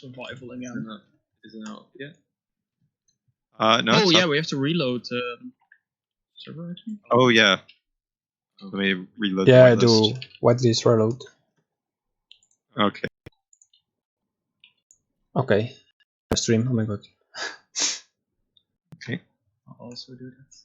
survival again. Is it out yet? No. Oh yeah, we have to reload server. I think. Oh yeah. Let me reload. Yeah, the whitelist. do whitelist reload. Okay. Okay. Stream. Oh my god. Okay. I'll also do that.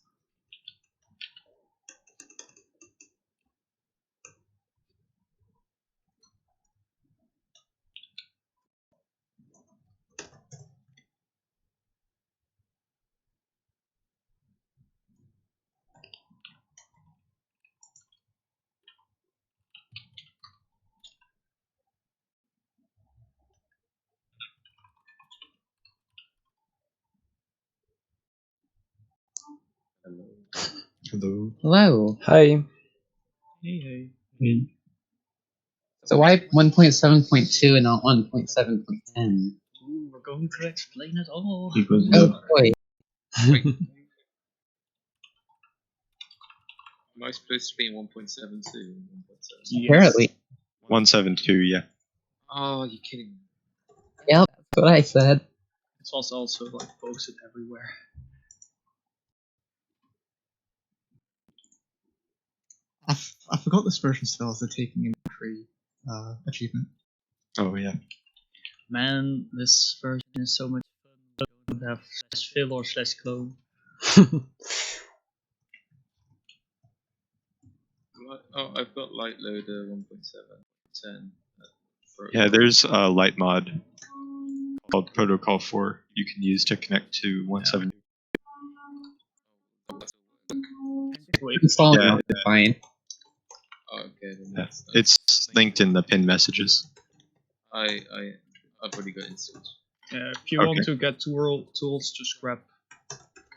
Hello. Hello. Hi. Hey. So why 1.7.2 and not 1.7.10? Ooh, we're going to explain it all. Because Oh boy. am I supposed to be in 1.72 and 1.7? Yes. Apparently. 172. Yeah. Oh, you're kidding me. Yep, that's what I said. It was also like posted everywhere. I forgot this version still has the taking inventory achievement. Oh yeah. Man, this version is so much fun. We don't have /fill or /clone. Oh, I've got light loader 1.7.10. Yeah. There's a light mod called Protocol 4 you can use to connect to 172. Installing Yeah. it fine. Oh, okay. Then Yeah. It's linked in the pinned messages. I've already got installed. If you want to get tools, just grab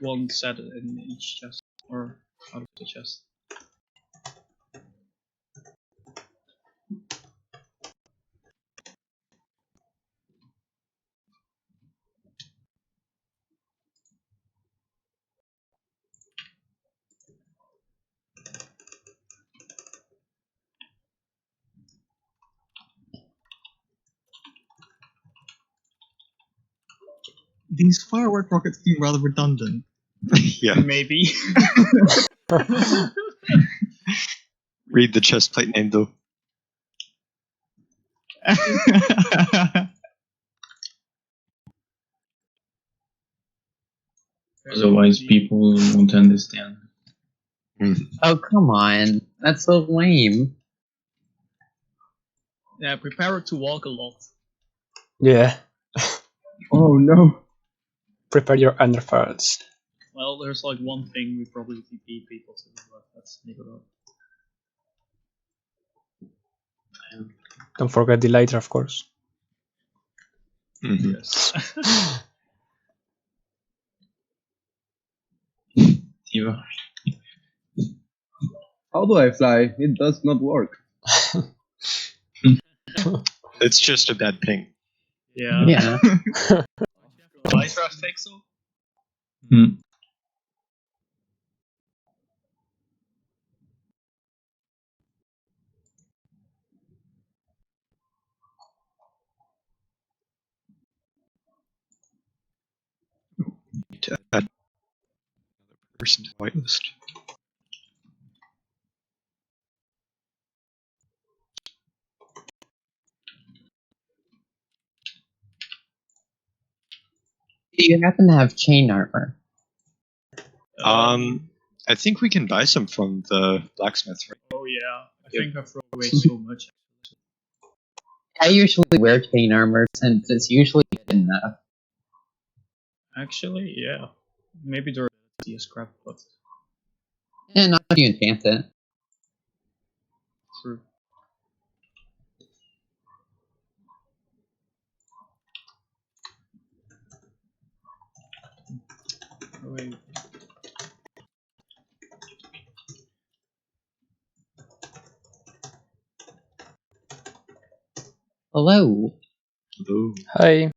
one set in each chest or out of the chest. These firework rockets seem rather redundant. Yeah. Maybe. Read the chest plate name though. Otherwise, people won't understand. Oh, come on. That's so lame. Yeah, prepare to walk a lot. Yeah. Oh no! Prepare your underfarts. Well, there's like one thing we probably TP people to, but let's leave it up. Don't forget the lighter, of course. Mm-hmm. Yes. Eva. How do I fly? It does not work. It's just a bad ping. Yeah. Yeah. Minecraft pixel? Hmm. Need to add another person to the whitelist. Do you happen to have chain armor? I think we can buy some from the blacksmith. Right? Oh yeah. I think I throw away so much. I usually wear chain armor since it's usually good enough. Actually, yeah. Maybe durability is crap, but And not if you enchant it. true. Oh, wait. Hello. Hello. Hi.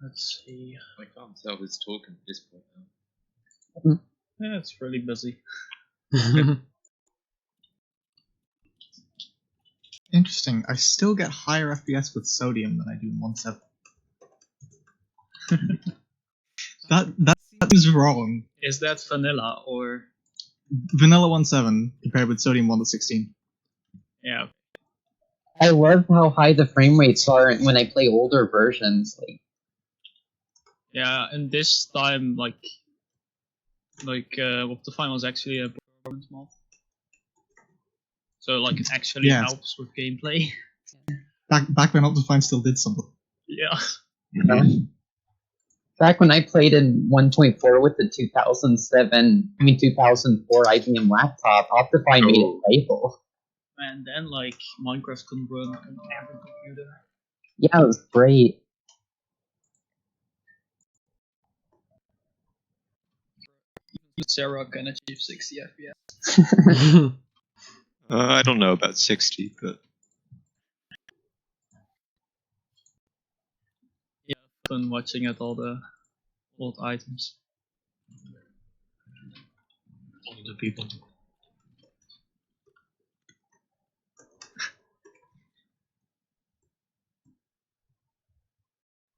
Let's see. I can't tell who's talking at this point now. Yeah, it's really busy. Interesting. I still get higher FPS with sodium than I do in 1.7. that is wrong. Is that vanilla or Vanilla 1.7 compared with sodium 1.16. yeah? I love how high the frame rates are when I play older versions. Like, Yeah, and this time Optifine was actually a performance mod, so like it actually Yeah. helps with gameplay. Back when Optifine still did something. Yeah. back when I played in 1.4 with the 2004 IBM laptop, Optifine made it playable. And then like Minecraft couldn't run on every computer. Yeah, it was great. Sarah can achieve 60 FPS. I don't know about 60, but Yeah, fun watching at all the old items. All the people.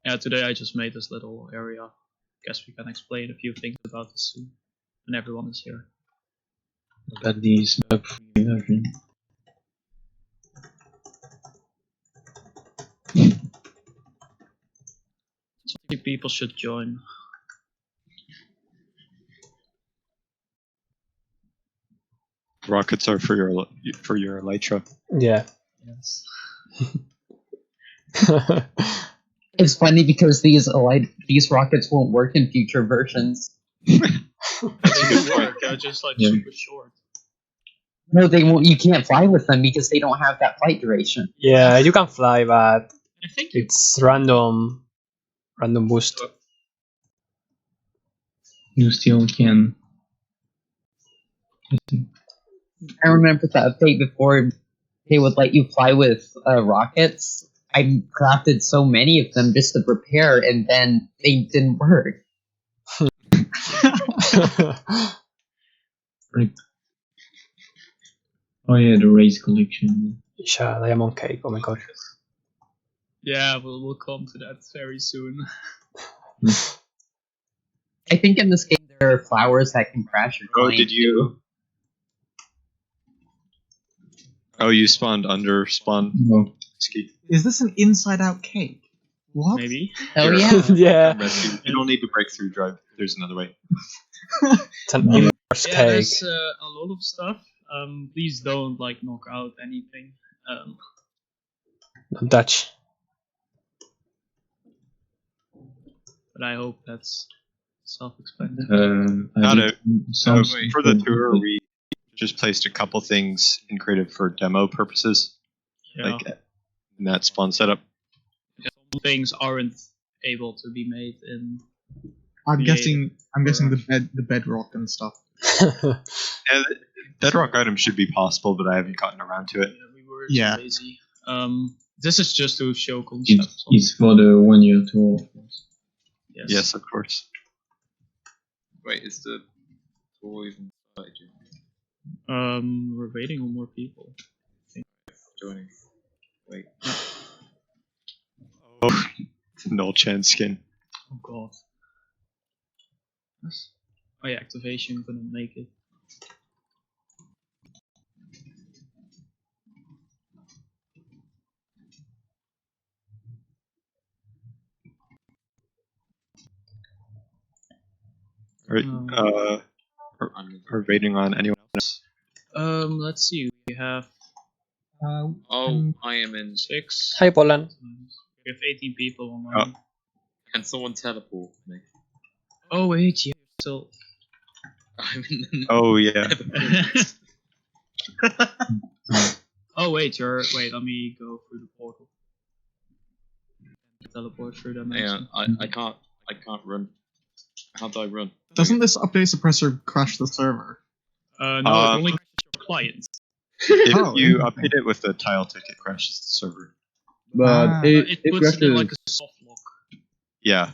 Yeah, today I just made this little area. Guess we can explain a few things about this soon, when everyone is here. Look at these bug-free version. So I think people should join. rockets are for your elytra. Yeah. Yes. It's funny because these rockets won't work in future versions. They don't work, they're just like Yeah. super short. No, they won't. You can't fly with them because they don't have that flight duration. Yeah, you can fly, but I think you it's random boost. You still can. I remember the update before they would let you fly with rockets. I crafted so many of them just to prepare, and then they didn't work. Right. Oh yeah, the race collection. Isha, diamond cake, oh my god. Yeah, we'll come to that very soon. I think in this game there are flowers that can crash your Oh, client. did you? Oh, you spawned under spawn. No. Ski. Is this an inside-out cake? What? Maybe. Oh Here, yeah. Yeah, Rescue. You don't need to break through drive. There's another way. it's an Yeah. inverse Yeah, cake. there's a lot of stuff. Please don't like knock out anything. Don't touch. But I hope that's self-explanatory. Not a- sounds for the tour, we just placed a couple things in creative for demo purposes, Yeah. like in that spawn setup. Some things aren't able to be made in. I'm Creative. guessing the bedrock and stuff. And bedrock items should be possible, but I haven't gotten around to it. Yeah, we were Yeah. too lazy. This is just to show concepts. It's for the 1 year tour, of course. Yes, of course. Wait, is the tour even started yet? We're waiting on more people. Joining. Wait. Oh, null chan skin. Oh god. Yes. Oh yeah, activation couldn't make it. Right. We're waiting on anyone else. Let's see. We have Oh, I am in. 6. Hi, Poland. We have 18 people online. Can someone teleport me? Oh wait, yeah. So. I'm in the Oh yeah. Oh wait, wait. Let me go through the portal. Teleport through that. Yeah, I can't run. How do I run? Doesn't this update suppressor crash the server? No, it only crashes your client. If Oh, you okay. update it with the tile tick, it crashes the server. But It it puts it in like crashes. a soft lock. Yeah.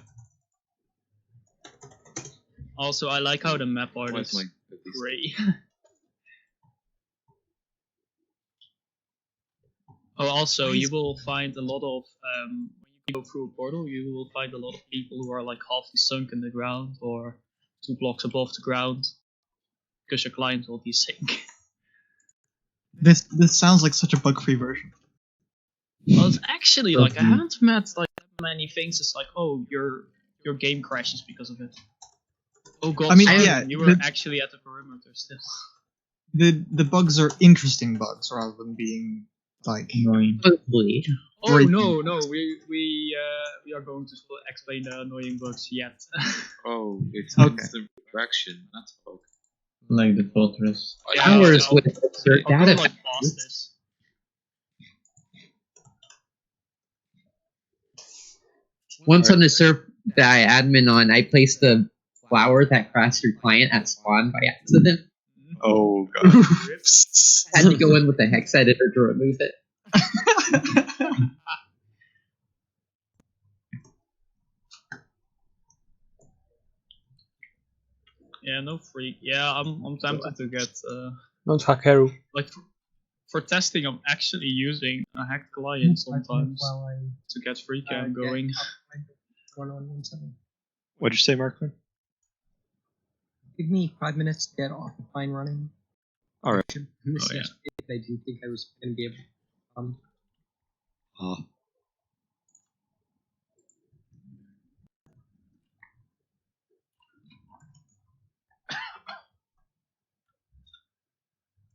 Also, I like how the map art Where's is my cookies? gray. Oh, also, you will find a lot of when you go through a portal, you will find a lot of people who are like half sunk in the ground or 2 blocks above the ground because your client will desync. This sounds like such a bug-free version. Well, it's actually like I haven't met like that many things. It's like, oh, your game crashes because of it. Oh god, I mean, sorry, yeah, you were the- actually at the perimeter still. The bugs are interesting bugs rather than being like. Annoying. Hopefully. Oh Great. no, we are going to explain the annoying bugs yet. Oh, it's Okay. instant reaction. That's bug. Like the fortress. Oh, yeah, Hours I'll- with your I'll go data. like fastest. Once on the server that I admin on, I placed the flower that crashed your client at spawn by accident. Oh god. Had to go in with the hex editor to remove it. Yeah, no freak. Yeah, I'm tempted to get Not Hakeru. like for testing. I'm actually using a hacked client sometimes to get free cam going. What'd you say, Markman? Give me 5 minutes to get off and fine running. All right. I Oh, yeah. didn't think I was going to be able to.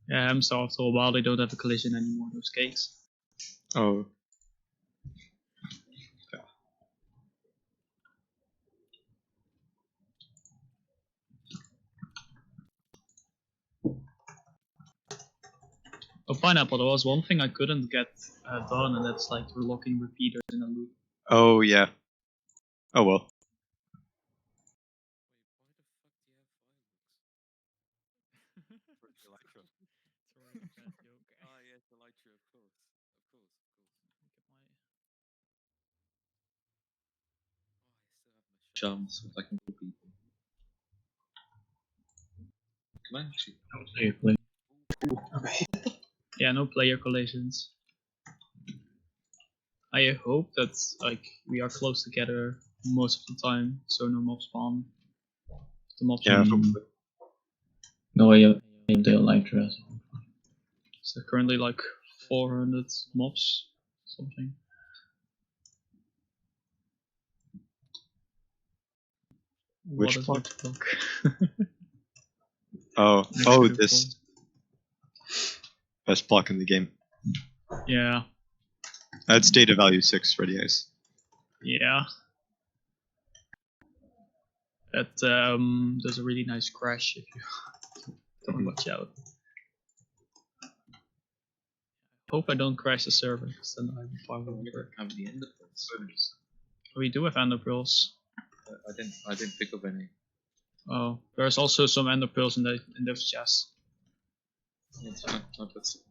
Yeah, I'm so after a while they don't have a collision anymore. Those cakes. Oh. Oh, pineapple. There was one thing I couldn't get done, and that's like relocking repeaters in a loop. Oh yeah. Oh well. Chums with like more people. Can I actually? Yeah, no player collisions. I hope that like we are close together most of the time, so no mob spawn. The mob Yeah. spawn. Hopefully. No, I have the Elytra as well. So currently like 400 mobs, something. Which What is block? that block? Oh. Next Oh, to this best block in the game. Yeah, That's data value 6 ready ice. yeah. That does a really nice crash if you don't watch out. Hope I don't crash the server, because then I'm far We over. don't have the ender pearls. We do have ender pearls. I didn't pick up any. Oh, there's also some ender pearls in those chests. It's fine. I'll put some.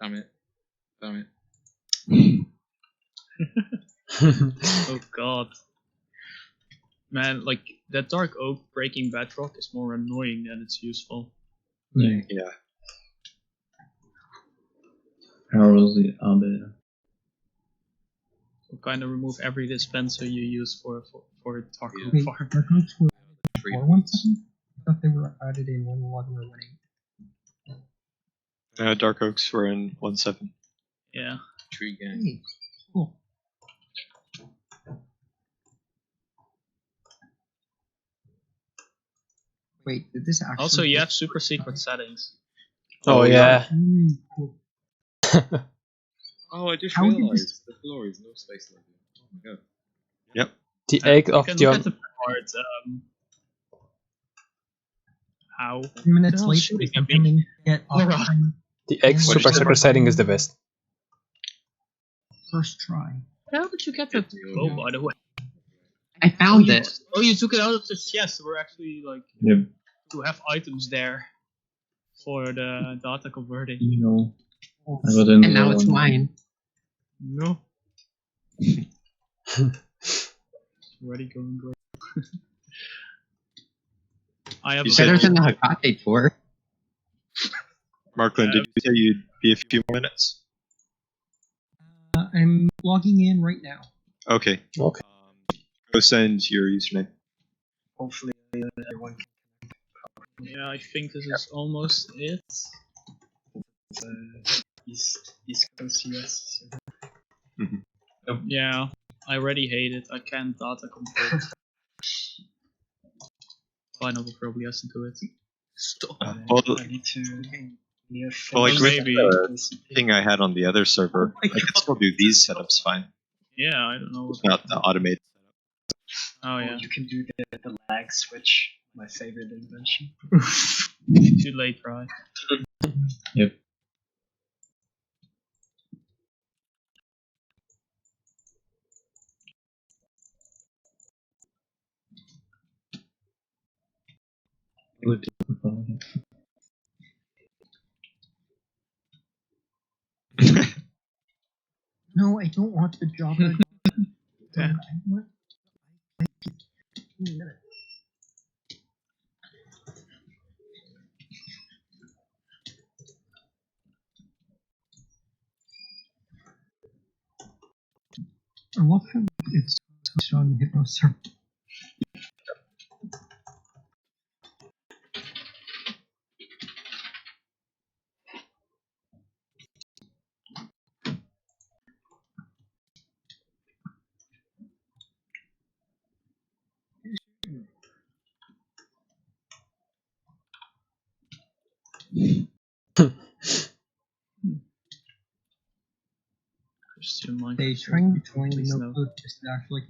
Damn it. Damn it. Oh god. Man, like, that dark oak breaking bedrock is more annoying than it's useful. Yeah. Yeah. Arrows are better. So kind of remove every dispenser you use for dark oak Wait, farm. Dark Oaks were 3 4-1-7? points. I thought they were added in 1-1 or 1-8. Dark Oaks were in 1-7. Yeah. Tree gang. Hey, cool. Wait, did this actually... Also, you have super secret settings. Oh yeah. Cool. Oh, I just How did realised the floor is no space level. Oh my god. Yep. The egg You of can the look at the part, how? 10 minutes hell later, shooting I'm at me? coming to get Alright. off time the egg What super is it? secret setting is the best. first try. How did you get that bow, by the way? I found it. Oh, you took it out of the chest. We're actually like Yep. to have items there for the data converting. You know. I got in And now it's mine. No. Already going great. I have You a said- Better than the little- Hakate tour. Markland, did you say you'd be a few more minutes? I'm logging in right now. Okay. Okay. Go send your username. Hopefully everyone can. Yeah, I think this is almost it. East Coast US. Yeah, I already hate it. I can't data convert. Final will probably has to do it. Stop. Well, I need to. Well, like Well, with maybe. the thing I had on the other server, I can still do these setups fine. Yeah, I don't know what. It's not the automated. Oh yeah, You can do the lag switch. My favorite invention. too late, right? Yep. No, I don't want the Java. Yeah. What? Wait a minute. I love how it's on Hypnoserver. Christian Minecraft. They trying to join Please no no. code is actually.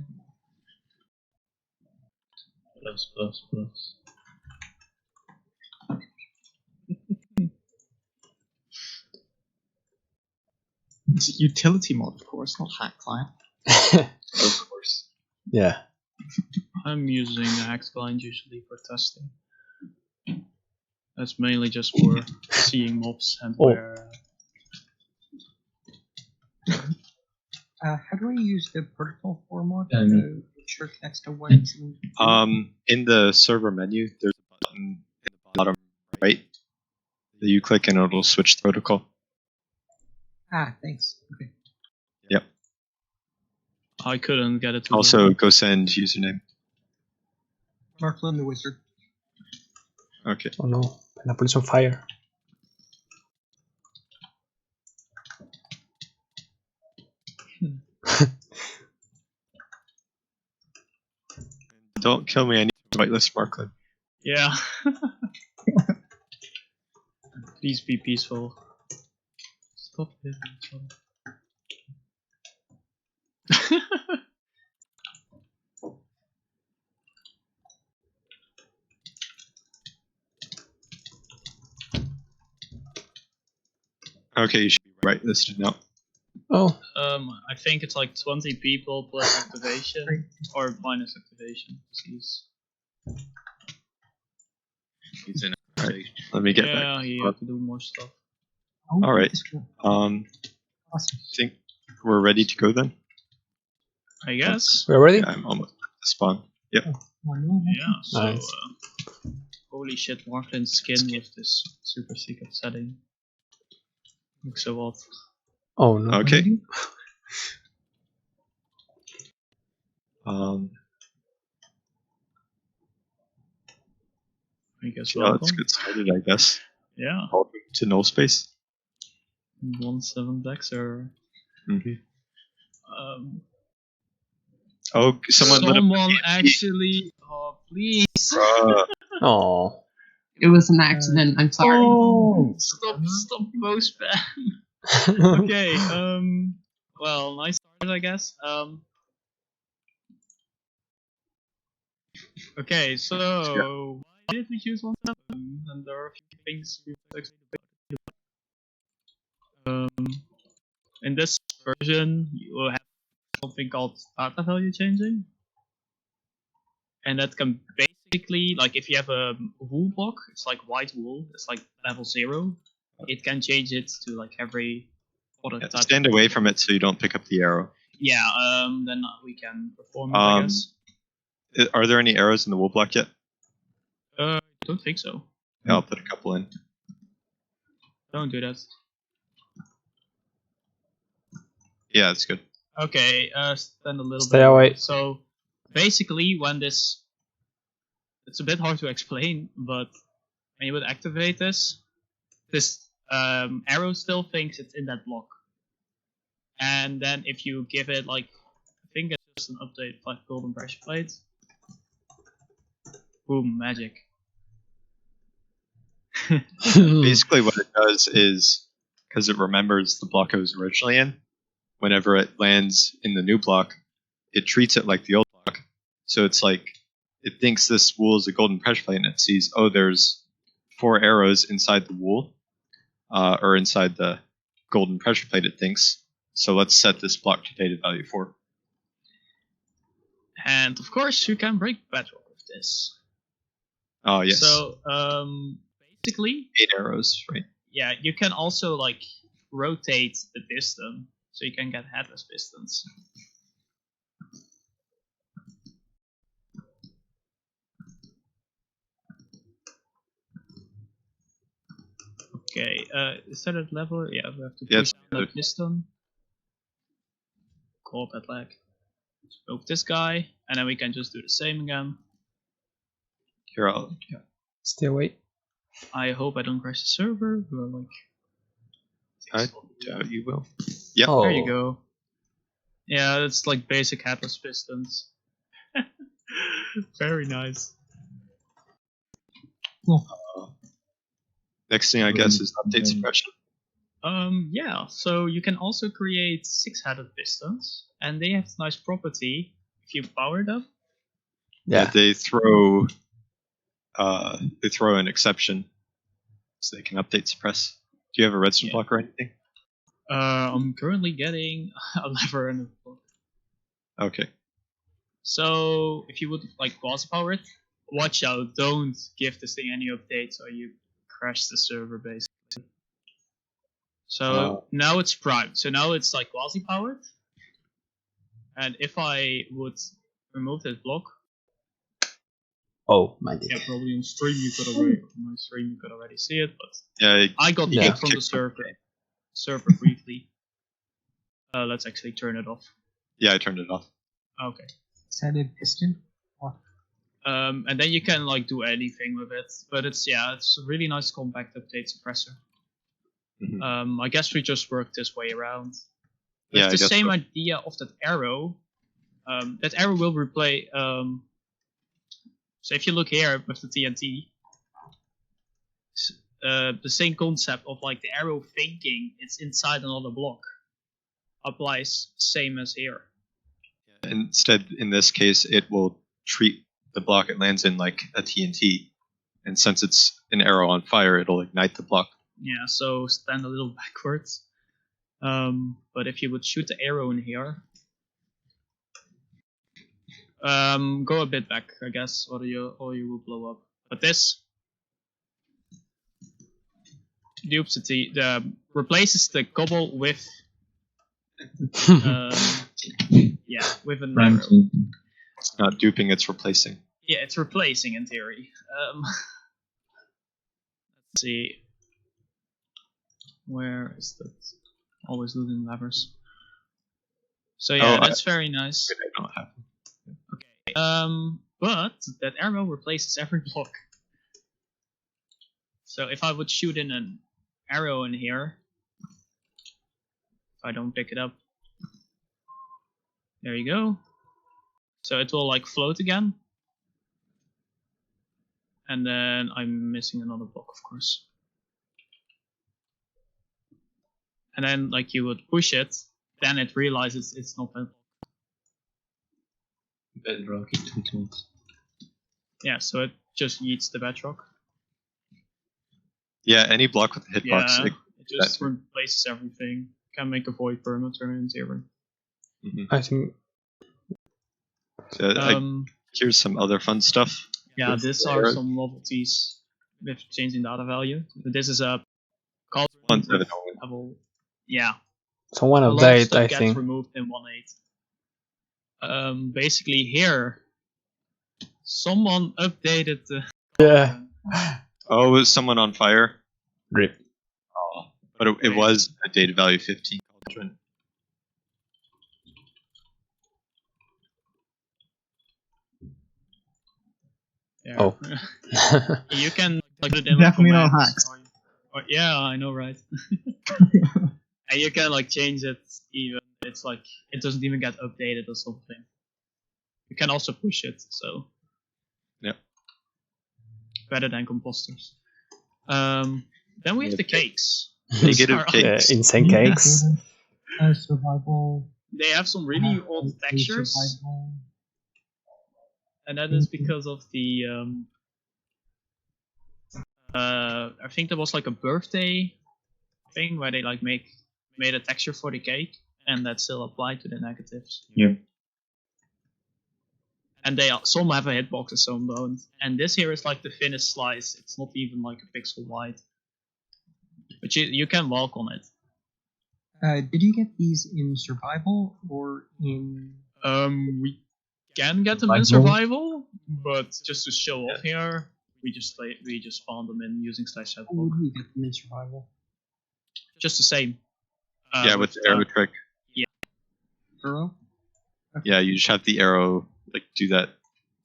Plus. It's a utility mod, of course, not hack client. Of course. Yeah. I'm using the Hex client usually for testing. That's mainly just for seeing mobs and Oh. where. How do I use the protocol format Um, to make sure it connects to what it's in? In the server menu, there's a button in the bottom right that you click and it'll switch the protocol. Thanks. Okay. I couldn't get it to Also, work. go send username. Markland the Wizard. Okay. Oh no, pineapple is on fire. Don't kill me. I need to whitelist Markland. Yeah. Please be peaceful. Stop it. Okay, you should be whitelisted now. Oh, I think it's like 20 people plus activation or minus activation. Jeez. It's an Alright, let me get Yeah, back. you have to do more stuff. Oh, All right. this one. I Awesome. think we're ready to go then. I guess. we're ready? Yeah, I'm almost at the spawn. Yep. Oh, no. Yeah. So, Nice. holy shit, Marklin's skin with this super secret setting looks so odd. Oh no. Okay. I guess Yeah, welcome. let's get started, I guess. Yeah. Welcome to Nullspace. 1-7 Dexter. Mhm. Um, Oh, someone lit up. actually. Oh, please. Oh. It was an accident. I'm sorry. Oh, stop most spam. Okay. Well, nice start, I guess. Okay, so why did we choose 1-7? And there are a few things we would explain about it. In this version, you will have something called data value changing, and that can basically, like, if you have a wool block, it's like white wool, it's like level 0. It can change it to like every other type. Stand away from it so you don't pick up the arrow. Yeah, then we can perform it, I guess. Are there any arrows in the wool block yet? I don't think so. Yeah, I'll put a couple in. Don't do that. Yeah, that's good. Okay, stand a little Stay bit. away. So, basically, when this... It's a bit hard to explain, but when you would activate this arrow still thinks it's in that block. And then if you give it, like, I think it's just an update, like golden pressure plate. Boom, magic. Basically, what it does is, because it remembers the block it was originally in, whenever it lands in the new block, it treats it like the old block. So it's like, it thinks this wool is a golden pressure plate, and it sees, oh, there's 4 arrows inside the wool, or inside the golden pressure plate, it thinks. So let's set this block to data value 4. And of course, you can break bedrock with this. Oh, yes. So, basically, 8 arrows, right? yeah, you can also like rotate the piston, so you can get headless pistons. Okay, is that at level? Yeah, we have to push down the piston. Call up that leg. Move this guy, and then we can just do the same again. Here, I'll... Yeah. Stay away. I hope I don't crash the server, but like... I doubt you will. Yep. Oh. There you go. Yeah, it's like basic headless pistons. Very nice. Next thing, I guess, is update suppression. Yeah, so you can also create 6-headed pistons, and they have this nice property if you power them. Yeah, they throw an exception, so they can update suppress. Do you have a redstone block or anything? I'm currently getting a lever and a block. Okay. So if you would like quasi power it, watch out! Don't give this thing any updates, or you crash the server basically. So now it's primed. So now it's like quasi powered. And if I would remove this block, oh my god. yeah, probably on stream you could already see it, but yeah, I got kicked from the server briefly. Let's actually turn it off. Yeah, I turned it off. Okay. Extended piston. And then you can like do anything with it, but it's a really nice compact update suppressor. Mm-hmm. I guess we just work this way around. Yeah, it's the same idea of that arrow. That arrow will replay. So if you look here with the TNT, the same concept of like the arrow thinking it's inside another block applies same as here. Instead, in this case, it will treat the block it lands in like a TNT, and since it's an arrow on fire, it'll ignite the block. Yeah, so stand a little backwards. But if you would shoot the arrow in here, go a bit back, I guess, or you will blow up. But this replaces the cobble with with an arrow. It's not duping, it's replacing. Yeah, it's replacing in theory. Let's see. Where is that? Always losing levers. So yeah, that's very nice. I don't have them. Okay. But that arrow replaces every block. So if I would shoot in an arrow in here, if I don't pick it up, there you go. So it will like float again. And then I'm missing another block, of course. And then like you would push it, then it realizes it's not a bedrock it. Yeah, so it just yeets the bedrock. Yeah, any block with a hitbox. Yeah, it just replaces everything. Can make a void perma turn in zero. Mm-hmm. I think. So, here's some other fun stuff. Yeah, these are some novelties with changing data value. This is a cauldron level. Yeah. Someone a lot of update, stuff I gets think. removed in 1.8. Basically here, someone updated the Yeah. Oh, was someone on fire? Rip. Oh, but it was a data value 15 cauldron. Yeah. Oh. You can like put it in Definitely not commands, hacks. or yeah, I know, right? And you can like change it even. It's like it doesn't even get updated or something. You can also push it, so yeah, better than composters. Then we have the cakes. Negative These are- cakes. Insane cakes. Survival. They have some really odd textures, Survival. and that is because of the I think there was like a birthday thing where they like made a texture for the cake, and that still applied to the negatives. Yep. And some have a hitbox and some don't. And this here is like the thinnest slice. It's not even like a pixel wide, but you can walk on it. Did you get these in survival or in? We can get them in survival, but just to show off here, we just found them in using /headbox. How would we get them in survival? Just the same. Yeah, with the arrow trick. Arrow? Yeah, you just have the arrow like do that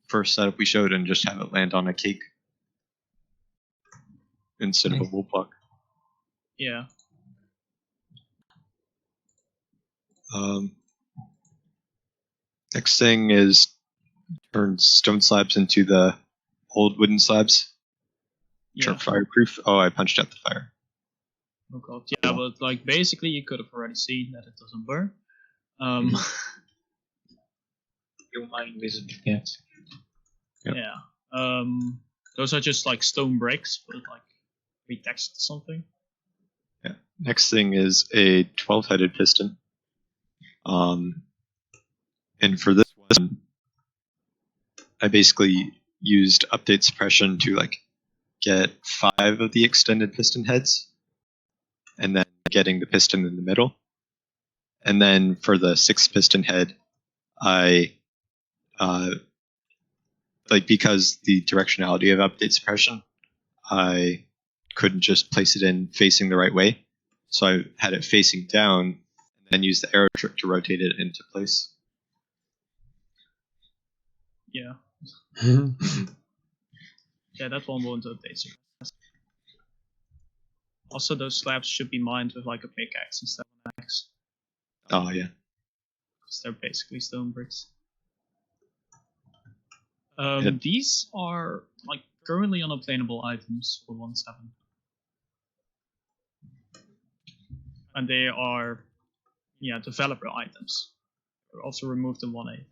first setup we showed and just have it land on a cake instead of a wool block. Yeah. Next thing is turn stone slabs into the old wooden slabs, which Yeah. are fireproof. Oh, I punched out the fire. Oh god. Yeah, but like basically you could have already seen that it doesn't burn. You might visit the cat. Yep. Yeah. Those are just like stone bricks, but like retextured something. Yeah. Next thing is a 12-headed piston. And for this one, I basically used update suppression to like get 5 of the extended piston heads, and then getting the piston in the middle. And then for the 6th piston head, I because the directionality of update suppression, I couldn't just place it in facing the right way, so I had it facing down, and then use the arrow trick to rotate it into place. Yeah. Yeah, that one won't update. So. Also, those slabs should be mined with like a pickaxe instead of an axe. Oh yeah. Because they're basically stone bricks. Yep. These are like currently unobtainable items for 1.7. And they are developer items. They're also removed in 1.8.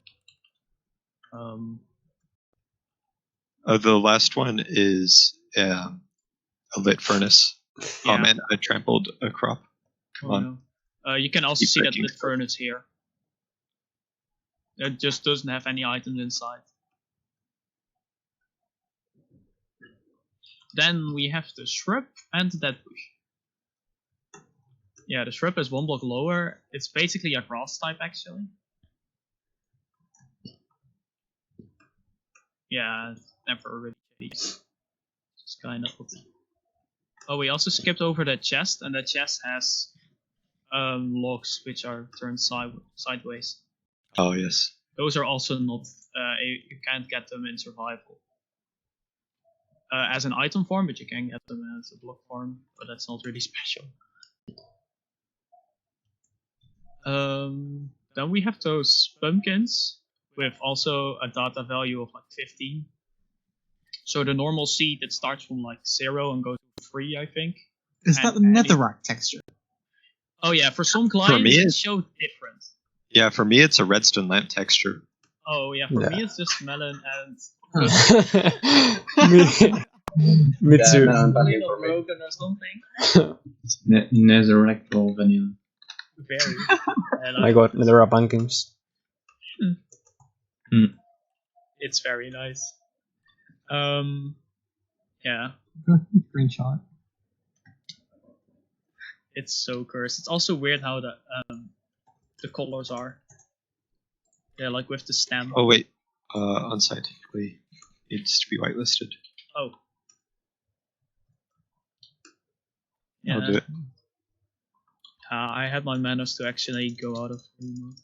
The last one is a lit furnace. Yeah. Oh man, I trampled a crop. Come on. No. You can also Keep see that breaking lit stuff. furnace here. It just doesn't have any items inside. Then we have the shrub and the dead bush. Yeah, the shrub is 1 block lower. It's basically a grass type actually. Yeah, it's never really changed. It's kind of. Oh, we also skipped over the chest, and the chest has logs which are turned sideways. Oh yes. Those are also not. You can't get them in survival. As an item form, but you can get them as a block form, but that's not really special. Then we have those pumpkins with also a data value of like 15. So the normal seed, it starts from like 0 and goes to 3, I think. Is that the netherrack texture? Oh yeah, for some clients me, it shows different. Yeah, for me it's a redstone lamp texture. Oh yeah, for me it's just melon and Me too. broken or something. Netherrack or vanilla. Very. I got netherrack pumpkins. It's very nice. Yeah. Screenshot. It's so cursed. It's also weird how the colors are. They're like with the stem. Oh wait, unscientifically needs to be whitelisted. Oh. I'll do it. I had my manners to actually go out of free mode.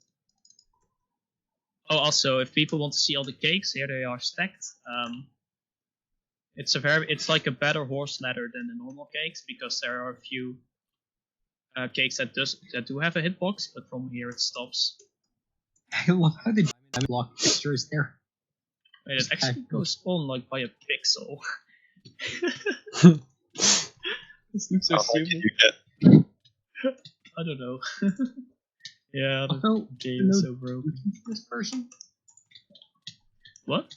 Oh, also, if people want to see all the cakes, here they are stacked. It's like a better horse ladder than the normal cakes because there are a few cakes that do have a hitbox, but from here it stops. I love how the diamond block picture is there. Wait, it actually goes on like by a pixel. This looks so How hard did stupid. you get? I don't know. Yeah, the Also, game is so broken. this version? What?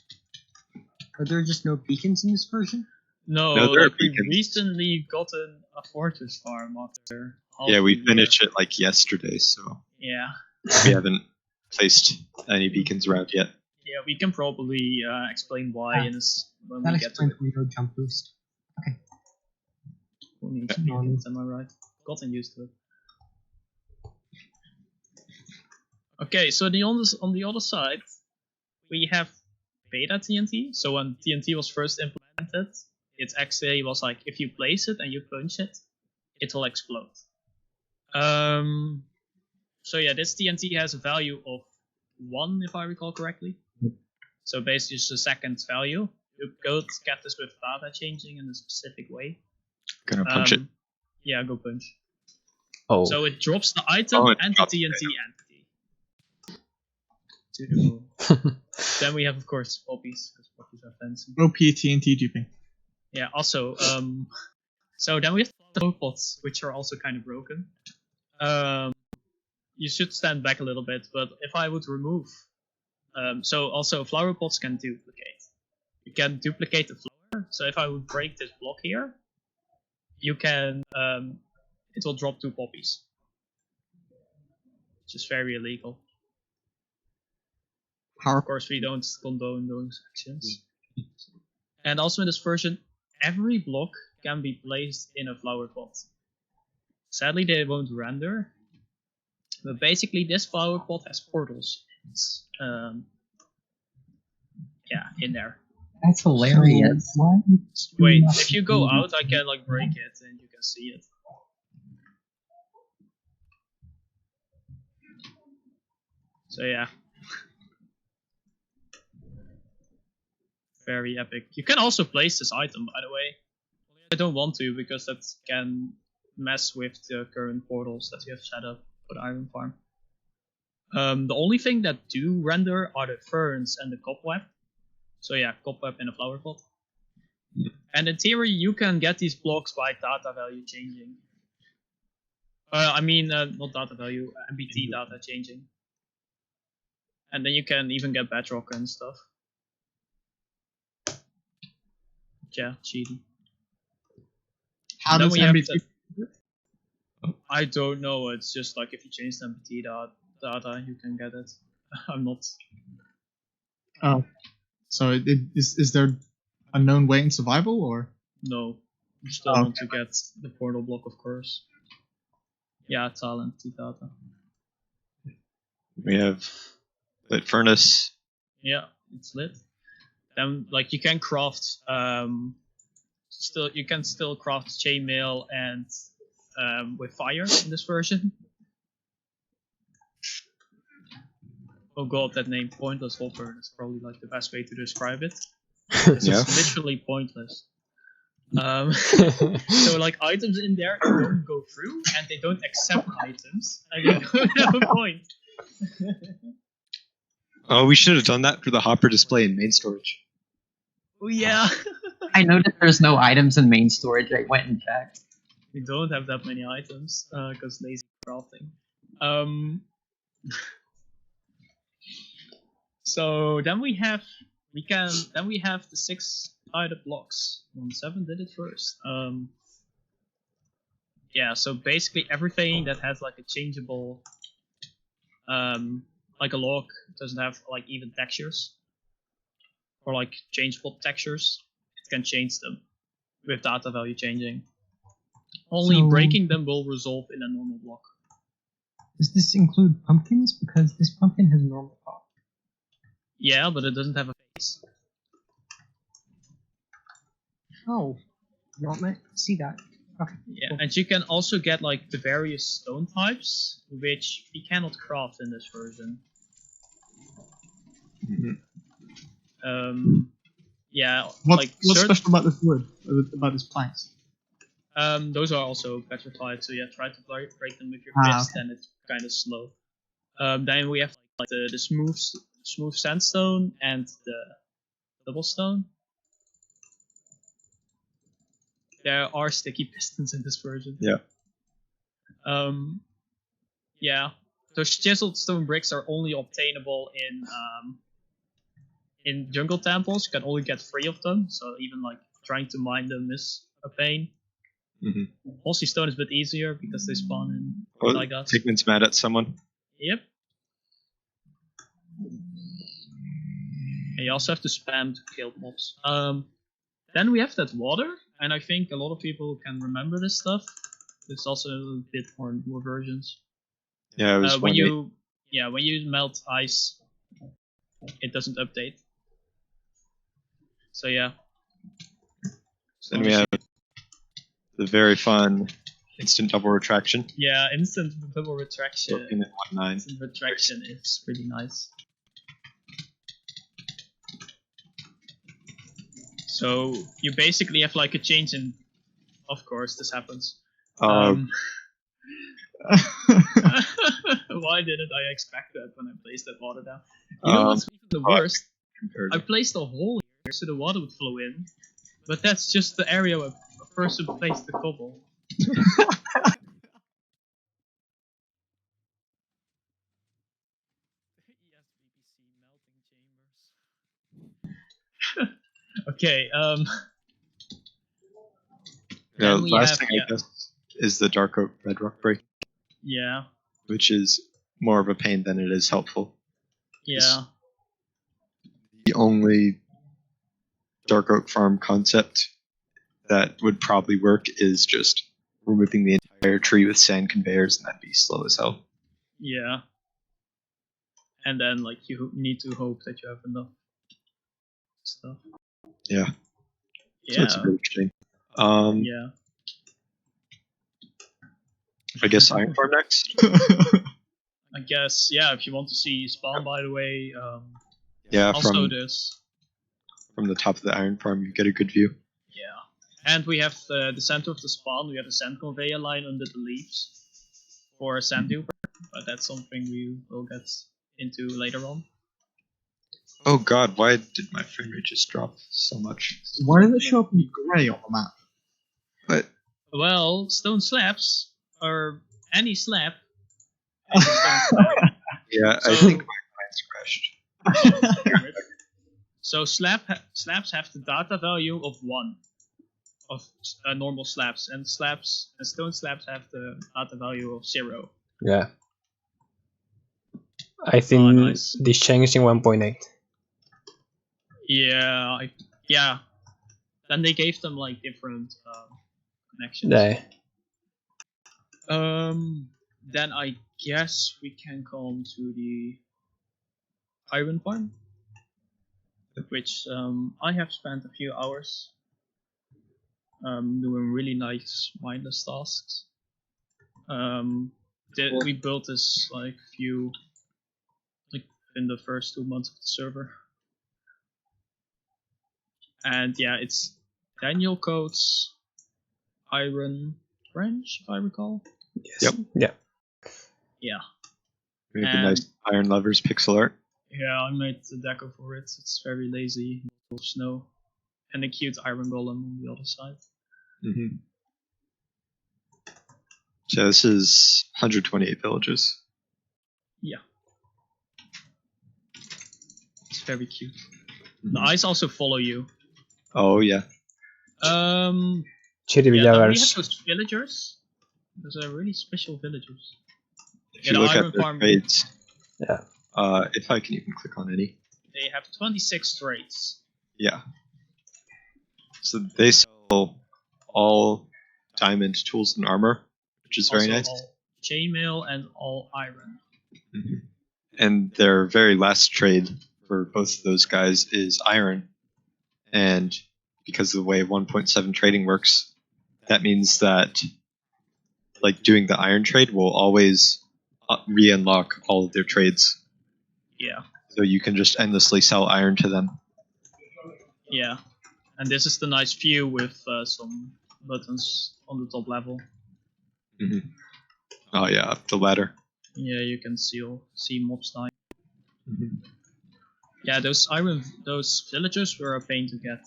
Are there just no beacons in this version? No, No, there are like we beacons. recently gotten a fortress farm after. Yeah, half we a year. finished it like yesterday, so Yeah, we haven't placed any beacons around yet. yeah, we can probably explain why in this when That we get to explains it. why no jump boost. Who needs beacons? Am I right? Gotten used to it. Okay, so on the other side, we have beta TNT. So when TNT was first implemented, it actually was like if you place it and you punch it, it will explode. So yeah, this TNT has a value of 1, if I recall correctly. So basically, it's the second value. You could get this with data changing in a specific way. Gonna punch it. Yeah, go punch. Oh, So it drops the item Oh, it and the drops the TNT entity to the moon. Then we have, of course, poppies, because poppies are fancy. OP TNT duping. Yeah, also, so then we have the flower pots, which are also kind of broken. You should stand back a little bit, but if I would remove... so also, flower pots can duplicate. You can duplicate the flower, so if I would break this block here, you can... it will drop 2 poppies. Which is very illegal. Of course, we don't condone those actions. And also in this version, every block can be placed in a flower pot. Sadly, they won't render. But basically, this flower pot has portals. It's, yeah, in there. That's hilarious. Wait, if you go out, I can like break it and you can see it. So yeah. Very epic. You can also place this item, by the way. I don't want to because that can mess with the current portals that you have set up for the iron farm. The only thing that do render are the ferns and the cobweb. So yeah, cobweb in a flower pot. And in theory, you can get these blocks by data value changing. I mean, not data value, MBT data changing. And then you can even get bedrock and stuff. Yeah, cheating. How Then does we have MBT? I don't know. It's just like if you change the MBT data, you can get it. I'm not. Oh, so is there a known way in survival or? No. You still want to get the portal block, of course. Yeah, talent data. We have lit furnace. Yeah, it's lit. Then like you can craft you can still craft chainmail and with fire in this version. Oh god, that name Pointless Hopper is probably like the best way to describe it. It's Yeah. literally pointless. So like items in there don't go through and they don't accept items and they don't have a point. Oh, we should have done that for the hopper display in main storage. Oh yeah. I noticed there's no items in main storage. I went and checked. We don't have that many items because lazy crafting. So then we have the 6 sided blocks. 1-7 did it first. Yeah, so basically everything that has like a changeable like a log doesn't have like even textures or like changeable textures, it can change them with data value changing. Only So- breaking them will resolve in a normal block. Does this include pumpkins? Because this pumpkin has normal pop. Yeah, but it doesn't have a face. Oh, you don't see that. Okay. Yeah, cool. and you can also get like the various stone types, which we cannot craft in this version. Yeah, like What's certain, special about this wood? About this planks? those are also petrified, so yeah, try to break them with your fist, Okay. and it's kind of slow. Then we have like the smooth sandstone and the double stone. There are sticky pistons in this version. Yeah. Yeah. Those chiseled stone bricks are only obtainable in jungle temples. You can only get 3 of them, so even like trying to mine them is a pain. Mossy stone is a bit easier because they spawn in taigas. Pigment's mad at someone. Yep. And you also have to spam to kill mobs. Then we have that water, and I think a lot of people can remember this stuff. There's also a bit more versions. Yeah, it was when 1.8. when you melt ice, it doesn't update. So yeah. Then we have the very fun instant double retraction. Yeah, instant double retraction. Working at 1.9. Instant retraction is pretty nice. So you basically have like a change in. Of course, this happens. Why didn't I expect that when I placed that water down? You know what's even the worst? I placed a hole here so the water would flow in, but that's just the area where a person placed the cobble. Okay, Yeah, then we last have- thing yeah. I guess is the dark oak bedrock break, Yeah, which is more of a pain than it is helpful. yeah, The only dark oak farm concept that would probably work is just removing the entire tree with sand conveyors, and that'd be slow as hell. yeah. And then like you need to hope that you have enough stuff. Yeah. So Yeah, it's a bit interesting. yeah. I guess iron farm next. I guess yeah. If you want to see spawn, by the way, Yeah, also this. from the top of the iron farm, you get a good view. Yeah, and we have the center of the spawn. We have a sand conveyor line under the leaves for a sand duper, but that's something we will get into later on. Oh god, why did my frame rate just drop so much? Why does it show up in grey on the map? But Well, stone slabs or any slab. Any stone slab. yeah, I So- think my client's crashed. So slabs have the data value of 1 of normal slabs, and stone slabs have the data value of 0. Yeah. I think nice. this changed in 1.8. Yeah. Then they gave them like different connections. Yeah. Then I guess we can come to the iron farm, which I have spent a few hours doing really nice mindless tasks. We built this like in the first 2 months of the server. And yeah, it's Daniel Coates Iron Branch, if I recall. Yes. Yep. Yeah. Yeah. We have the nice iron lovers pixel art. Yeah, I made the deco for it. It's very lazy, full of snow, and a cute iron golem on the other side. Mm-hmm. So this is 128 villages. Yeah. It's very cute. The eyes also follow you. Oh yeah. Chitty Yeah, then we have villagers. those villagers. Those are really special villagers. If Yeah, you the look iron at the farm- trades, Yeah. if I can even click on any, They have 26 traits. yeah. So they sell all diamond tools and armor, which is very Also nice. all chainmail and all iron. Mhm. And their very last trade for both of those guys is iron. And because of the way 1.7 trading works, that means that like doing the iron trade will always re-unlock all of their trades. Yeah. So you can just endlessly sell iron to them. Yeah. And this is the nice view with some buttons on the top level. Mm-hmm. Oh yeah, up the ladder. Yeah, you can see mobs dying. Mm-hmm. Yeah, those villagers were a pain to get.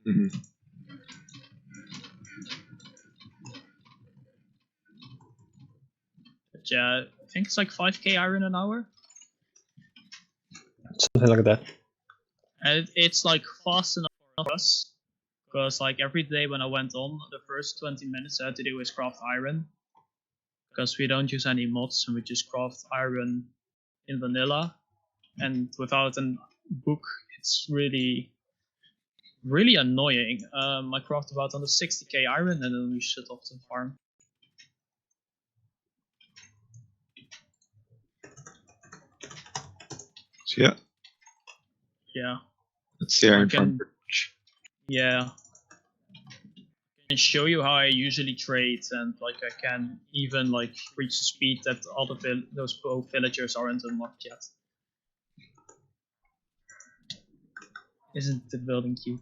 Mm-hmm. But yeah, I think it's like 5k iron an hour. Something like that. And it's like fast enough for us. Because like every day when I went on, the first 20 minutes I had to do is craft iron. Because we don't use any mods and we just craft iron in vanilla. And without a book, it's really annoying. I craft about 160k iron and then we shut off the farm. So yeah, Yeah. that's the iron I farm. can- Yeah. I can show you how I usually trade, and like I can even like reach the speed that those both villagers aren't unlocked yet. Isn't the building cute?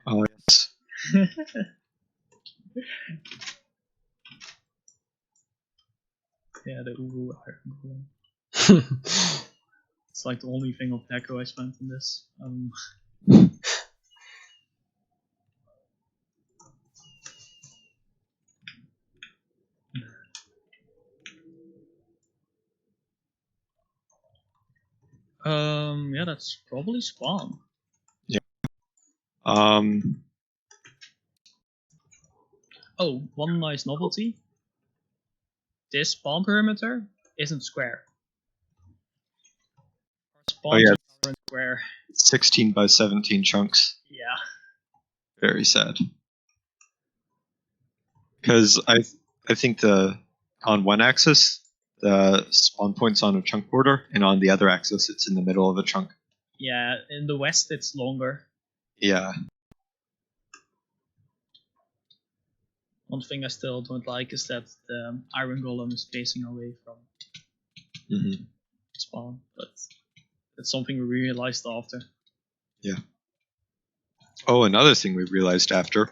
Oh yes. Yeah, the Uwu iron golem. It's like the only thing of deco I spent in this. Yeah, that's probably spawn. Oh, one nice novelty. This spawn perimeter isn't square. Our spawns yeah. aren't square. 16 by 17 chunks. Yeah. Very sad. Because I think on one axis the spawn point's on a chunk border, and on the other axis it's in the middle of a chunk. Yeah, in the west it's longer. Yeah. One thing I still don't like is that the iron golem is facing away from Mm-hmm. spawn, but it's something we realized after. Yeah. Oh, another thing we realized after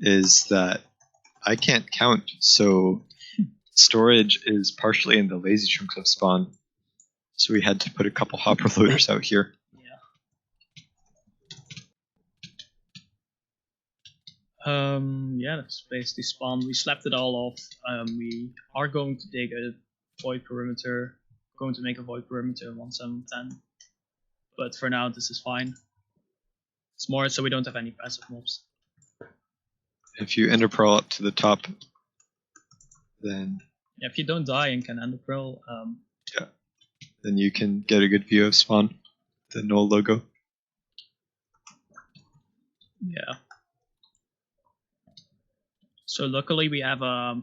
is that I can't count, so storage is partially in the lazy chunks of spawn. So we had to put a couple hopper loaders out here. Yeah, that's basically spawn. We slapped it all off. We are going to dig a void perimeter. Going to make a void perimeter in 1.7.10. But for now, this is fine. It's more so we don't have any passive mobs. If you ender pearl up to the top, then Yeah, if you don't die and can ender pearl, then you can get a good view of spawn, the null logo. yeah. So luckily we have a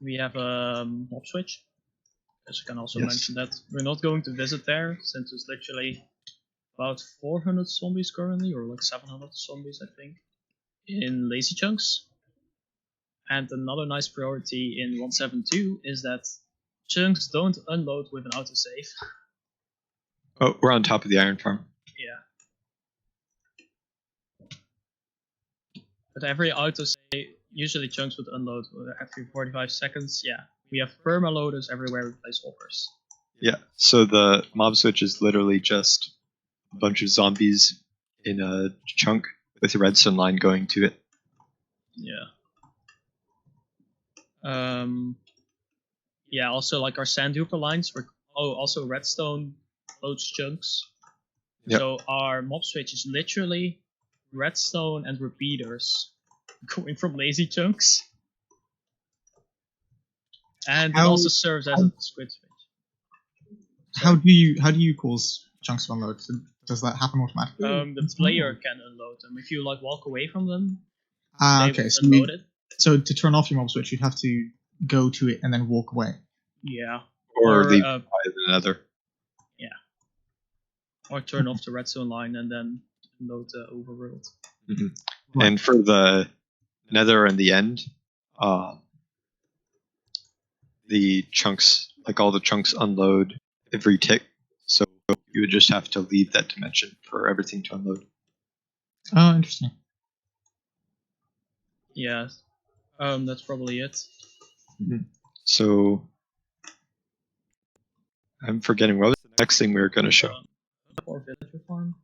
mob switch. As I can also Yes. mention that we're not going to visit there since it's literally about 400 zombies currently, or like 700 zombies I think, in lazy chunks. And another nice priority in 1.7.2 is that chunks don't unload with an autosave. Oh, we're on top of the iron farm. Yeah. But every autosave, usually chunks would unload every 45 seconds. Yeah, we have perma loaders everywhere we place hoppers. Yeah, so the mob switch is literally just a bunch of zombies in a chunk with a redstone line going to it. Yeah. Yeah, also like our sandhooper lines were also redstone loads chunks. Yep. So our mob switch is literally redstone and repeaters going from lazy chunks. And it also serves as a squid switch. How do you cause chunks to unload? So does that happen automatically? The player can unload them. If you like walk away from them, Ah, they okay. will So, unload it. so to turn off your mob switch, you'd have to go to it and then walk away. Yeah. Or leave uh, by the Nether. or turn off the redstone line and then load the overworld. Right. And for the Nether and the end, the chunks, like all the chunks, unload every tick. So you would just have to leave that dimension for everything to unload. Oh, interesting. Yeah. That's probably it. So I'm forgetting, what was the next thing we were going to show? Or villager farm.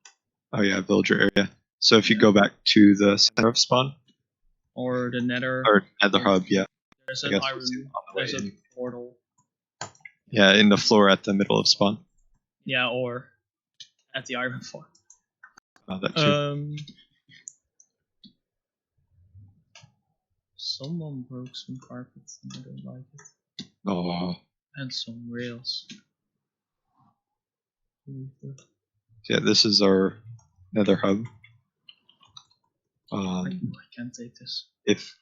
Oh yeah, villager area. So if you go back to the center of spawn, Or the Nether. or Nether hub, yeah. There's I an guess iron. we'll see it on the way There's a in. portal. Yeah, in the floor at the middle of spawn. Yeah, or at the iron farm. Oh, that too. Someone broke some carpets and I don't like it. Oh, And some rails. yeah, this is our Nether hub. I can't take this. If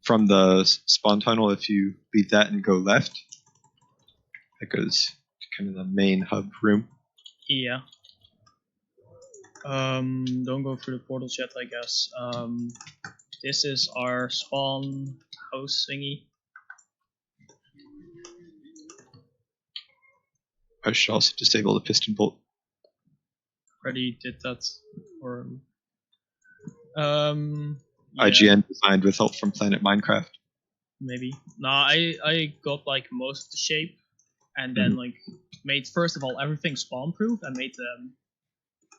from the spawn tunnel, if you leave that and go left, that goes to kind of the main hub room. Yeah. Don't go through the portals yet, I guess. This is our spawn house thingy. I should also disable the piston bolt. Already did that. Or yeah, IGN designed with help from Planet Minecraft. maybe. No, I got like most of the shape, and then like made first of all everything spawn proof and made the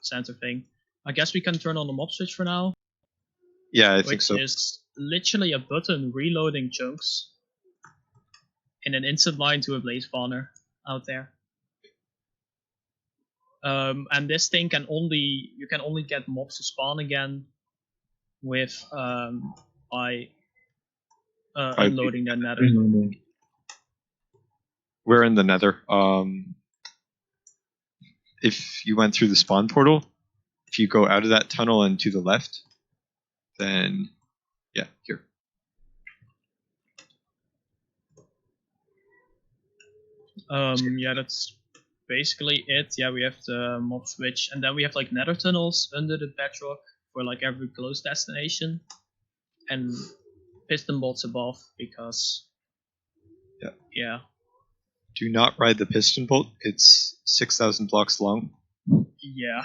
center thing. I guess we can turn on the mob switch for now. Yeah, I think Which so. is literally a button reloading chunks in an instant line to a blaze spawner out there. And this thing can only get mobs to spawn again with by unloading their Nether. We're in the Nether. If you went through the spawn portal, if you go out of that tunnel and to the left, then yeah, here. Yeah, that's basically it. Yeah, we have the mob switch, and then we have like Nether tunnels under the bedrock for like every close destination, and piston bolts above because yeah. Do not ride the piston bolt. It's 6,000 blocks long. Yeah.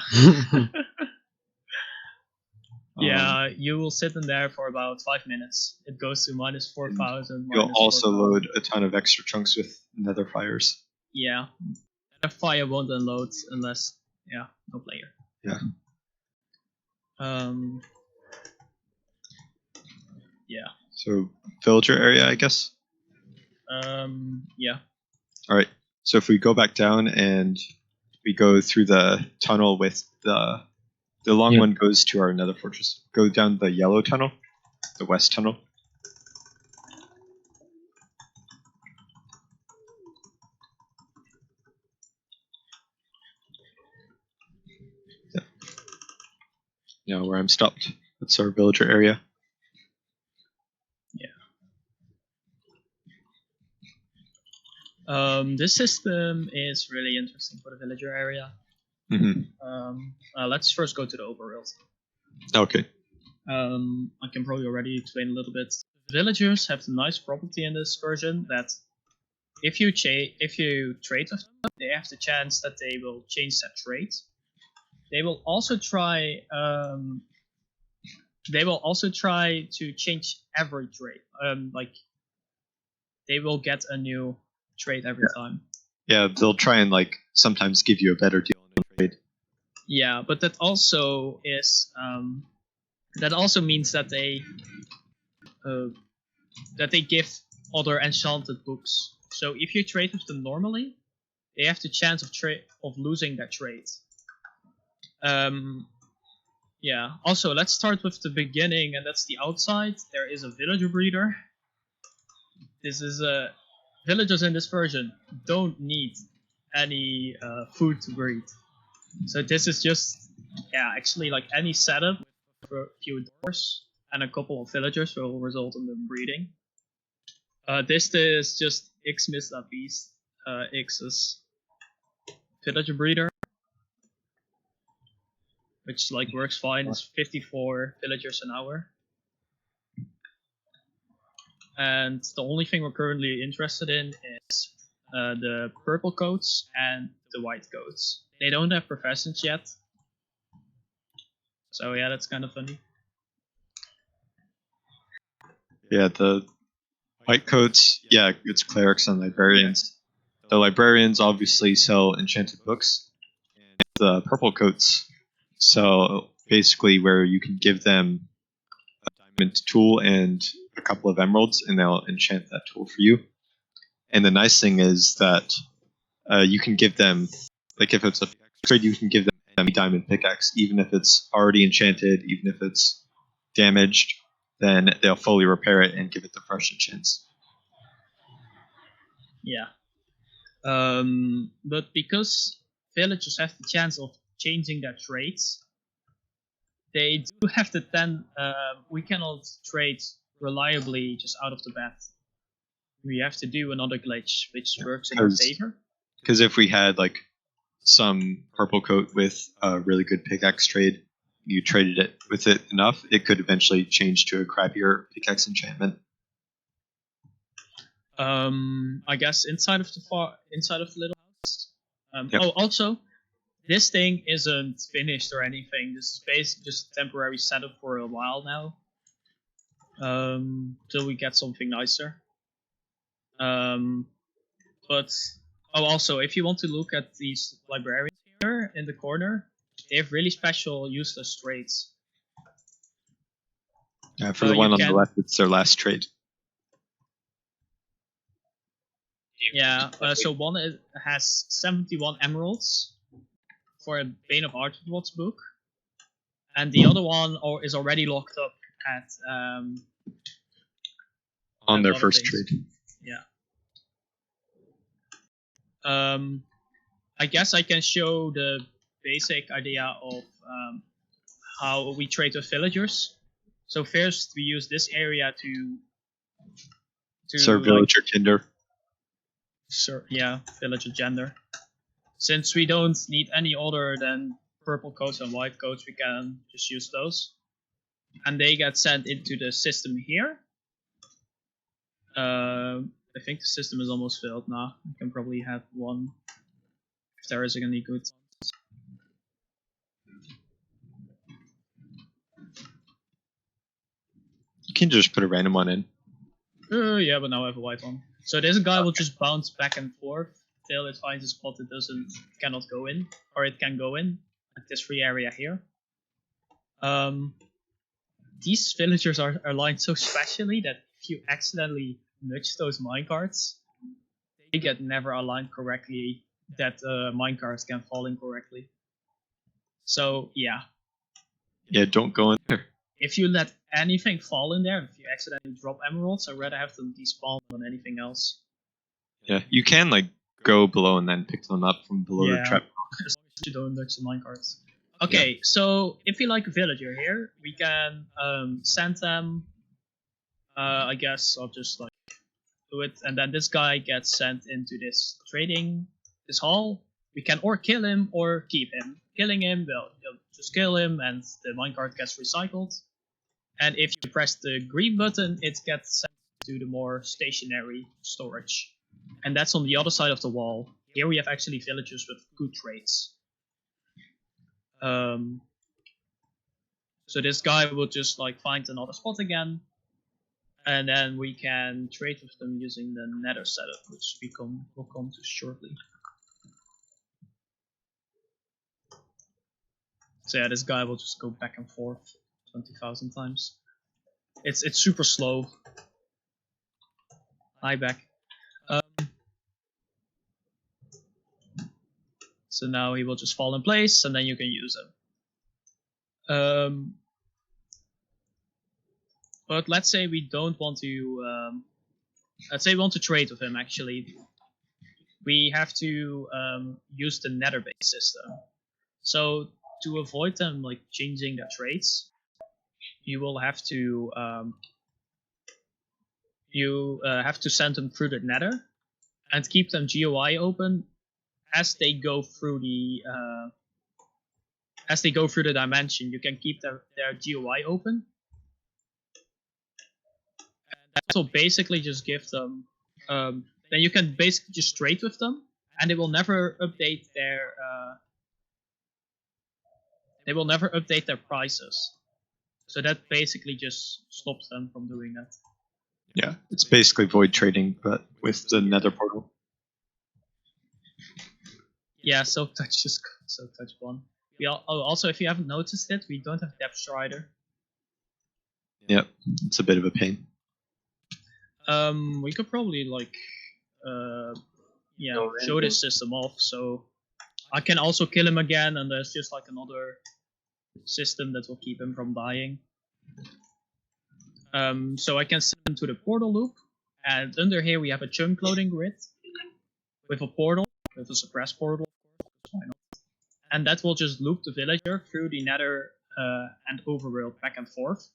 Yeah, you will sit in there for about 5 minutes. It goes to minus 4,000. You'll also 4,000. load a ton of extra chunks with Nether fires. Yeah. The fire won't unload unless, no player. Yeah. Yeah. So villager area, I guess. Yeah. All right. So if we go back down and we go through the tunnel with the long one goes to our Nether fortress. Go down the yellow tunnel, the west tunnel. Yeah. Now where I'm stopped. That's our villager area. This system is really interesting for the villager area. Let's first go to the overworld. Okay. I can probably already explain a little bit. Villagers have the nice property in this version that if you trade with them, they have the chance that they will change that trade. They will also try. They will also try to change every trade. Like they will get a new trade every time. Yeah, they'll try and like sometimes give you a better deal in a trade. Yeah, but that also is that also means that they give other enchanted books. So if you trade with them normally, they have the chance of losing that trade. Yeah. Also, let's start with the beginning, and that's the outside. There is a villager breeder. This is villagers in this version don't need any food to breed. So this is just actually like any setup with a few doors and a couple of villagers will result in them breeding. This is just X Mista Beast, X's villager breeder, which like works fine. It's 54 villagers an hour. And the only thing we're currently interested in is the purple coats and the white coats. They don't have professions yet. So yeah, that's kind of funny. Yeah, the white coats, yeah, it's clerics and librarians. The librarians obviously sell enchanted books. And the purple coats sell basically where you can give them a diamond tool and a couple of emeralds, and they'll enchant that tool for you. And the nice thing is that you can give them, like if it's a trade, you can give them a diamond pickaxe, even if it's already enchanted, even if it's damaged, then they'll fully repair it and give it the fresh enchants. Yeah. But because villagers have the chance of changing their traits, they do have to then, we cannot trade reliably just out of the bat. We have to do another glitch, which works in our favor. Because if we had like some purple coat with a really good pickaxe trade, you traded it with it enough, it could eventually change to a crappier pickaxe enchantment. I guess inside of the little house. Yep. Oh, also, this thing isn't finished or anything. This is basically just a temporary setup for a while now. Till we get something nicer. But also, if you want to look at these librarians here in the corner, they have really special useless traits. For the one on the left, it's their last trade. Yeah, so one has 71 emeralds for a Bane of Arthropods book, and the other one is already locked up at on their first trade. Yeah. I guess I can show the basic idea of how we trade with villagers. So first we use this area to serve villager gender. Yeah, villager gender. Since we don't need any other than purple coats and white coats, we can just use those. And they get sent into the system here. I think the system is almost filled now. We can probably have one if there is any good. You can just put a random one in. Yeah, but now I have a white one. So this guy will just bounce back and forth till it finds a spot it cannot go in, or it can go in at this free area here. These villagers are aligned so specially that if you accidentally nudge those minecarts, they get never aligned correctly, that minecarts can fall in correctly. So yeah. Yeah, don't go in there. If you let anything fall in there, if you accidentally drop emeralds, I'd rather have them despawn than anything else. Yeah, you can like go below and then pick them up from below the trap. As long as you don't nudge the minecarts. Okay, so if you like a villager here, we can send them. I guess I'll just like do it, and then this guy gets sent into this hall. We can or kill him or keep him. Killing him, well, you'll just kill him, and the minecart gets recycled. And if you press the green button, it gets sent to the more stationary storage. And that's on the other side of the wall. Here we have actually villagers with good traits. So this guy will just like find another spot again, and then we can trade with them using the Nether setup, which we'll come to shortly. So yeah, this guy will just go back and forth 20,000 times. It's super slow. Hi back. So now he will just fall in place, and then you can use him. But let's say we don't want to. Let's say we want to trade with him. Actually, we have to use the Nether-based system. So to avoid them like changing their traits, you will have to send them through the Nether and keep them GUI open as they go through the dimension. You can keep their GUI open. That will basically just give them. Then you can basically just trade with them, and they will never update their. They will never update their prices. So that basically just stops them from doing that. Yeah, it's basically void trading, but with the Nether portal. Yeah, Silk Touch is good. Silk Touch 1. Also, if you haven't noticed it, we don't have Depth Strider. Yep, it's a bit of a pain. We could probably show this system off. So I can also kill him again, and there's just like another system that will keep him from dying. So I can send him to the portal loop, and under here we have a chunk loading grid with a portal, with a suppress portal. Why not? And that will just loop the villager through the Nether and overworld back and forth.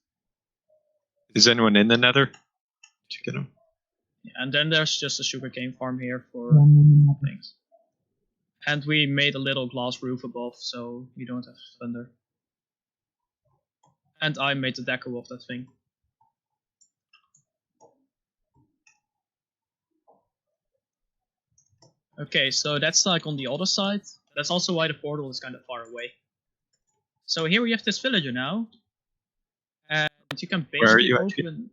Is anyone in the Nether? Did you get him? Yeah, and then there's just a sugarcane farm here for things. And we made a little glass roof above, so you don't have thunder. And I made the deco of that thing. Okay, so that's like on the other side. That's also why the portal is kind of far away. So here we have this villager now. And you can basically open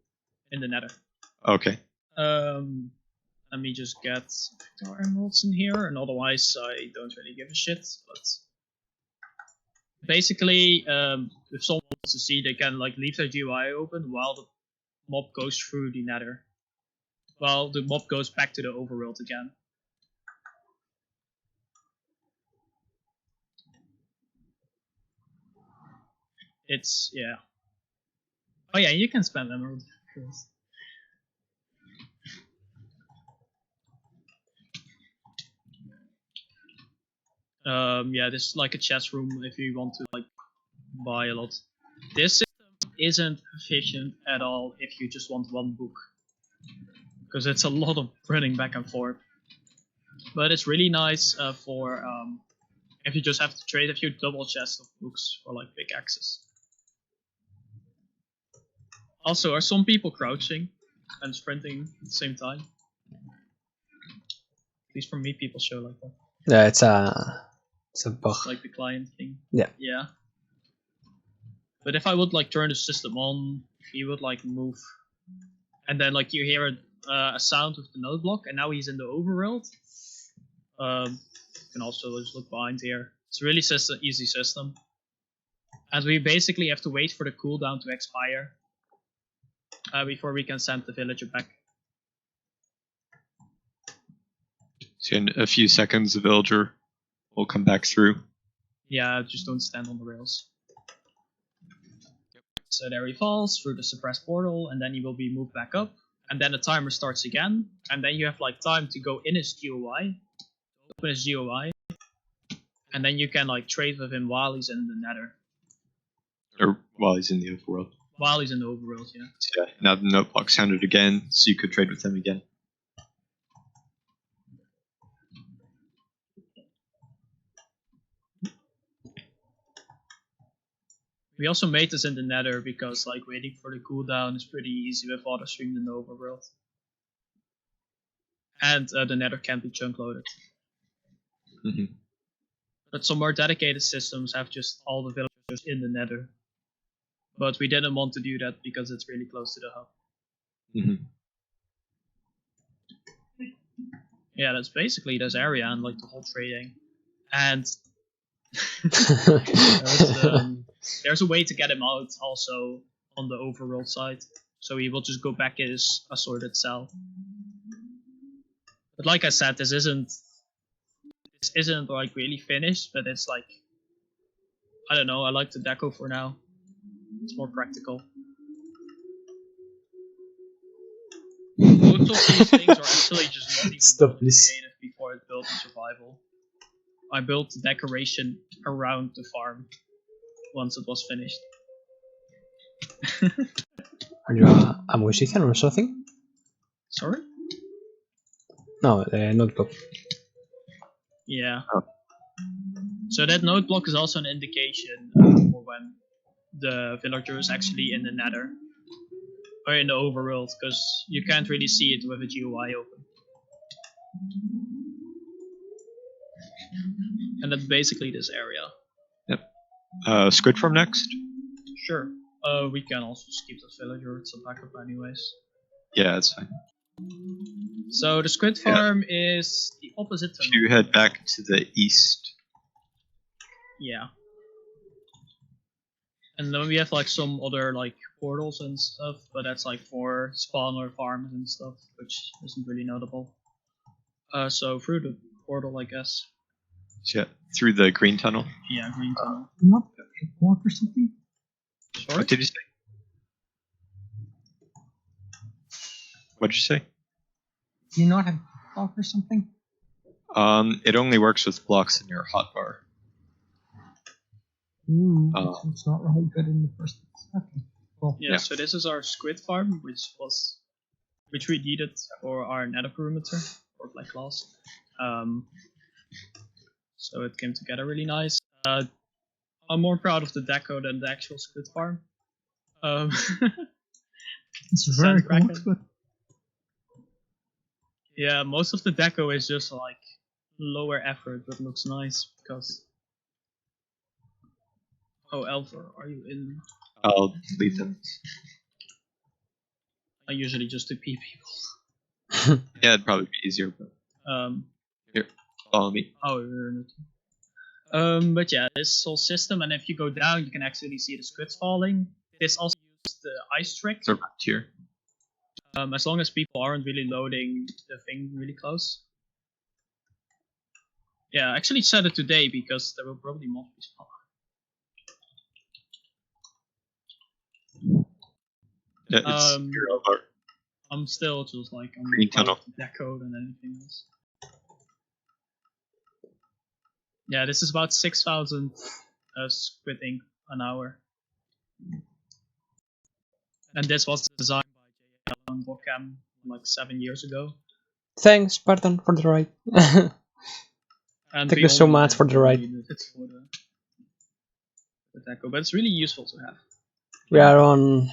in the Nether. Okay. Let me just get Victor Emeralds in here, and otherwise I don't really give a shit. But basically, if someone wants to see, they can like leave their GUI open while the mob goes through the Nether. Well, the mob goes back to the overworld again. It's yeah. Oh yeah, you can spam emerald. Yeah, this is like a chess room if you want to like buy a lot. This system isn't efficient at all if you just want one book, because it's a lot of running back and forth. But it's really nice for if you just have to trade a few double chests of books for like pickaxes. Also, are some people crouching and sprinting at the same time? At least for me, people show like that. Yeah, it's a bug. Like the client thing. Yeah. Yeah. But if I would like turn the system on, he would like move, and then like you hear a sound with the node block, and now he's in the overworld. You can also just look behind here. It's a really easy system, and we basically have to wait for the cooldown to expire before we can send the villager back. So in a few seconds, the villager will come back through. Yeah, just don't stand on the rails. So there he falls through the suppressed portal, and then he will be moved back up, and then the timer starts again, and then you have like time to go in his GUI, open his GUI, and then you can like trade with him while he's in the Nether. Or while he's in the overworld. While he's in the overworld, yeah. So yeah, now the note block sounded again, so you could trade with him again. We also made this in the Nether because like waiting for the cooldown is pretty easy with auto stream in the overworld. And the Nether can't be chunk loaded. Mm-hmm. But some more dedicated systems have just all the villagers in the Nether. But we didn't want to do that because it's really close to the hub. Mm-hmm. Yeah, that's basically this area and like the whole trading. And there's a way to get him out also on the overworld side. So he will just go back in his assorted cell. But like I said, this isn't like really finished, but it's like, I don't know, I like the deco for now. It's more practical. Most of these things are actually just not even creative before I built in survival. I built the decoration around the farm once it was finished. Are you a musician or something? Sorry? No, the notebook. Yeah. Oh. So that node block is also an indication for when the villager is actually in the Nether or in the overworld, because you can't really see it with a GUI open. And that's basically this area. Squid Farm next? Sure. We can also skip the villager, it's a backup anyways. Yeah, that's fine. So the Squid Farm is the opposite to If you head back to the east. Yeah. And then we have like some other like portals and stuff, but that's like for spawner farms and stuff, which isn't really notable. So through the portal, I guess. Yeah, through the green tunnel. Yeah, green tunnel. Not a block or something? Sorry? What did you say? What did you say? Do you not have a block or something? It only works with blocks in your hotbar. Ooh, Oh. so it's not really good in the first place. Okay, cool. Yeah, Yeah. so this is our Squid Farm, which we needed for our Nether perimeter or Black Glass. So it came together really nice. I'm more proud of the deco than the actual Squid Farm. It's very cool. Sandcracker. Looks good. Yeah, most of the deco is just like lower effort, but looks nice because. Oh, Elver, are you in? I'll leave them. I usually just TP people. Yeah, it'd probably be easier, but here, follow me. Oh, you're in it. But yeah, this whole system, and if you go down, you can actually see the squids falling. This also uses the ice trick. It's around here. As long as people aren't really loading the thing really close. Yeah, I actually said it today because there will probably more respawn. Yeah, it's here over. I'm still just like I'm Green more proud tunnel. of the deco than anything else. Yeah, this is about 6,000 squid ink an hour. And this was designed by JL and Bocam like 7 years ago. Thanks, Spartan, for the ride. And Thank we you so only much for the ride. needed it for the deco, but it's really useful to have. We are on.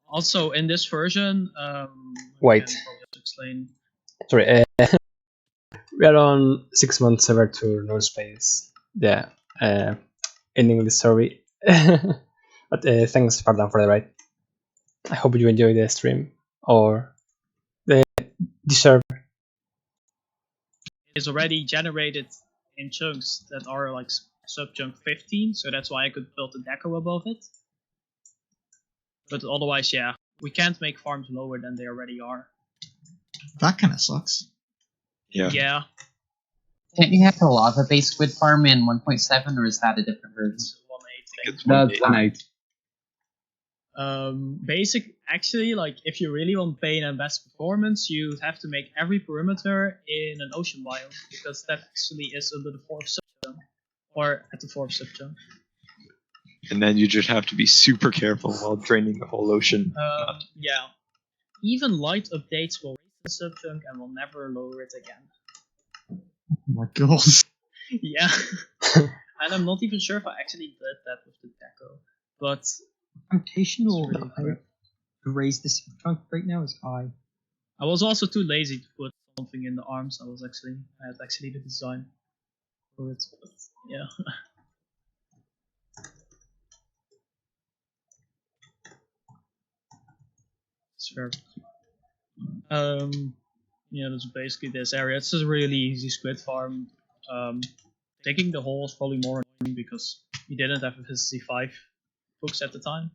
Also, in this version, Wait. I can probably just explain. Sorry, we are on 6 months server to Nullspace. Yeah, ending the story. But thanks, Spartan, for the ride. I hope you enjoy the stream or the server. It's already generated in chunks that are like sub chunk 15, so that's why I could build the deco above it. But otherwise, yeah, we can't make farms lower than they already are. That kind of sucks. Yeah. Yeah, Can't you have the lava-based squid farm in 1.7, or is that a different version? it's 1.8 thing. It's That's 1.8. 1.8. Basic, actually, like if you really want pain and best performance, you have to make every perimeter in an ocean biome, because that actually is under the 4th subchunk, or at the 4th subchunk. And then you just have to be super careful while draining the whole ocean. Yeah, even light updates will raise the subchunk and will never lower it again. Oh my god. Yeah, and I'm not even sure if I actually did that with the deco, but Computational It's really to raise this chunk right now is high. I was also too lazy to put something in the arms. I had actually the design for it, but yeah. It's fair. Yeah, that's basically this area. It's a really easy squid farm. Digging the hole is probably more annoying because we didn't have efficiency 5 books at the time.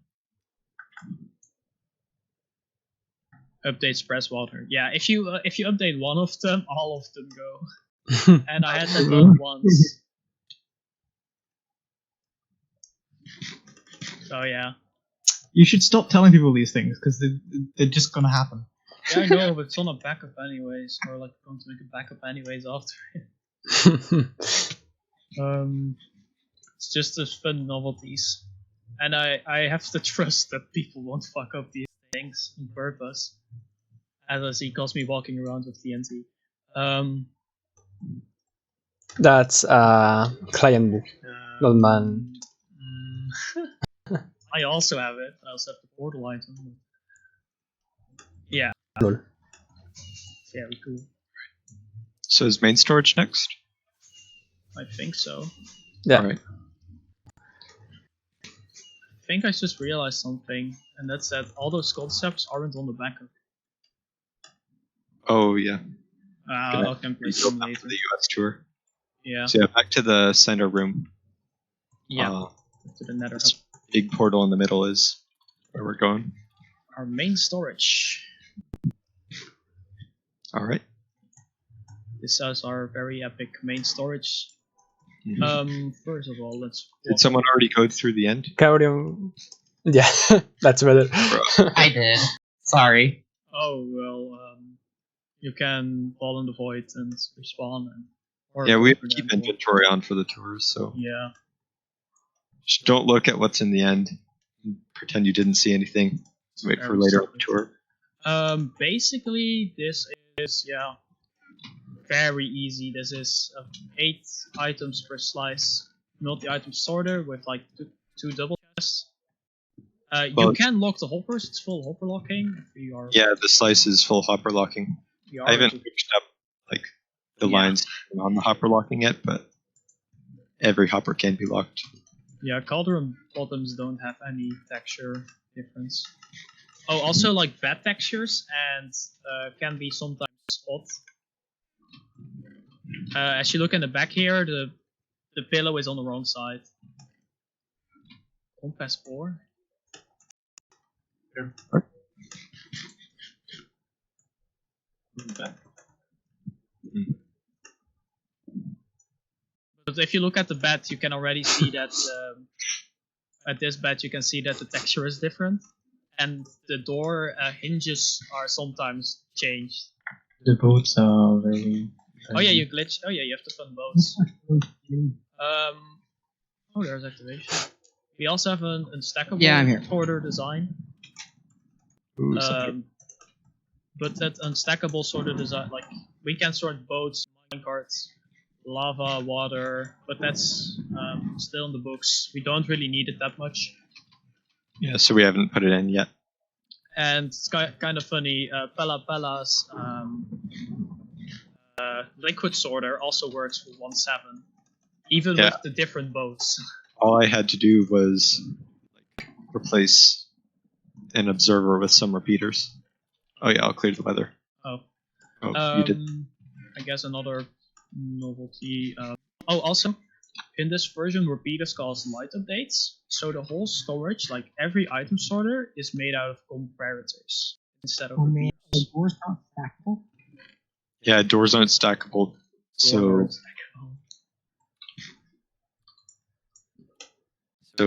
Update spreads water. Yeah, if you update one of them, all of them go. And I had that done once. So yeah. You should stop telling people these things, because they're just gonna happen. Yeah, I know, but it's on a backup anyways, or like going to make a backup anyways after it. It's just as fun novelties. And I have to trust that people won't fuck up these things on purpose. As I see Cosme walking around with TNT. That's client book, not man. I also have it. I also have the portal item. Yeah. Lol. Very cool. So is main storage next? I think so. Yeah. Alright. I think I just realized something, and that's that all those concepts aren't on the back of it. Oh yeah. I'll compare them For later. the US tour. Yeah. So yeah, back to the center room. Yeah. To the Nether hub. This big portal in the middle is where we're going. Our main storage. Alright. This is our very epic main storage. First of all, let's. Did someone already go through the end? Carium. Yeah, that's better. I did. Sorry. Oh well, you can fall in the void and respawn. Or Yeah, we go for keep them. inventory on for the tours, so Yeah. just don't look at what's in the end. Pretend you didn't see anything. Wait for Very later on the stupid. tour. Basically, this is very easy. This is 8 items per slice, multi-item sorter with like two double chests. You Well, can lock the hoppers. It's full hopper locking. If you are, Yeah, the slice is full hopper locking. if you I are haven't switched up like the Yeah. lines on the hopper locking yet, but every hopper can be locked. Yeah, cauldron bottoms don't have any texture difference. Oh, also like bad textures and can be sometimes spot. As you look in the back here, the pillow is on the wrong side. Compass 4. But if you look at the bed, you can already see that at this bed you can see that the texture is different, and the door hinges are sometimes changed. The boats are very. Oh yeah, you glitch. Oh yeah, you have to fun boats. Oh, there's activation. We also have an unstackable sorter design. Ooh, so But that unstackable sorter design, like we can sort boats, minecarts, lava, water, but that's still in the books. We don't really need it that much. yeah, so we haven't put it in yet. And it's kind of funny. Pella's liquid sorter also works for 1.7, even Yeah. with the different boats. All I had to do was like replace an observer with some repeaters. Oh yeah, I'll clear the weather. Oh. Oh, you did. I guess another novelty. Also, in this version, repeaters cause light updates, so the whole storage, like every item sorter, is made out of comparators instead of repeaters. The door's not stackable. Yeah, doors aren't stackable, so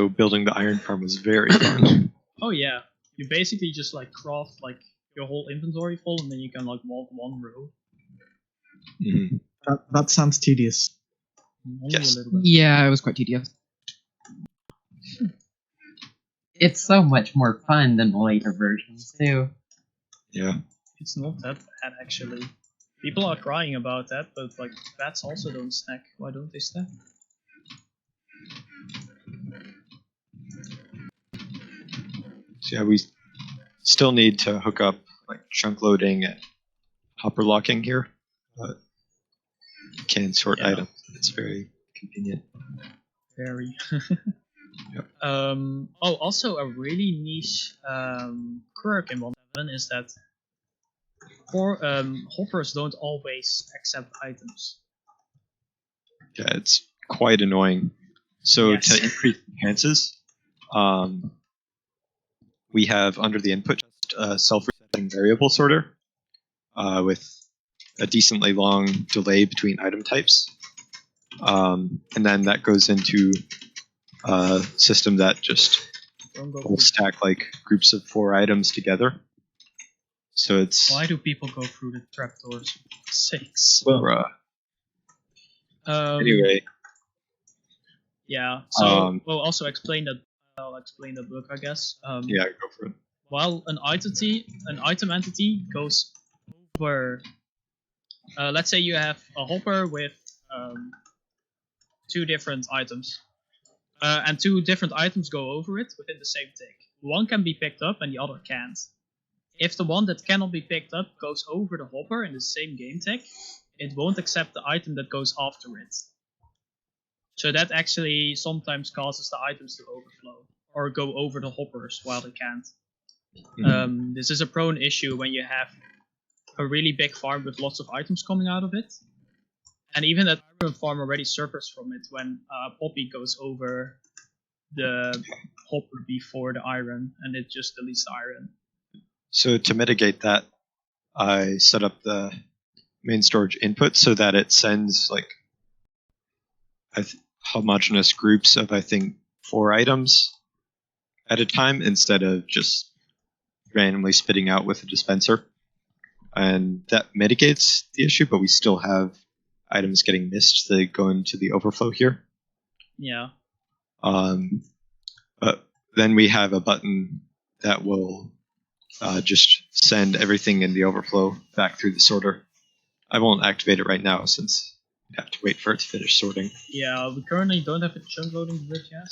building the iron farm was very fun. Oh yeah, you basically just like craft like your whole inventory full, and then you can like walk one row. Mhm. That sounds tedious. Only Yes. a little bit. Yeah, it was quite tedious. It's so much more fun than the later versions, too. Yeah. It's not that bad actually. People are crying about that, but like bats also don't stack. Why don't they stack? So yeah, we still need to hook up like chunk loading and hopper locking here, but you can sort Yeah. items. It's very convenient. Very. Yep. Also a really niche quirk in 1.7 is that hoppers don't always accept items. Yeah, it's quite annoying. So Yes. to increase the chances, we have under the input just a self-resetting variable sorter with a decently long delay between item types, and then that goes into a system that just Don't go will through- stack like groups of 4 items together. So it's Why do people go through the trapdoors? For sakes. bruh. Anyway, Yeah. So Um, we'll also explain that I'll explain the book, I guess. Yeah, go for it. While an item entity goes over, let's say you have a hopper with 2 different items, and 2 different items go over it within the same tick. One can be picked up and the other can't. If the one that cannot be picked up goes over the hopper in the same game tick, it won't accept the item that goes after it. So that actually sometimes causes the items to overflow or go over the hoppers while they can't. This is a prone issue when you have a really big farm with lots of items coming out of it. And even that iron farm already suffers from it when Poppy goes over the hopper before the iron, and it just deletes the iron. So to mitigate that, I set up the main storage input so that it sends like homogeneous groups of, I think, 4 items at a time instead of just randomly spitting out with a dispenser. And that mitigates the issue, but we still have items getting missed that go into the overflow here. Yeah. But then we have a button that will just send everything in the overflow back through the sorter. I won't activate it right now since we have to wait for it to finish sorting. Yeah, we currently don't have a chunk loading grid yet.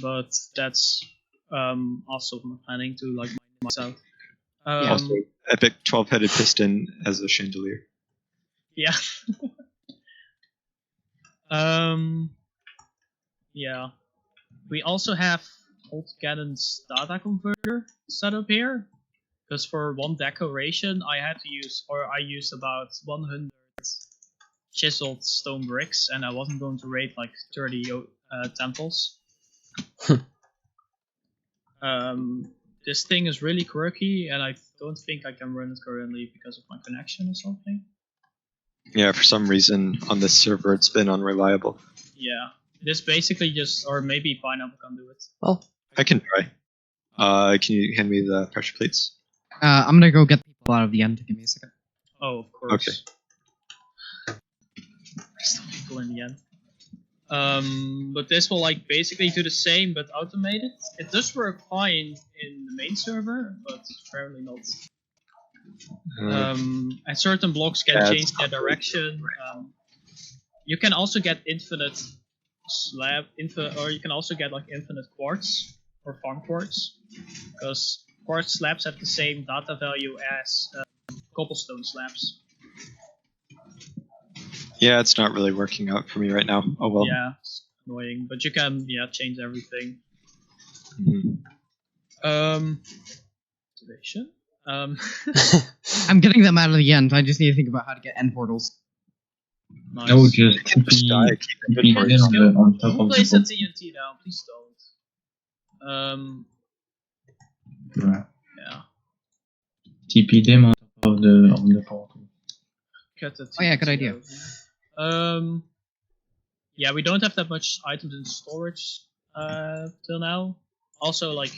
But that's also my planning to like mine myself. Also, epic 12-headed piston as a chandelier. Yeah. Yeah. We also have Old Cannon's data converter set up here. Because for one decoration, I used about 100 chiseled stone bricks, and I wasn't going to raid like 30 temples. This thing is really quirky, and I don't think I can run it currently because of my connection or something. Yeah, for some reason on this server it's been unreliable. Yeah, this basically just, or maybe Pineapple can do it. Oh, I can try. Can you hand me the pressure plates? I'm gonna go get people out of the end. Give me a second. Oh, of course. Okay. Still people in the end. But this will like basically do the same but automated. It does work fine in the main server, but apparently not. And certain blocks can change their direction. You can also get infinite or you can also get like infinite quartz or farm quartz, because quartz slabs have the same data value as cobblestone slabs. Yeah, it's not really working out for me right now. Oh well. Yeah, it's annoying, but you can change everything. Activation. I'm getting them out of the end. I just need to think about how to get end portals. Nice. No, just Just die, keep it be for on top Don't of place the a TNT down, please don't. Right. Yeah. TP them on top of the portal. Cut the Oh yeah, good idea. over. Yeah, we don't have that much items in storage till now. Also, like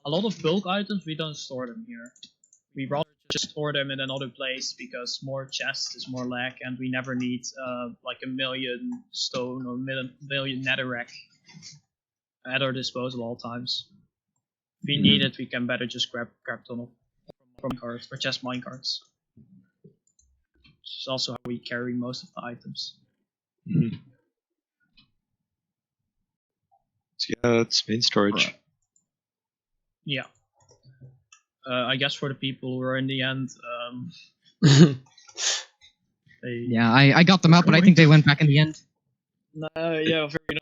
a lot of bulk items, we don't store them here. We rather just store them in another place because more chests is more lag, and we never need like 1 million stone or 1 million netherrack at our disposal all times. If we need it, we can better just grab tunnel from cards or just minecarts. Which is also how we carry most of the items. So yeah, that's main storage. Yeah. I guess for the people who are in the end, Yeah, I got them out, but I think they went back in the end. yeah, very nice.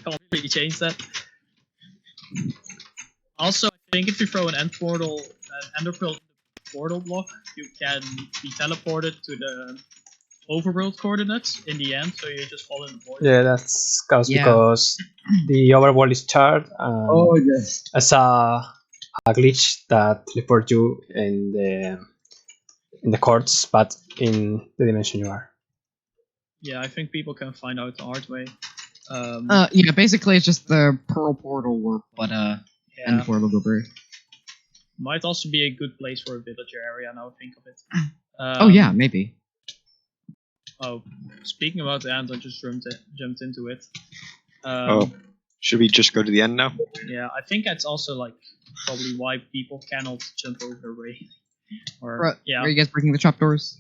Can't really change that. Also, I think if you throw an ender pearl portal block, you can be teleported to the overworld coordinates in the end, so you just fall in the void. yeah, that's Yeah. because the overworld is charred. Oh yes. As a glitch that teleports you in the courts, but in the dimension you are. Yeah, I think people can find out the hard way. Yeah, basically it's just the pearl portal work, but end Yeah, portal over. might also be a good place for a villager area. Now I think of it. Oh yeah, maybe. Oh, speaking about the end, I just jumped into it. Should we just go to the end now? Yeah, I think that's also like probably why people cannot jump over the railing. Or Right. yeah, Are you guys breaking the trapdoors?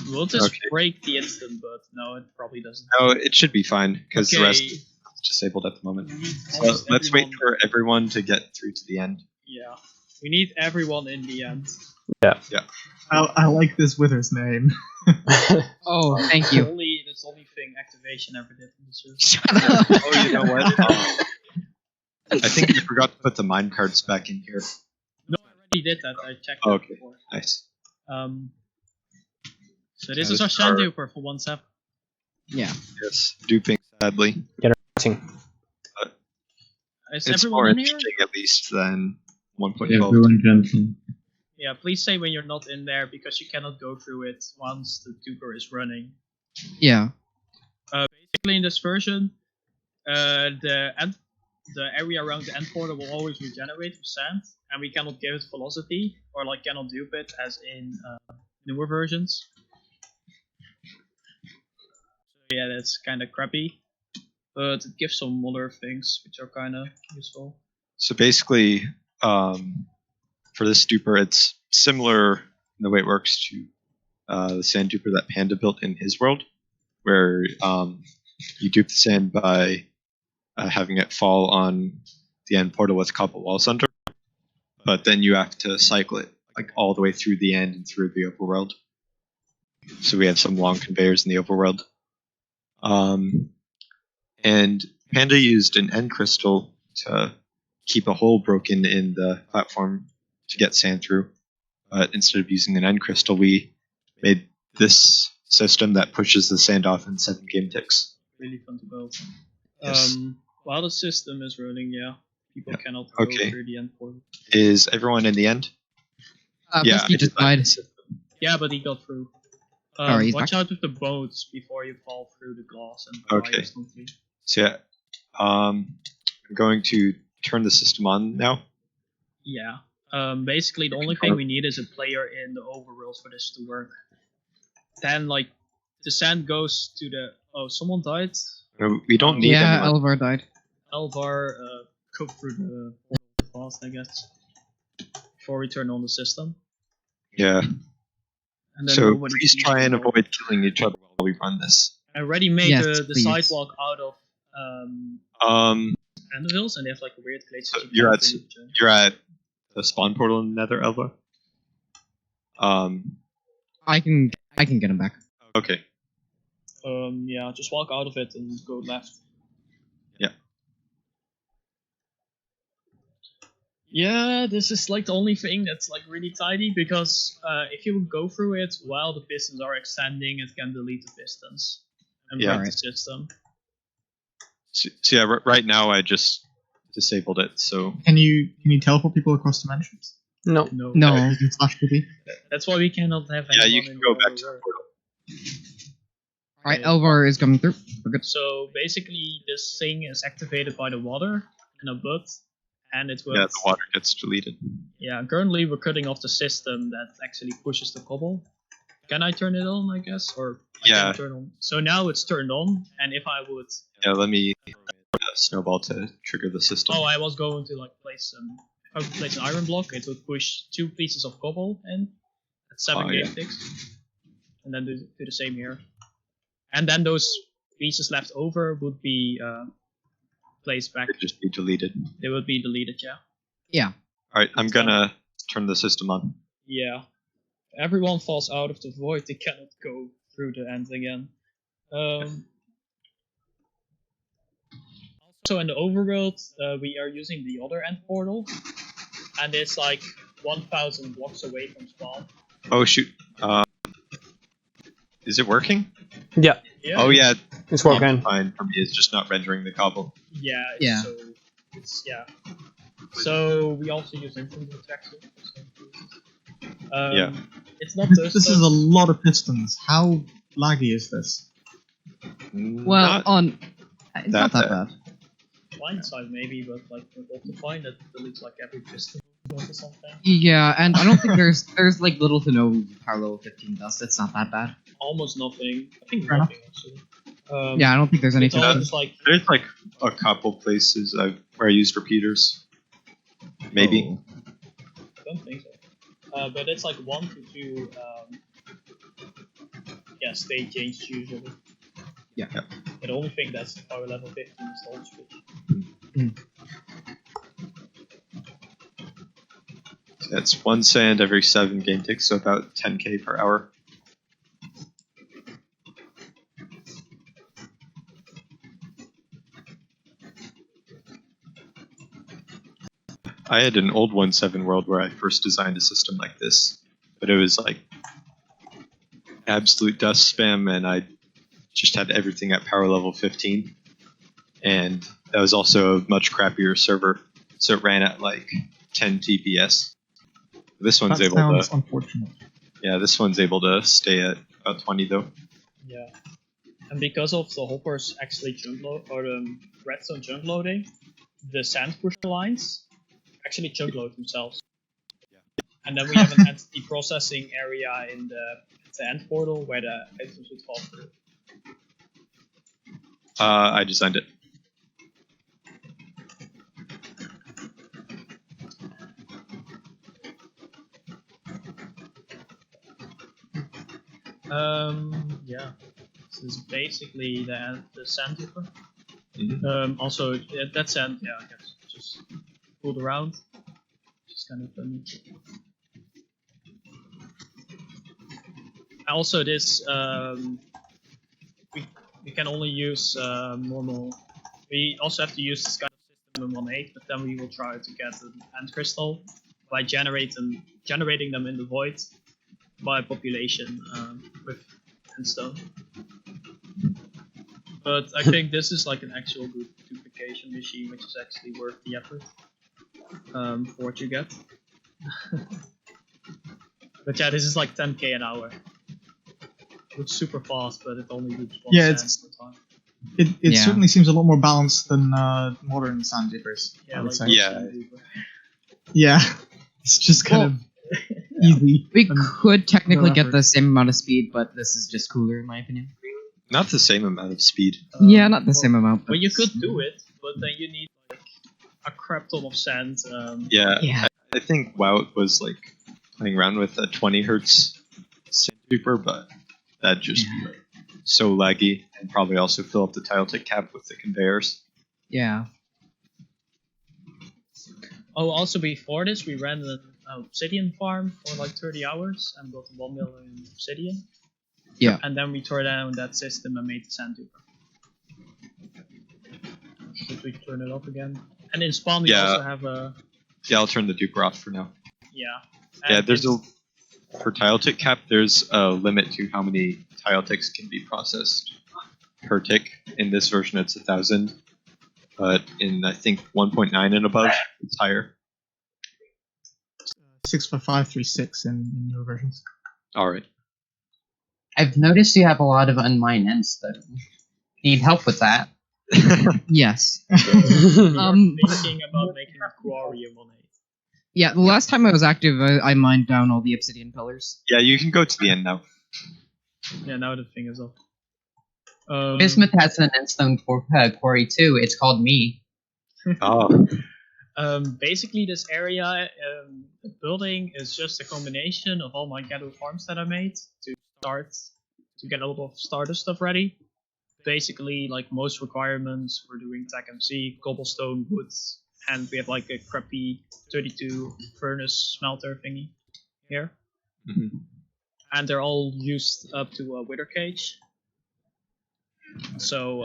we'll just Okay. break the instant, but no, it probably doesn't. No, it should be fine because the rest Okay. is disabled at the moment. We need So almost let's wait everyone- for everyone to get through to the end. Yeah, we need everyone in the end. I like this Wither's name. Oh, thank you. That's the only thing activation ever did in the server. Shut up. Oh, you know what? I think we forgot to put the mine cards back in here. No, I already did that. I checked that Okay. before. Nice. So this Yeah, is our this is our- Sandduper for 1/7. Yeah. Yes, duping sadly. Is It's everyone more in here? interesting at least than 1.12. Everyone jumped in. Yeah, please say when you're not in there because you cannot go through it once the duper is running. Yeah. Basically, in this version, the area around the end portal will always regenerate with sand, and we cannot give it velocity or like cannot dupe it as in newer versions. So yeah, that's kind of crappy, but it gives some other things which are kind of useful. So basically, for this duper, it's similar in the way it works to the sand duper that Panda built in his world, where you dupe the sand by having it fall on the end portal with cobble walls under, but then you have to cycle it like all the way through the end and through the overworld. So we have some long conveyors in the overworld. And Panda used an end crystal to keep a hole broken in the platform to get sand through. But instead of using an end crystal, we made this system that pushes the sand off in 7 game ticks. Really fun to build. Yes. While the system is running, yeah, people cannot go Okay. through the end portal. Is everyone in the end? Yeah, Pesky I just designed died. the system. Yeah, but he got through. He's Watch back. out with the boats before you fall through the glass and die Okay. instantly. So yeah, I'm going to turn the system on now. Yeah. Basically, the only thing we need is a player in the overworld for this to work. Then, like, the sand goes to the. Oh, someone died. No, we don't need Yeah, anyone. Elvar died. Elvar, go through the portal fast, I guess. Before we turn on the system. Yeah. And then So nobody please sees try and the wall. avoid killing each other while we run this. I already made Yes, the please. sidewalk out of anvils, and they have like a weird glitch. So that you you're can't at really jump. you're at the spawn portal in Nether, Elva. I can get him back. Okay. Yeah, just walk out of it and go left. Yeah. Yeah, this is like the only thing that's like really tidy because if you go through it while the pistons are extending, it can delete the pistons and Yeah. break the system. So yeah, right now I just disabled it. So Can you teleport people across dimensions? No. No, No. You can slash PP. that's why we cannot have. yeah, you anyone can in go the back to the overworld. portal. Alright, Elvar is coming through. We're good. So basically, this thing is activated by the water in a butt, and it will. Yeah, the water gets deleted. Yeah, currently we're cutting off the system that actually pushes the cobble. Can I turn it on, I guess? Or I Yeah. cannot turn on. So now it's turned on, and if I would... Yeah, let me snowball to trigger the system. Oh, I was going to like place an iron block, it would push 2 pieces of cobble in at 7 Oh, game yeah. ticks. And then do the same here. And then those pieces left over would be placed back. It'd just be deleted. They would be deleted, yeah. Yeah. Alright, I'm gonna turn the system on. Yeah. Everyone falls out of the void, they cannot go through the end again. Also in the overworld, we are using the other end portal, and it's like 1,000 blocks away from spawn. Oh shoot. Is it working? Yeah, Yeah, Oh yeah, it's working. fine for me. It's just not rendering the cobble. Yeah. Yeah. So yeah. So we also use infinite protection. Yeah. It's not This is a lot of pistons. How laggy is this? Well, Not it's not that bad. blind side maybe, but like with Optifine that deletes like every piston. or something. Yeah, and I don't think there's like little to no power level 15 dust. It's not that bad. Almost nothing. I think Fair enough. nothing actually. Yeah, I don't think there's It's anything. all just like There's like a couple places where I used repeaters. Maybe. Oh. I don't think so. But it's like 1 to 2 state changes usually. Yeah. But the only thing that's power level 15 is the old switch. That's 1 sand every 7 game ticks, so about 10k per hour. I had an old 1.7 world where I first designed a system like this, but it was like absolute dust spam, and I just had everything at power level 15. And that was also a much crappier server, so it ran at like 10 TPS. This one's That able sounds to, unfortunate. yeah, this one's able to stay at about 20 though. Yeah. And because of the hoppers actually jump load or the redstone jump loading, the sand pusher lines actually chunk load themselves. And then we have an entity processing area in the end portal where the items would fall through. I designed it. Yeah. This is basically the sand dipper. Mhm. Also, that sand, yeah, I guess just pulled around. Just kind of funny. Also, this we can only use normal. We also have to use this kind of system in 1.8, but then we will try to get an end crystal by generating them in the void by population with endstone. But I think this is like an actual good duplication machine, which is actually worth the effort for what you get. But yeah, this is like 10k an hour. It's super fast, but it only loops 1 Yeah, cent per time. It Yeah. certainly seems a lot more balanced than modern sand dippers. Yeah, I would like say. Yeah. Yeah, it's just kind of easy. We and could technically no get effort. the same amount of speed, but this is just cooler in my opinion. Not the same amount of speed. Yeah, not the same amount. Well, But you could do it, but then you need like a crap ton of sand. Yeah, yeah, I think WoW was like playing around with a 20 hertz sandpaper, but that'd just be like so laggy, and probably also fill up the tile tick cap with the conveyors. yeah. Oh, also before this, we ran an obsidian farm for like 30 hours and got 1 million obsidian. Yeah. And then we tore down that system and made the sand duper. Should we turn it off again? And in spawn we Yeah. also have a Yeah, I'll turn the duper off for now. yeah. Yeah, And there's a it's- for tile tick cap. There's a limit to how many tile ticks can be processed per tick. In this version, it's 1,000, but in I think 1.9 and above, it's higher. 65536 in newer versions. All right. I've noticed you have a lot of unmined endstone. Need help with that? Yes. we are Um, thinking about making a quarry in 1.8. Yeah, the last time I was active, I mined down all the obsidian pillars. Yeah, you can go to the end now. Yeah, now the thing is off. Bismuth has an endstone quarry too. It's called me. Oh, Basically, this area, the building is just a combination of all my ghetto farms that I made to get a lot of starter stuff ready. Basically, like most requirements, we're doing tech MC, cobblestone, wood, and we have like a crappy 32 furnace smelter thingy here. Mhm. And they're all used up to a wither cage. So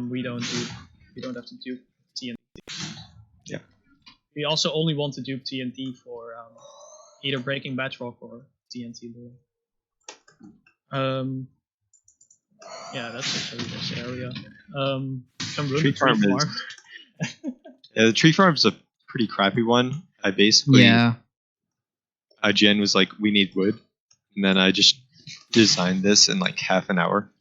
we don't have to do TNT. Yeah. We also only want to do TNT for either breaking bedrock or TNT lure. Yeah, that's actually this area. Can run Tree the tree farm is- farm. yeah. The tree farm's a pretty crappy one. I basically Yeah. IGN was like, we need wood, and then I just designed this in like half an hour.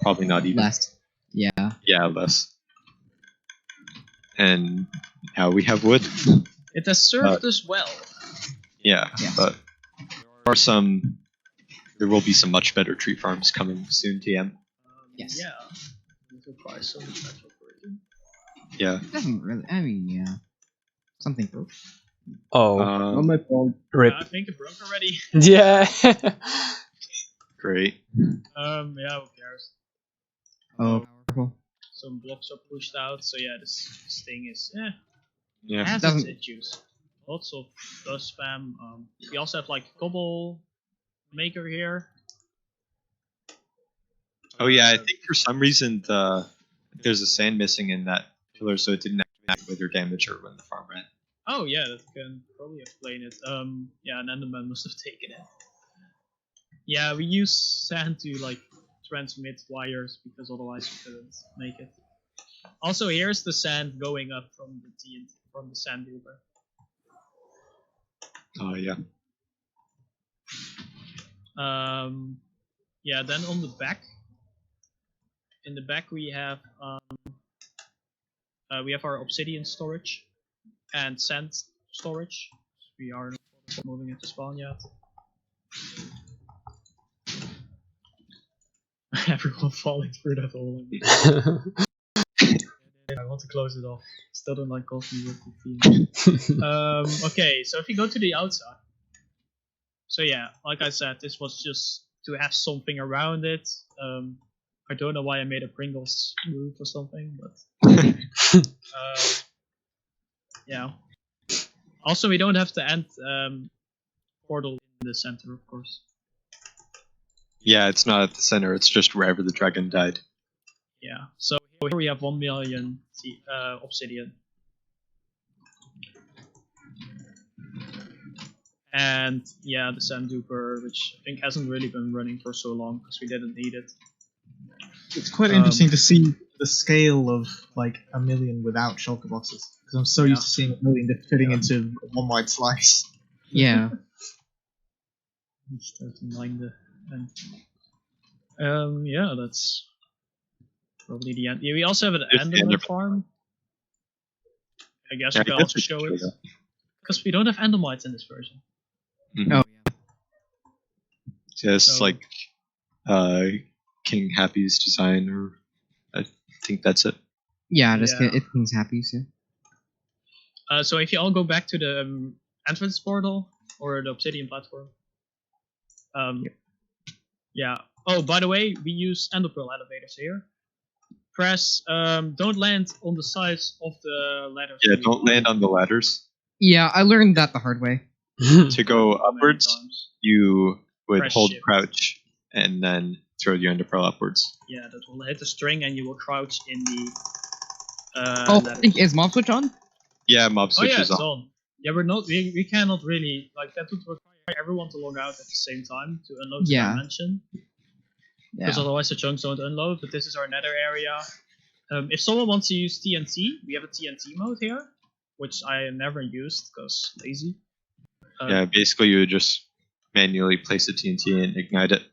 Probably not even. Last. Yeah. Yeah, less. And now we have wood. It has served us well. Yeah, but there will be some much better tree farms coming soon, TM. Yes. Yeah. It requires so much natural operating. Yeah. It doesn't really. I mean, yeah. Something broke. Oh, Not my fault. rip. I think it broke already. Yeah. Great. Yeah, who cares? Oh, powerful. Some blocks are pushed out, so yeah, this thing is Yeah. has its Doesn't- issues. Lots of dust spam. We also have like cobble maker here. Oh yeah, I think for some reason there's a sand missing in that pillar, so it didn't actually wither damage or when the farm ran. Oh yeah, that can probably explain it. Yeah, an Enderman must have taken it. Yeah, we use sand to like transmit wires because otherwise we couldn't make it. Also, here's the sand going up from the TNT, from the sand duper. Oh yeah. Yeah, then on the back. In the back we have our obsidian storage and sand storage. We are not moving into spawn yet. Everyone falling through that hole. I want to close it off. Still don't like coffee with the theme. Okay, so if you go to the outside. So yeah, like I said, this was just to have something around it. I don't know why I made a Pringles roof or something, but yeah. Also, we don't have the end portal in the center, of course. Yeah, it's not at the center, it's just wherever the dragon died. Yeah, so here we have 1 million obsidian. And yeah, the sand duper, which I think hasn't really been running for so long because we didn't need it. It's quite interesting to see the scale of like 1 million without shulker boxes, because I'm so used to seeing 1 million just fitting into one wide slice. Yeah. Start to mine the end. Yeah, that's probably the end. Yeah, we also have an It's the Enderman Enderman farm. I guess Yeah, we can I guess also we show should it. show that. Because we don't have Endermites in this version. Mhm. Oh, yeah. Yeah, it's So- like King Happy's design, or I think that's it. Yeah, just Yeah. it things happy, so. So if you all go back to the entrance portal or the obsidian platform. Yeah. Oh, by the way, we use enderpearl elevators here. Press. Don't land on the sides of the ladders. Yeah, don't land on the ladders. Yeah, I learned that the hard way. To go Many upwards, times. you would Press hold shift. crouch and then throw your enderpearl upwards. Yeah, that will hit the string and you will crouch in the. Oh, I ladders. think is mob switch on? Yeah, mob Oh yeah, switches it's on. on. Yeah, we're not. We cannot really like that would require everyone to log out at the same time to unload the Yeah. dimension. Yeah. Because otherwise the chunks don't unload. But this is our nether area. If someone wants to use TNT, we have a TNT mode here, which I never used because lazy. Yeah, basically you would just manually place a TNT and ignite it.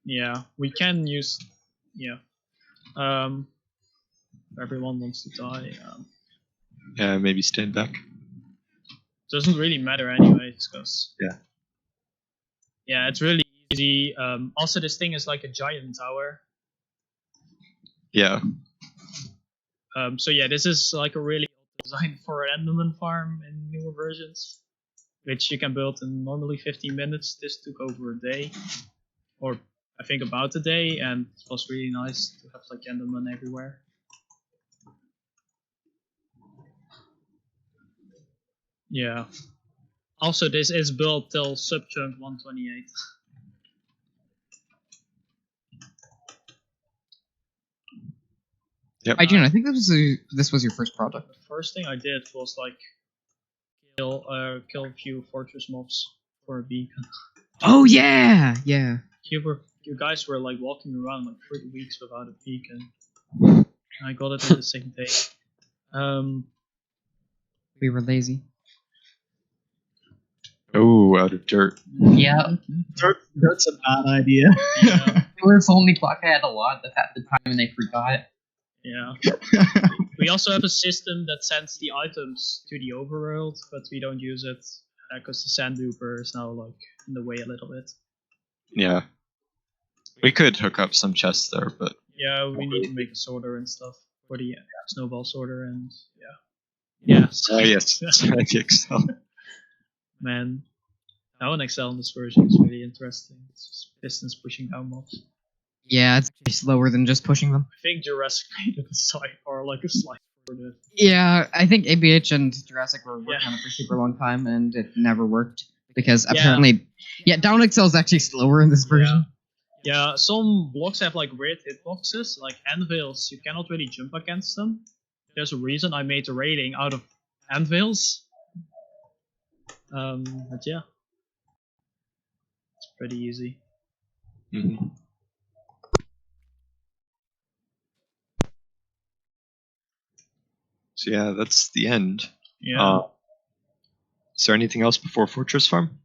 Yeah, we can use. Yeah. Everyone wants to die. Yeah, maybe stand back. Doesn't really matter anyways, because. Yeah. Yeah, it's really easy. Also, this thing is like a giant tower. Yeah. So yeah, this is like a really design for an Enderman farm in newer versions, which you can build in normally 15 minutes. This took over a day, or I think about a day, and it was really nice to have like Enderman everywhere. Yeah. Also, this is built till subchunk 128. Yep. I think this was your first project. The first thing I did was like kill a few fortress mobs for a beacon. Oh yeah, yeah. You guys were like walking around like 3 weeks without a beacon. I got it in the same day. We were lazy. Oh, out of dirt. Yeah. Dirt's a bad idea. Yeah, If only Clock had a lot at the time and they forgot. yeah. We also have a system that sends the items to the overworld, but we don't use it because the sand duper is now like in the way a little bit. Yeah. We could hook up some chests there, but Yeah, we need to make a sorter and stuff for the snowball sorter and yeah. oh yes, the Excel. Man, now an Excel in this version is really interesting. It's just Pistons pushing down mobs. Yeah, it's actually slower than just pushing them. I think Jurassic made it a site or like a slide for the. Yeah, I think ABH and Jurassic were working Yeah. on it for a super long time, and it never worked because apparently, down Excel is actually slower in this version. Yeah, some blocks have like weird hitboxes, like anvils. You cannot really jump against them. There's a reason I made the rating out of anvils. But yeah, it's pretty easy. Mhm. So yeah, that's the end. Yeah, Is there anything else before Fortress Farm?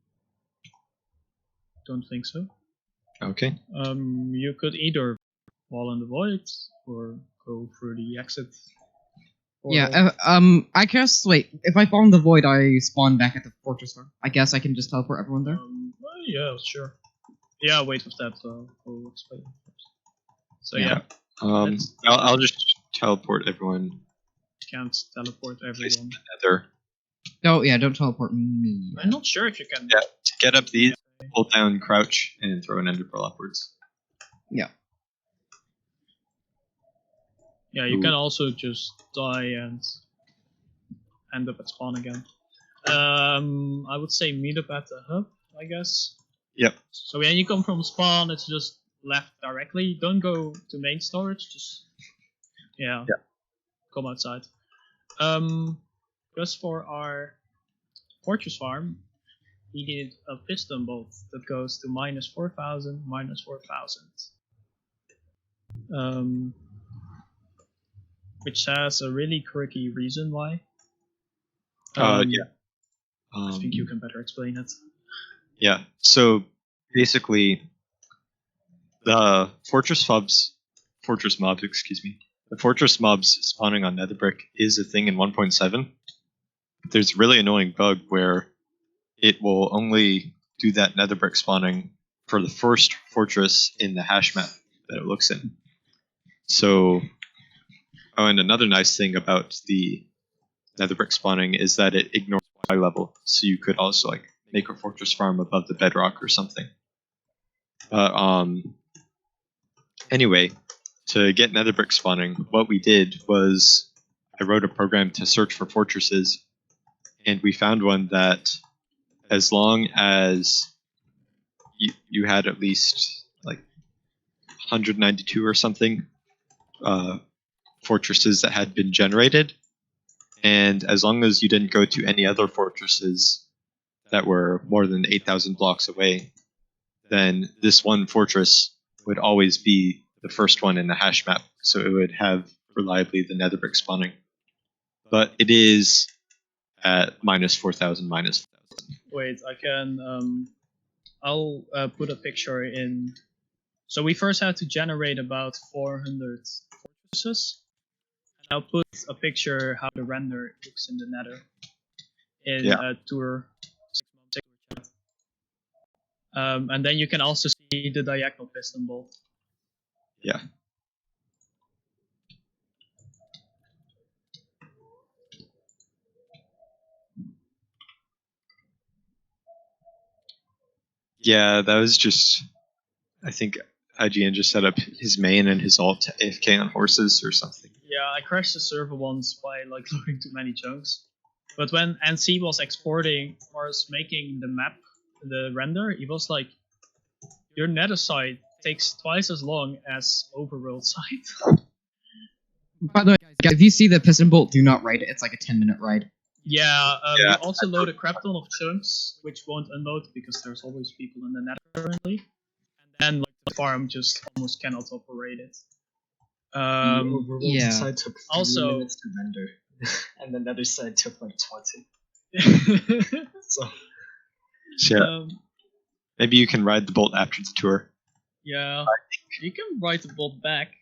don't think so. Okay. You could either fall in the void or go through the exit. Yeah, I guess, wait, if I fall in the void, I spawn back at the fortress farm. I guess I can just teleport everyone there? Well, yeah, sure. Yeah, wait with that. I'll explain first. So yeah, I'll just teleport everyone. can't teleport everyone. Nether. Oh, yeah, don't teleport me. I'm not sure if you can. Yeah, to get up these, hold down, crouch, and throw an ender pearl upwards. Yeah. Yeah, you can also just die and end up at spawn again. I would say meet up at the hub, I guess. Yep. So when you come from spawn, it's just left directly. Don't go to main storage. Just come outside. Just for our fortress farm, we need a piston bolt that goes to -4,000, -4,000. Which has a really quirky reason why. Yeah. I think you can better explain it. Yeah. So basically, the fortress mobs, the fortress mobs spawning on Nether brick is a thing in 1.7. There's a really annoying bug where it will only do that Nether brick spawning for the first fortress in the hash map that it looks in. So, and another nice thing about the Nether brick spawning is that it ignores Y level, so you could also like make a fortress farm above the bedrock or something. Anyway, to get Nether brick spawning, what we did was I wrote a program to search for fortresses, and we found one that, as long as you had at least like 192 or something fortresses that had been generated, and as long as you didn't go to any other fortresses that were more than 8,000 blocks away, then this one fortress would always be the first one in the hash map, so it would have reliably the Nether brick spawning. But it is at -4,000, -4,000. Wait, I can. I'll put a picture in. So we first had to generate about 400 fortresses. And I'll put a picture how the render looks in the Nether in a tour. And then you can also see the diagonal piston bolt. Yeah. Yeah, that was just, I think IGN just set up his main and his alt to AFK on horses or something. Yeah, I crashed the server once by like loading too many chunks. But when NC was exporting or was making the map, the render, he was like, your Nether site takes twice as long as overworld site. By the way, guys, if you see the piston bolt, do not ride it. It's like a 10-minute ride. Yeah, we also load a crap ton of chunks, which won't unload because there's always people in the Nether currently. And then like, the farm just almost cannot operate it. Overworld side took 3 also- minutes to render, and the Nether side took like 20. So Yeah. Maybe you can ride the bolt after the tour. yeah, you can ride the bolt back.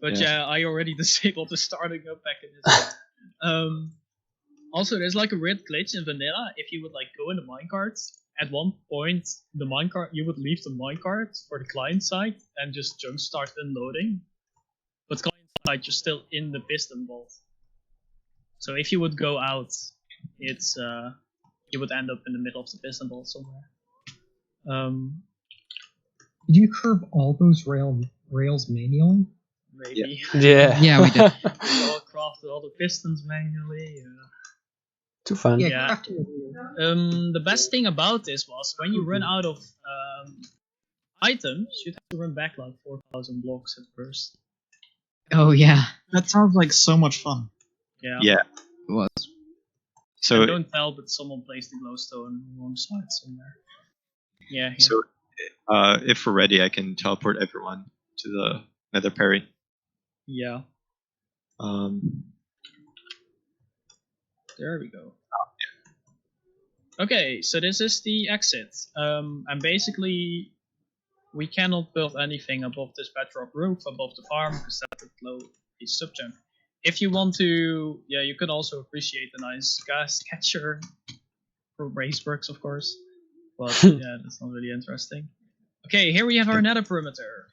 But yeah, I already disabled the starting up mechanism. Also, there's like a weird glitch in vanilla. If you would like go in the minecart, at one point the minecart you would leave the minecart for the client side and just jump start unloading. But client side you're still in the piston vault. So if you would go out, it's you would end up in the middle of the piston vault somewhere. Did you curve all those rails manually? Maybe. Yeah. Yeah, we did. We all crafted all the pistons manually. Too fun. Yeah. The best thing about this was when you run out of items, you'd have to run back like 4,000 blocks at first. Oh yeah, That sounds like so much fun. Yeah. Yeah. it was. So I don't tell, but someone placed the glowstone on the wrong side somewhere. Yeah. so if we're ready, I can teleport everyone to the Nether Perry. Yeah. There we go. Okay, so this is the exit. And basically, we cannot build anything above this bedrock roof, above the farm, because that would blow the subject. If you want to, yeah, you could also appreciate the nice gas catcher for raceworks, of course. But yeah, that's not really interesting. Okay, here we have our nether perimeter,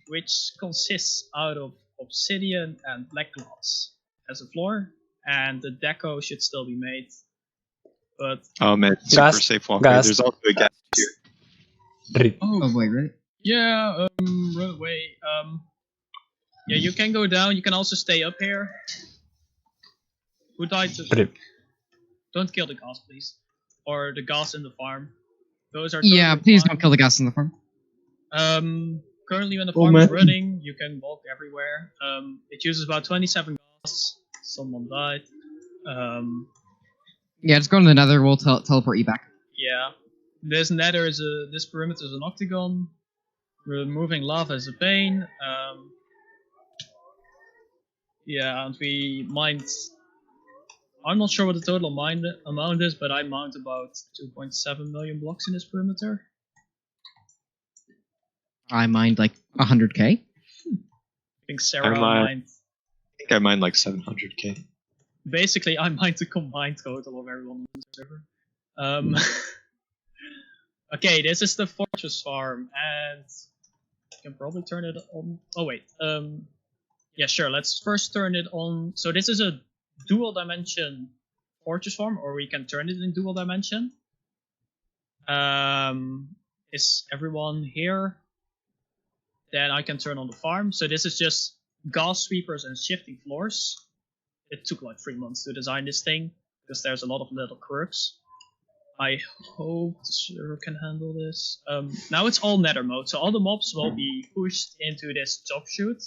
which consists out of obsidian and black glass as a floor, and the deco should still be made. But Oh man, super Gas- safe walkway. gas. There's also a gas here. Rip. Oh boy, really? yeah, run away. Yeah, you can go down. You can also stay up here. Who died? Rip. Don't kill the gas, please, or the gas in the farm. Those are Yeah, totally please fine. don't kill the gas in the farm. Currently when the Oh, farm is man. running, you can walk everywhere. It uses about 27 gas. Someone died. Yeah, just go to the Nether. We'll teleport you back. Yeah. This nether is this perimeter is an octagon. Removing lava is a pain. Yeah, and we mined. I'm not sure what the total mine amount is, but I mined about 2.7 million blocks in this perimeter. I mined like 100k. I think Sarah mined. I think I mined like 700k. Basically, I mined the combined total of everyone on the server. Okay, this is the fortress farm, and I can probably turn it on. Oh wait, yeah, sure. Let's first turn it on. So this is a dual dimension fortress farm, or we can turn it in dual dimension. Is everyone here? Then I can turn on the farm. So this is just gas sweepers and shifting floors. It took like 3 months to design this thing because there's a lot of little quirks. I hope the server can handle this. Now it's all nether mode, so all the mobs will be pushed into this job chute,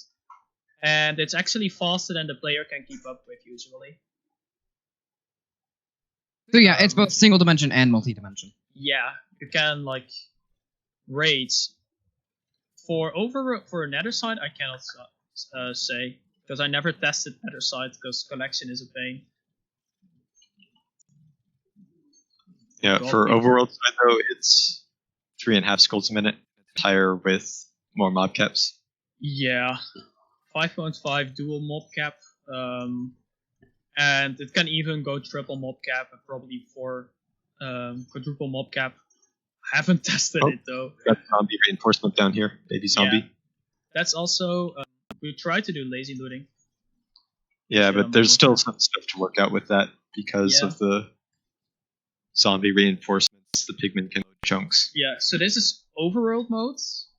and it's actually faster than the player can keep up with usually. So yeah, it's both single dimension and multi-dimension. Yeah, you can like raids for nether side. I cannot say because I never tested nether side because collection is a pain. Yeah, for overworld side though, it's 3.5 skulls a minute. It's higher with more mob caps. Yeah, 5.5 dual mob cap, and it can even go triple mob cap and probably 4 quadruple mob cap. I haven't tested it though. Got zombie reinforcement down here, baby zombie. Yeah. That's also we tried to do lazy looting. Yeah, but there's still some stuff to work out with that because of the zombie reinforcements. The pigmen can load chunks. Yeah, so this is overworld modes,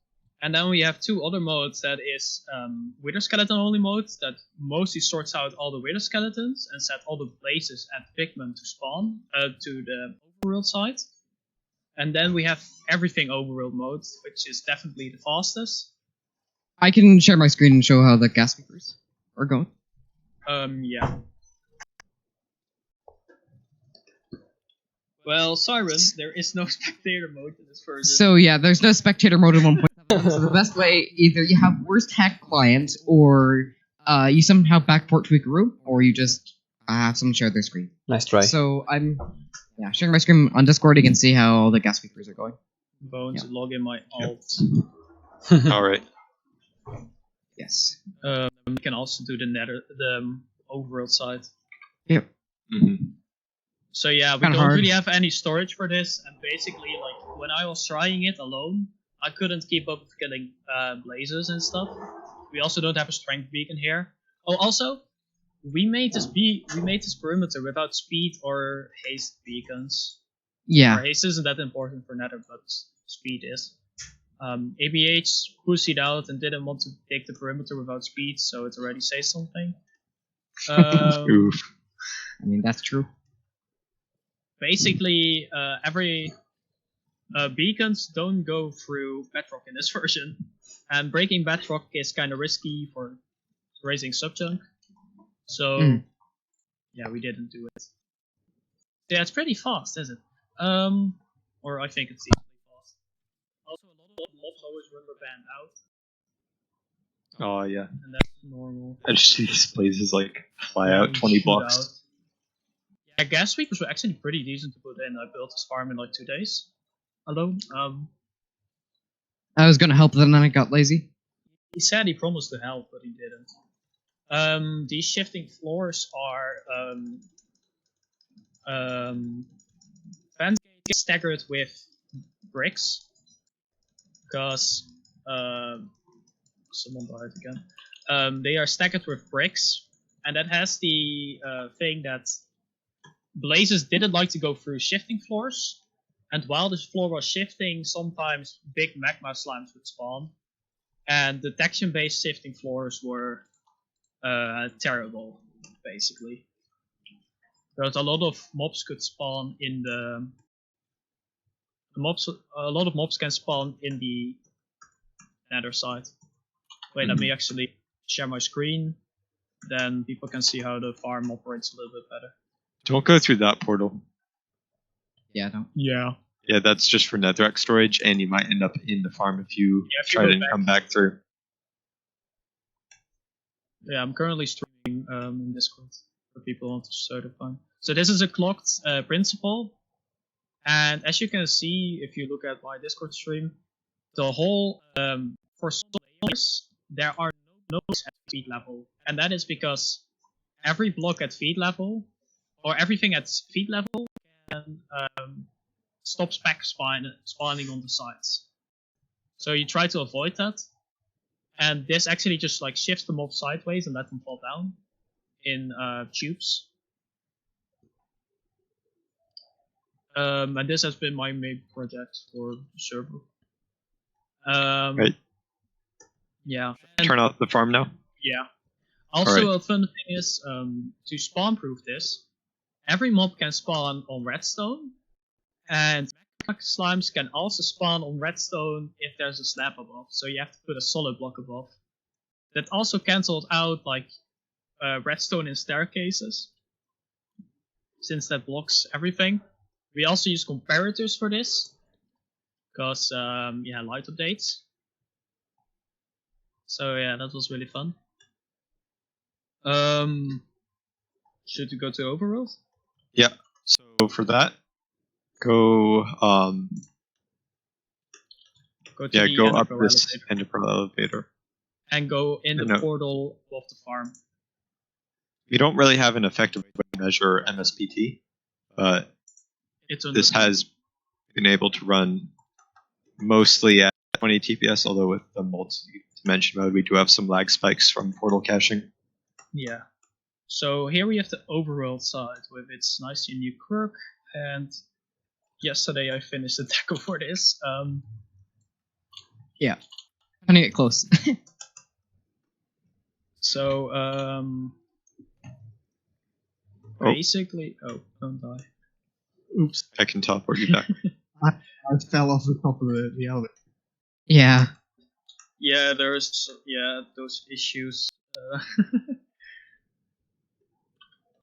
and then we have 2 other modes. That is wither skeleton only mode that mostly sorts out all the wither skeletons and set all the places and pigmen to spawn to the overworld side. And then we have everything overworld mode, which is definitely the fastest. I can share my screen and show how the gas sweepers are going. Yeah. Well, Siren, there is no spectator mode in this version. So yeah, there's no spectator mode in 1.7. So the best way, either you have worst hack client, or you somehow backport to a group, or you just have someone share their screen. Nice try. So I'm sharing my screen on Discord. You can see how all the gas sweepers are going. Bones, log in my alt. All right. Yes. can also do the overworld side. Yep. So yeah, we Kinda don't hard. really have any storage for this, and basically, like, when I was trying it alone, I couldn't keep up with getting blazes and stuff. We also don't have a strength beacon here. Oh, also, we made this perimeter without speed or haste beacons. Yeah. Or haste isn't that important for Nether, but speed is. ABH pussied out and didn't want to take the perimeter without speed, so it already says something. Oof. I mean, that's true. Basically, every beacons don't go through bedrock in this version, and breaking bedrock is kind of risky for raising subjunk. So yeah, we didn't do it. Yeah, it's pretty fast, is it? Or I think it's equally fast. Also, a lot of mobs always rubber band out, Oh yeah. and that's normal. I just see these blazes like fly Yeah, out we 20 shoot blocks. out. Yeah, gas week was actually pretty decent to put in. I built this farm in like 2 days alone. I was gonna help, then I got lazy. He said he promised to help, but he didn't. These shifting floors are fence gates staggered with bricks, because someone died again. They are staggered with bricks, and that has the thing that blazes didn't like to go through shifting floors, and while this floor was shifting, sometimes big magma slimes would spawn, and detection-based shifting floors were terrible, basically. Because a lot of mobs could spawn in the mobs. A lot of mobs can spawn in the Nether side. Wait, let me actually share my screen. Then people can see how the farm operates a little bit better. Don't go through that portal. Yeah, don't. Yeah. Yeah, that's just for netherrack storage, and you might end up in the farm if you if you try go to back. come back through. Yeah, I'm currently streaming in Discord for people who want to start a farm. So this is a clocked principle, and as you can see, if you look at my Discord stream, the whole for some layers there are no blocks at feed level, and that is because every block at feed level, or everything at feed level, can stop spec spawning on the sides. So you try to avoid that, and this actually just like shifts the mob sideways and let them fall down in tubes. And this has been my main project for the server. Right. Yeah. Turn off the farm now. Yeah. Also, Alright. a fun thing is to spawn proof this. Every mob can spawn on redstone, and magma slimes can also spawn on redstone if there's a slab above. So you have to put a solid block above. That also cancelled out like redstone in staircases, since that blocks everything. We also use comparators for this, because yeah, light updates. So yeah, that was really fun. Should we go to overworld? Yeah. So for that, go Go to yeah, the go Ender up Pearl this elevator. Ender Pearl elevator. And go in the No. portal of the farm. We don't really have an effective way to measure MSPT, but It's on this has been able to run mostly at 20 TPS, although with the multi-dimension mode, we do have some lag spikes from portal caching. Yeah. So here we have the overworld side with its nicely new quirk, and yesterday I finished the deco for this. Yeah. Trying to get close. So basically, oh, don't die. Oops, I can teleport you back. I fell off the top of the elevator. Yeah. Yeah, there's those issues.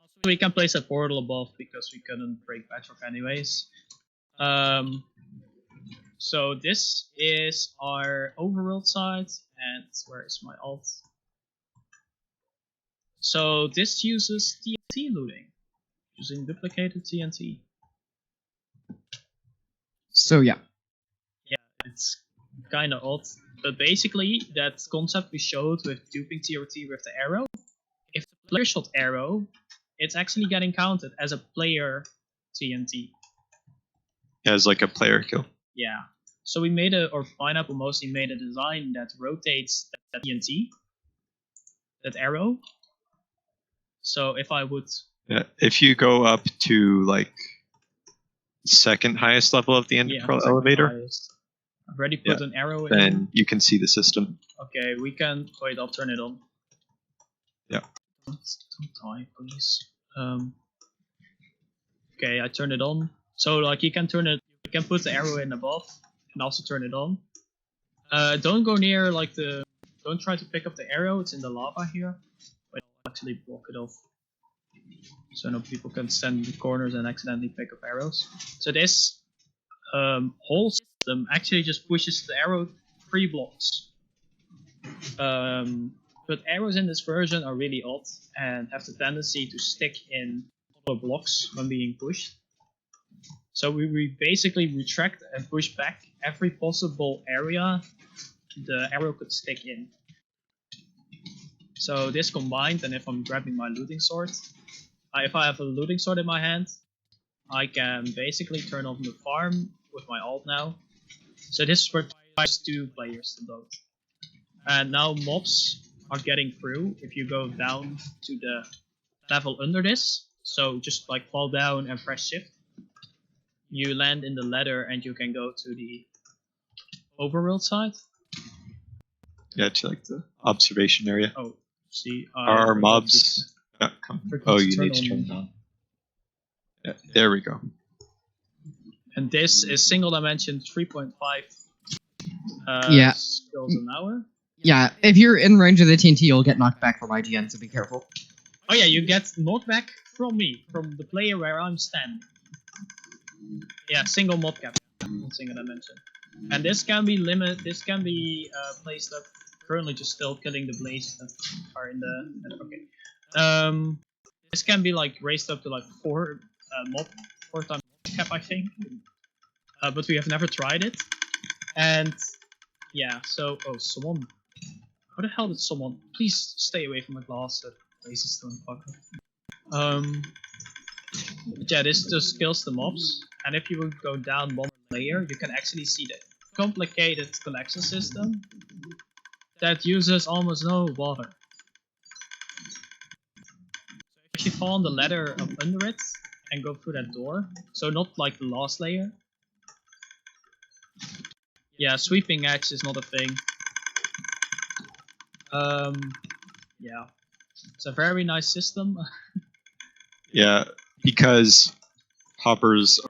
Also, we can place a portal above because we couldn't break bedrock anyways. So this is our overworld side, and where is my alt? So this uses TNT looting, using duplicated TNT. So yeah. Yeah, it's kind of odd. But basically, that concept we showed with duping TRT with the arrow, if the player shot arrow, it's actually getting counted as a player TNT. As like a player kill. Yeah. So we made or Pineapple mostly made a design that rotates that TNT, that arrow. So if I would... Yeah, if you go up to like second highest level of the end elevator, highest. I've already put an arrow in. Then you can see the system. Okay, we can... Wait, I'll turn it on. Yeah. Don't die, please. Okay, I turned it on. So like you can turn it, you can put the arrow in above and also turn it on. Don't go near like don't try to pick up the arrow, it's in the lava here. Wait, I'll actually block it off. So no people can stand in the corners and accidentally pick up arrows. So this whole system actually just pushes the arrow 3 blocks. But arrows in this version are really odd and have the tendency to stick in other blocks when being pushed. So we basically retract and push back every possible area the arrow could stick in. So this combined, and if I'm grabbing my looting sword, if I have a looting sword in my hand, I can basically turn on the farm with my alt now. So this requires 2 players to load. And now mobs are getting through if you go down to the level under this. So just like fall down and press shift. You land in the ladder and you can go to the overworld side. Yeah, to like the observation area. Oh, see. Are mobs not coming? Oh, you need to turn it on. Yeah, there we go. And this is single dimension 3.5 skills an hour. Yeah, if you're in range of the TNT, you'll get knocked back from IGN, so be careful. Oh yeah, you get knocked back from me, from the player where I'm standing. Yeah, single mob cap, not single dimension. And this can be placed up. Currently, just still killing the blazes that are in the. Okay. This can be like raised up to like 4 times cap, I think. But we have never tried it. And yeah, so someone. How the hell did someone? Please stay away from the glass. The blazes don't fuck up. Yeah, this just kills the mobs. And if you would go down 1 layer, you can actually see the complicated collection system that uses almost no water. If you fall on the ladder up under it and go through that door, so not like the last layer. Yeah, sweeping edge is not a thing. Yeah, it's a very nice system. Yeah, because hoppers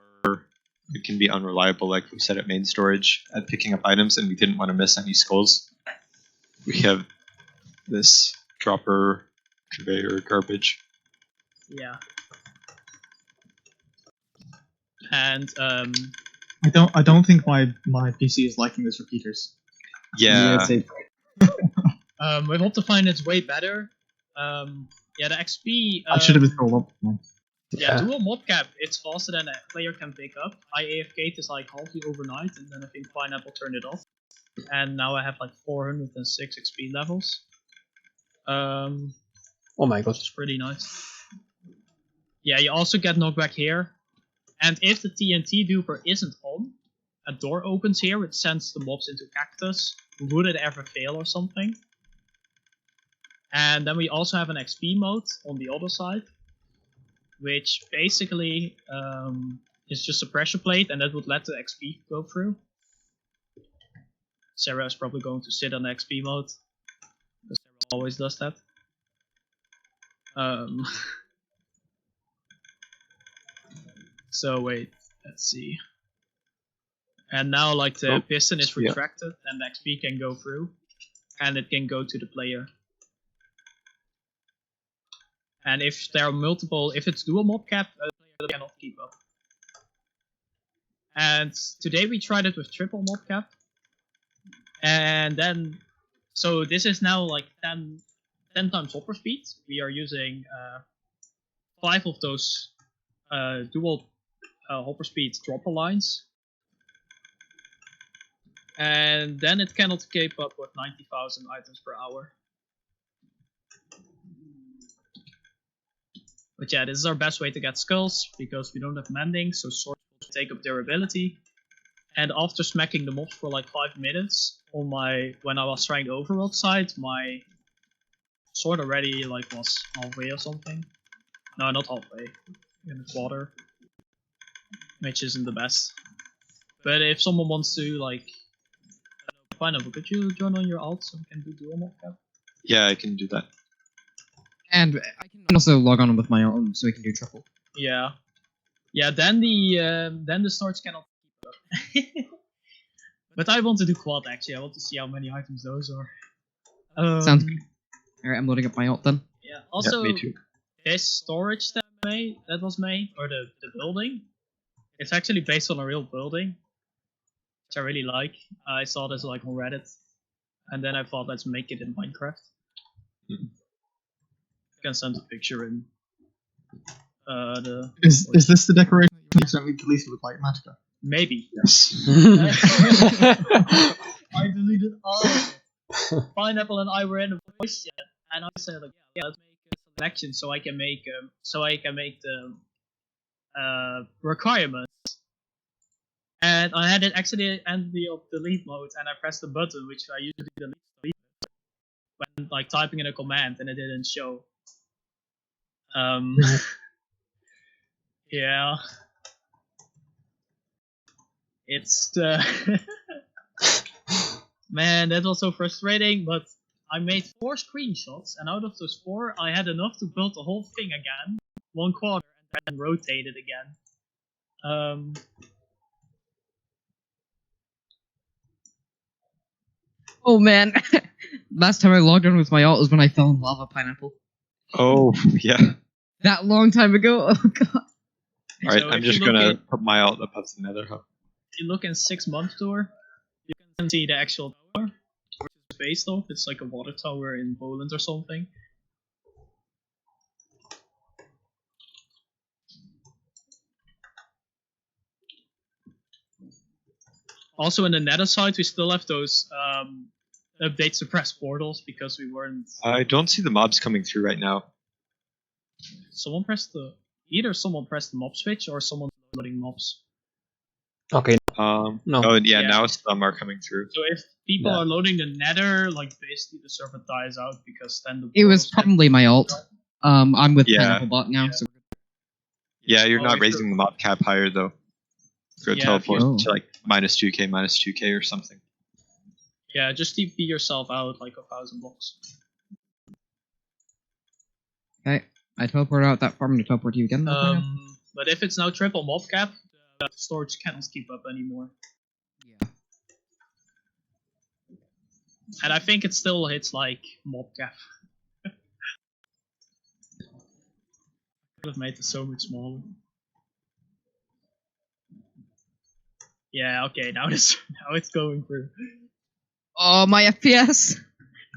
can be unreliable, like we said at main storage, at picking up items, and we didn't want to miss any skulls. We have this dropper conveyor garbage. Yeah. And I don't think my PC is liking this repeaters. Yeah. With Optifine it's way better. Yeah, the XP. I should have been told up. Yeah, dual mob cap, it's faster than a player can pick up. I AFK'd is like halfly overnight, and then I think Pineapple turned it off. And now I have like 406 XP levels. Oh my god. It's pretty nice. Yeah, you also get knockback here. And if the TNT duper isn't on, a door opens here, it sends the mobs into cactus. Would it ever fail or something? And then we also have an XP mode on the other side, which basically is just a pressure plate, and that would let the XP go through. Sarah is probably going to sit on the XP mode, because Sarah always does that. So wait, let's see. And now like the piston is retracted, and the XP can go through, and it can go to the player. And if there are multiple, if it's dual mob cap, the player cannot keep up. And today we tried it with triple mob cap. And then, so this is now like 10 times hopper speed. We are using 5 of those dual hopper speed dropper lines. And then it cannot keep up with 90,000 items per hour. But yeah, this is our best way to get skulls, because we don't have mending, so swords will take up durability. And after smacking the mobs for like 5 minutes, on when I was trying the overworld side, my sword already like was halfway or something. No, not halfway, in a quarter, which isn't the best. But if someone wants to like, Pineapple, could you join on your alt so we can do dual mob cap? Yeah, I can do that. And I can also log on with my own, so we can do triple. Yeah, yeah. Then the storage cannot keep up. But I want to do quad actually. I want to see how many items those are. Sounds good. Alright, I'm loading up my alt then. Yeah. Also, me too. this storage that was made, or the building, it's actually based on a real building, which I really like. I saw this like on Reddit, and then I thought let's make it in Minecraft. I can send a picture in. Is this the decoration you accidentally deleted with like Magicka? Maybe. Yes. I deleted all of it. Pineapple and I were in a voice chat, and I said like, yeah, let's make a selection so I can make the requirements. And I had it actually end the delete mode, and I pressed the button which I usually delete when like typing in a command, and it didn't show. Yeah. It's man, that was so frustrating, but I made 4 screenshots, and out of those 4, I had enough to build the whole thing again, 1 quarter, and then rotate it again. Oh man, last time I logged on with my alt was when I fell in lava, Pineapple. Oh, yeah. That long time ago. Oh god. Alright, So I'm if just you look gonna at- put my alt above the Nether hub. If you look in 6 month tour, you can see the actual tower, which is based off. It's like a water tower in Poland or something. Also in the Nether side, we still have those update suppressed portals because we weren't. I don't see the mobs coming through right now. Either someone pressed the mob switch or someone's loading mobs. Okay. No. No. Oh, yeah, Yeah. now some are coming through. So if people Yeah. are loading the Nether, like basically the server dies out because then the It was portals probably my alt. I'm with Yeah. Pineapple Bot now, so Yeah, you're Oh, not if raising the mob cap higher, though. Go Yeah, teleport if you- to like minus 2k or something. Yeah, just TP yourself out like 1,000 blocks. okay. I teleport out that farm to teleport you again. But if it's now triple mob cap, the storage cannot keep up anymore. Yeah. And I think it still hits like mob cap. Could have made it so much smaller. Yeah, okay, now it's going through. Oh, my FPS.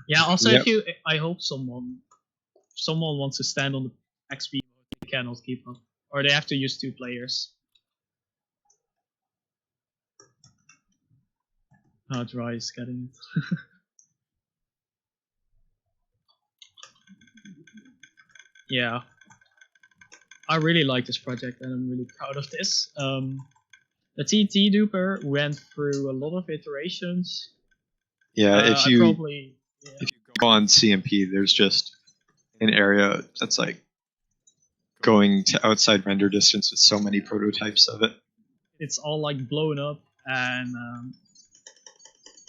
Yeah, also Yep. I hope someone wants to stand on the XP mode, they cannot keep up. Or they have to use 2 players. Oh, Dry is getting it. Yeah. I really like this project and I'm really proud of this. The TNT duper went through a lot of iterations. Yeah, if you yeah. go on CMP, there's just an area that's like going to outside render distance with so many prototypes of it. It's all like blown up and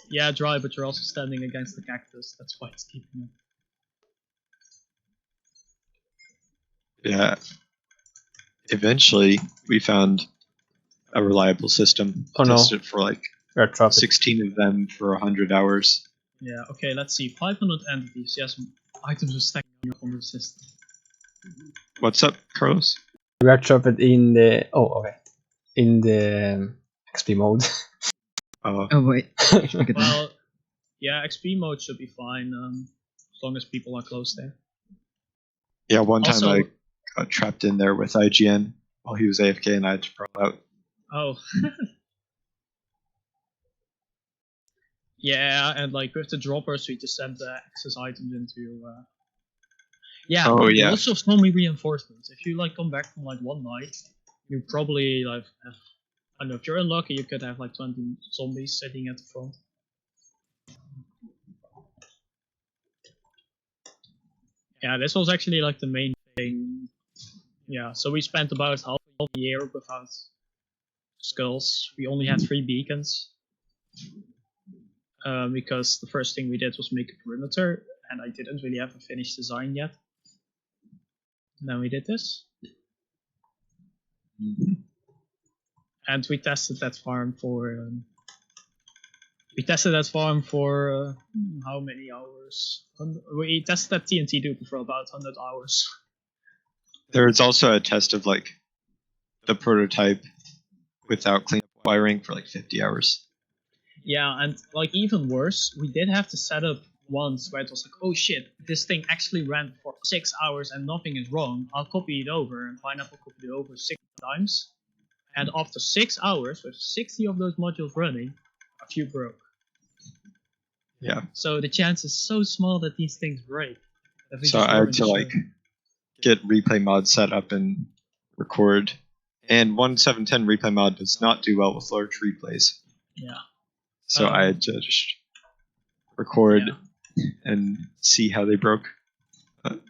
yeah, Dry, but you're also standing against the cactus. That's why it's keeping up. Yeah. Eventually, we found a reliable system. Oh, no. Tested for like We're trapped. 16 of them for 100 hours. Yeah, okay, let's see. 500 entities. Yes, items are stacking up on the system. What's up, Carlos? We are trapped in the. Oh, okay. In the XP mode. Oh wait. I should get that. Well, yeah, XP mode should be fine as long as people are close there. Yeah, one time Also- I got trapped in there with IGN while he was AFK and I had to crawl out. Oh, Yeah, and like with the droppers, we just sent the access items into. Yeah, Oh, yeah. lots of zombie reinforcements. If you like come back from like one night, you probably like have. I don't know, if you're unlucky, you could have like 20 zombies sitting at the front. Yeah, this was actually like the main thing. Yeah, so we spent about half a year without skulls. We only had 3 beacons. Because the first thing we did was make a perimeter, and I didn't really have a finished design yet. And then we did this. And we tested that farm for. How many hours? We tested that TNT duper for about 100 hours. There's also a test of like the prototype without clean wiring for like 50 hours. Yeah, and like even worse, we did have to set up once where it was like, oh shit, this thing actually ran for 6 hours and nothing is wrong. I'll copy it over, and Pineapple copied it over 6 times. And after 6 hours, with 60 of those modules running, a few broke. Yeah. So the chance is so small that these things break. So I had to like get replay mod set up and record. And 1710 replay mod does not do well with large replays. Yeah. So I had to just record and see how they broke. But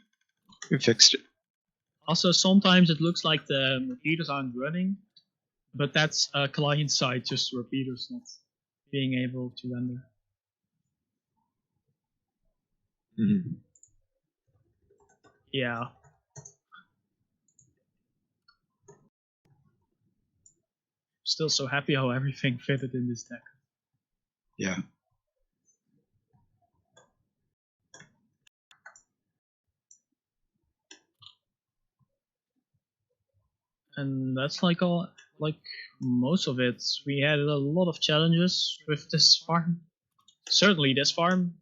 we fixed it. Also, sometimes it looks like the repeaters aren't running, but that's client side, just repeaters not being able to render. Mm-hmm. Yeah. Still so happy how everything fitted in this deck. Yeah. And that's like most of it. We had a lot of challenges with this farm. Certainly this farm.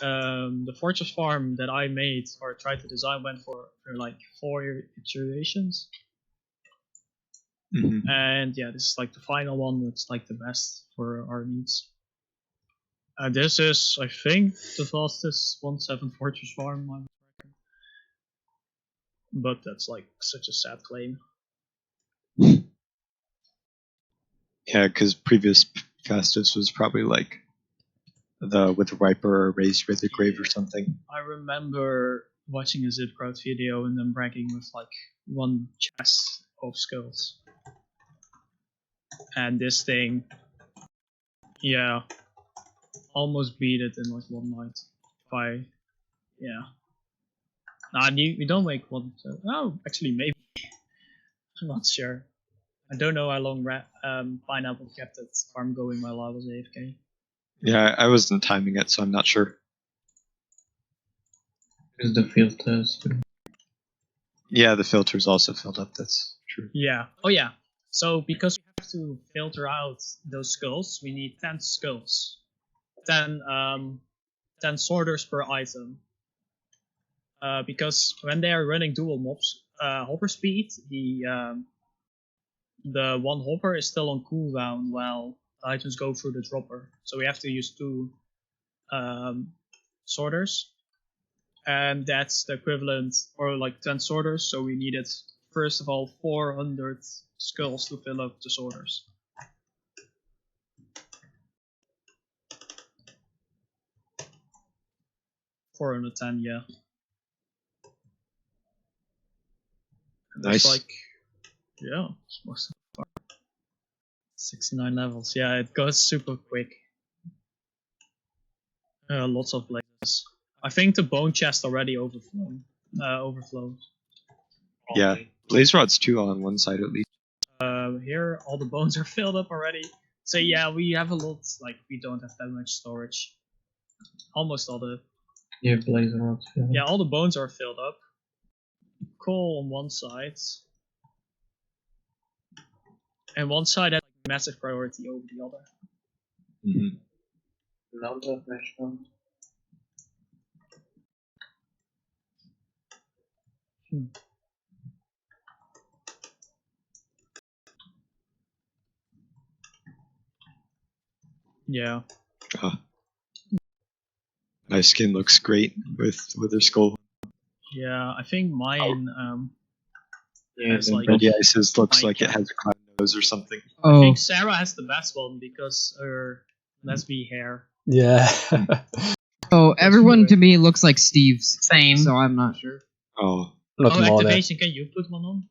The fortress farm that I made or tried to design went for like 4 iterations. Mm-hmm. And yeah, this is like the final one that's like the best for our needs. This is, I think, the fastest 1.7 fortress farm I reckon. But that's like such a sad claim. Yeah, because previous fastest was probably like the with a Viper or Raised Wither Grave or something. I remember watching a Zipcrowd video and then bragging with like 1 chest of skulls. And this thing, yeah, almost beat it in like 1 night. Nah, we don't make one. Oh, actually, maybe. I'm not sure. I don't know how long Pineapple kept that farm going while I was AFK. Yeah, I wasn't timing it, so I'm not sure. Is the field test? Yeah, the filter's also filled up. That's true. Yeah. Oh yeah. So because we have to filter out those skulls, we need 10 skulls. 10 sorters per item. Because when they are running dual mobs, hopper speed, the 1 hopper is still on cooldown while the items go through the dropper. So we have to use 2 sorters. And that's the equivalent, or like 10 sorters, so we needed, first of all, 400 skulls to fill up the sorters. $410, yeah. Nice. Like, yeah, it's most of the farm. 69 levels, yeah, it goes super quick. Lots of blazes. I think the bone chest already overflowed. Yeah, blaze rods 2 on one side at least. Here all the bones are filled up already. So yeah, we have a lot. Like we don't have that much storage. Almost all the. Yeah, blaze rods. Yeah, all the bones are filled up. Coal on one side, and one side has like, massive priority over the other. Mm-hmm. Yeah. My skin looks great with her skull. Yeah, I think mine Yeah, has like. Red Isis looks my like it cat. has a clown nose or something. I Oh, think Sarah has the best one because her lesbian hair. Yeah. everyone to me looks like Steve's. Same. So I'm not sure. Oh, Not Oh, more. activation! Can you put one on?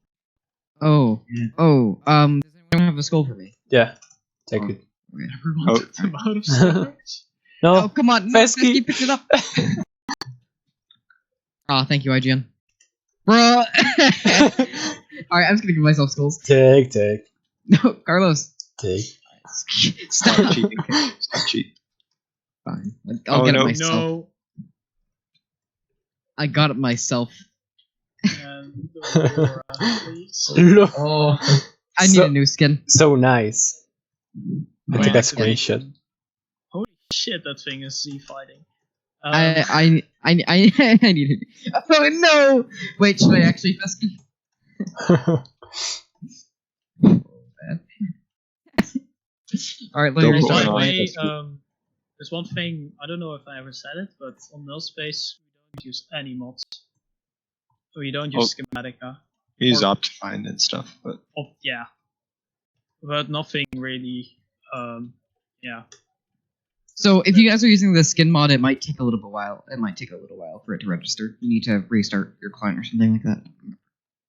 Oh, Yeah. does anyone have a skull for me? Yeah. Take Oh. it. Everyone Oh. took them out of storage. Oh, No. come on, no, Fesky. Fesky picked it up. Ah, thank you, IGN. Bruh. Alright, I'm just gonna give myself skulls. Take. No, Carlos. Take. stop Stop. cheating. Stop cheating. Fine. I'll Oh, get no. it myself. No. I got it myself. And Laura, please. Look. Oh, I need a new skin. So nice. I Wait, took a activation. screenshot. Holy shit, that thing is Z fighting. I need it. Oh no! Wait, should I actually Fesky? Alright, let me Go By for restart the it. my. way, there's one thing, I don't know if I ever said it, but on Nullspace, we don't use any mods. So we don't use Schematica. We use Or- Optifine and stuff, but Yeah. But nothing really, yeah. So if you guys are using the skin mod, it might take a little bit while. It might take a little while for it to register. You need to restart your client or something like that.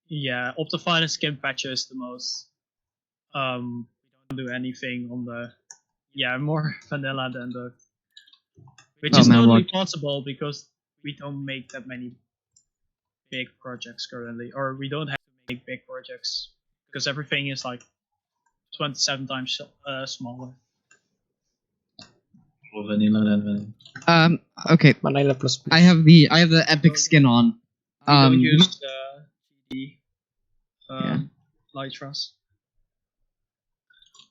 Yeah, Optifine and Skin Patcher is the most, we don't do anything on the, more vanilla than the, which Oh, is man, totally look. possible because we don't make that many big projects currently, or we don't have to make big projects because everything is like 27 times smaller. More vanilla than vanilla. Okay. Manila plus. I have the epic skin on. We don't You use the Yeah. Lytras.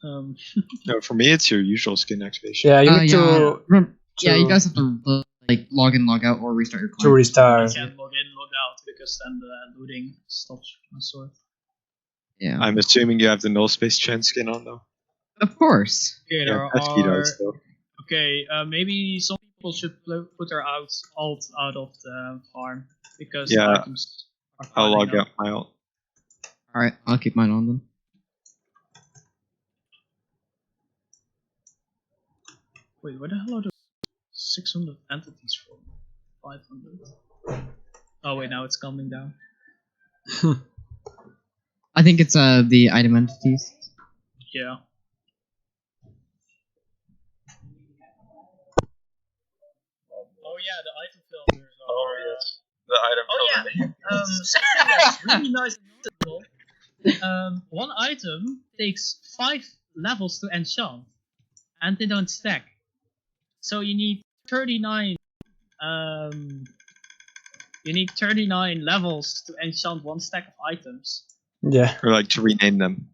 no, for me it's your usual skin activation. Yeah, you need to yeah, you guys have to like log in, log out, or restart your to client. I restart. can't log in, log out because then the looting stops my sort. Yeah, I'm assuming you have the Nullspace Chen skin on though. of course. Okay, Yeah, there Pesky are. does though. Okay, maybe some people should put their alt out of the farm because Yeah, the items are I'll piling log up. out my alt. All right, I'll keep mine on then. Wait, where the hell are those 600 entities from? 500. Oh wait, now it's calming down. I think it's the item entities. Yeah. Oh yeah, the item filters are. Oh yes, the item. Oh yeah. Something that's really nice and noticeable. One item takes 5 levels to enchant, and they don't stack. So you need 39. You need 39 levels to enchant 1 stack of items. Yeah. Or like to rename them.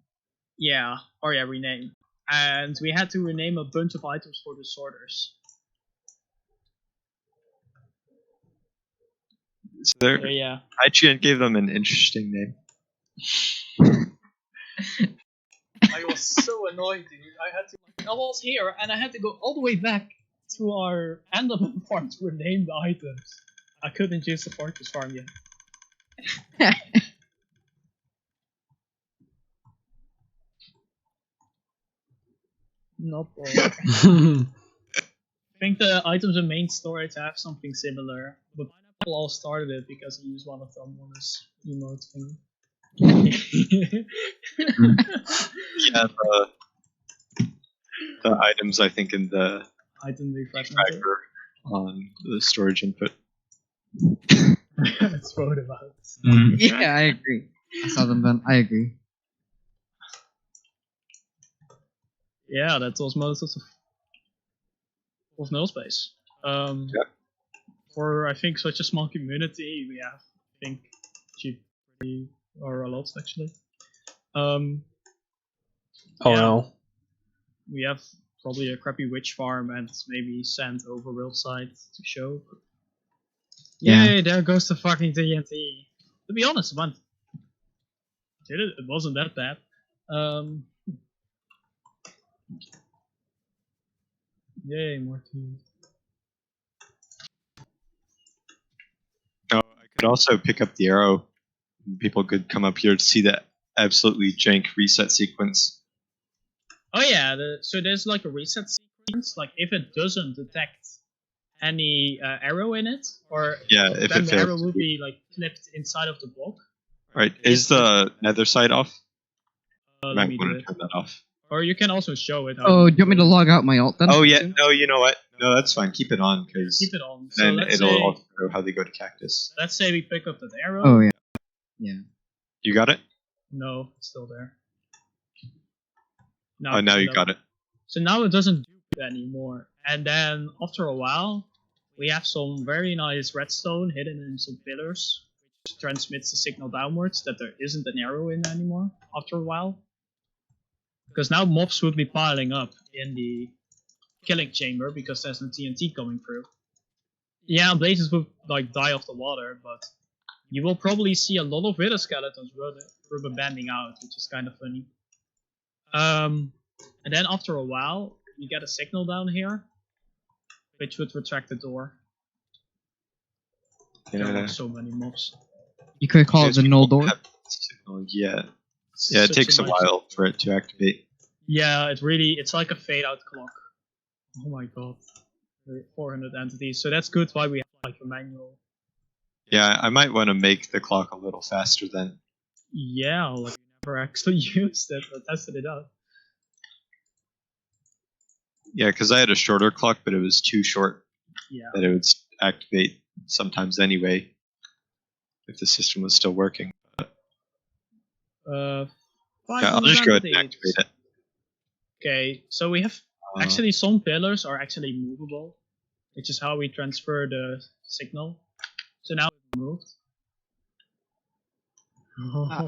Yeah, or yeah, rename. And we had to rename a bunch of items for the sorters. So there, Yeah. IGN gave them an interesting name. I was so annoyed, dude. I was here and I had to go all the way back to our Enderman farm to rename the items. I couldn't use the fortress farm yet. Not all. I think the items in main storage have something similar, but Pineapple all started it because he used one of them on his emote thing. Yeah, the items I think in the Item refragmented. tracker on the storage input. That's what about. Yeah, I agree. I saw them then. I agree. Yeah, that was most of Nullspace. Yep. For I think such a small community, we have I think pretty or a lot actually. Oh Yeah. no. We have probably a crappy witch farm and maybe sand over Worldside to show. But Yeah. yay, there goes the fucking TNT. To be honest, man, it wasn't that bad. Yay, more teams. could also pick up the arrow. People could come up here to see that absolutely jank reset sequence. Oh yeah, so there's like a reset sequence. Like if it doesn't detect any arrow in it, or Yeah, if then it the fails. arrow will be like clipped inside of the block. Right, is the nether side off? Let Might me do want to it. turn that off. Or you can also show it. Oh, do you want me to log out my alt then? Oh yeah, no, you know what? No, that's fine. Keep it on because Keep it on. So then let's it'll say, also show how they go to cactus. let's say we pick up that arrow. Oh yeah. Yeah. You got it? No, it's still there. Oh, now you got it. So now it doesn't do it anymore. And then after a while, we have some very nice redstone hidden in some pillars, which transmits the signal downwards that there isn't an arrow in anymore after a while. Because now mobs would be piling up in the killing chamber because there's no TNT coming through. Yeah, blazes would like die off the water, but you will probably see a lot of wither skeletons rubber banding out, which is kind of funny. And then after a while, you get a signal down here, which would retract the door. There Yeah. are so many mobs. You could call it the null door. Signal yet. Yeah, it takes a while for it to activate. Yeah, it's like a fade out clock. Oh my god. 400 entities. So that's good why we have like a manual. Yeah, I might want to make the clock a little faster then. Yeah, like we never actually used it, but tested it out. Yeah, because I had a shorter clock, but it was too short Yeah. that it would activate sometimes anyway, if the system was still working. Yeah, I'll just go ahead and activate it. Okay, so we have actually some pillars are actually movable, which is how we transfer the signal. So now it's moved.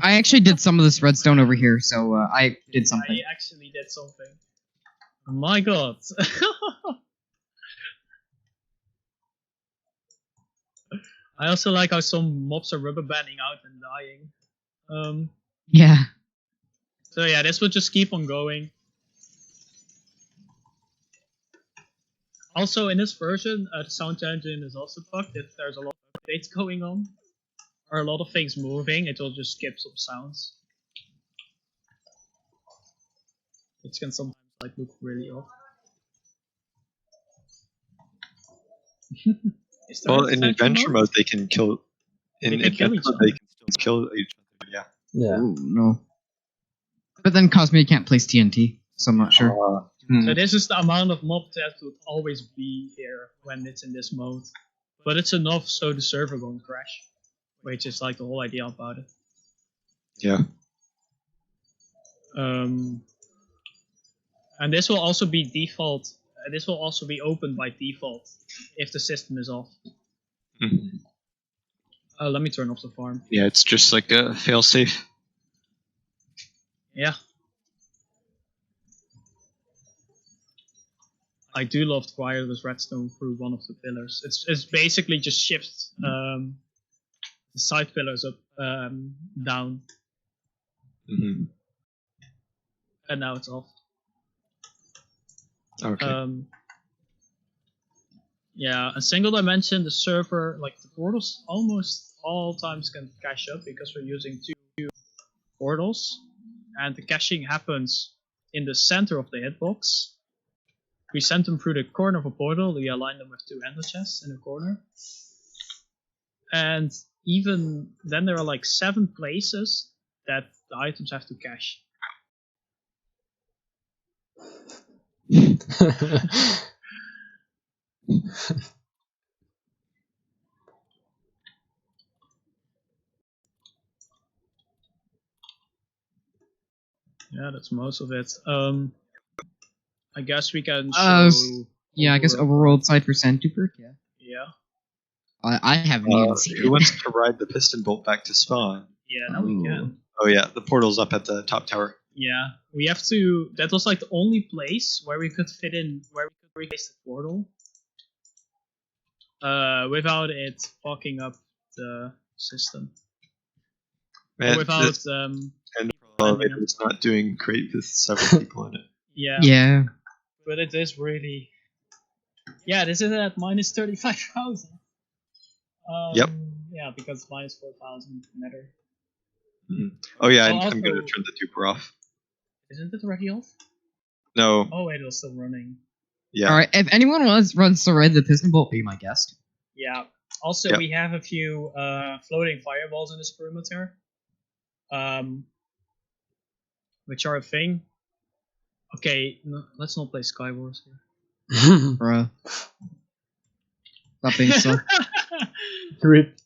I actually did some of this redstone over here, so I did something. I actually did something. Oh my god. I also like how some mobs are rubber banding out and dying. Yeah. So yeah, this will just keep on going. Also, in this version, the sound engine is also fucked. If there's a lot of updates going on, or a lot of things moving, it will just skip some sounds. Which can sometimes like look really off. Well, in adventure mode, they can kill. In They can kill adventure each mode, other. they can still kill each other. Yeah. Yeah. Ooh, no. But then Cosme can't place TNT, so I'm not sure. So this is the amount of mob that would always be here when it's in this mode. But it's enough so the server won't crash. Which is like the whole idea about it. Yeah. And this will also be default. This will also be open by default if the system is off. Mhm. Let me turn off the farm. Yeah, it's just like a failsafe. Yeah. I do love wireless redstone through one of the pillars. It's basically just shifts the side pillars up down, Mm-hmm. and now it's off. Okay. Yeah, a single dimension, the server, like the portals, almost all times can cache up because we're using two portals, and the caching happens in the center of the hitbox. We send them through the corner of a portal, we align them with two ender chests in the corner. And even then there are like 7 places that the items have to cache. Yeah, that's most of it. I guess we can show... Yeah, I guess overworld side for Sandtuber, yeah. Yeah. I haven't even seen Who it. wants to ride the piston bolt back to spawn? Yeah, now we can. Oh yeah, the portal's up at the top tower. Yeah, we have to... That was like the only place where we could fit in... Where we could replace the portal. Without it fucking up the system. Man, Or without... this elevator is not doing great with several people in it. Yeah. Yeah. But it is really... Yeah, this is at minus 35,000. Yep. Yeah, Yeah, because minus 4,000 Nether. Oh yeah, Oh, I'm gonna also- turn the duper off. Isn't it already off? No, Oh wait, it was still running. yeah. Alright, if anyone wants to ride the Piston Bolt, be my guest. Yeah. Also, Yep. we have a few floating fireballs in this perimeter, which are a thing. Okay, no, let's not play Skywars here. Bruh. Stop being so. Rip.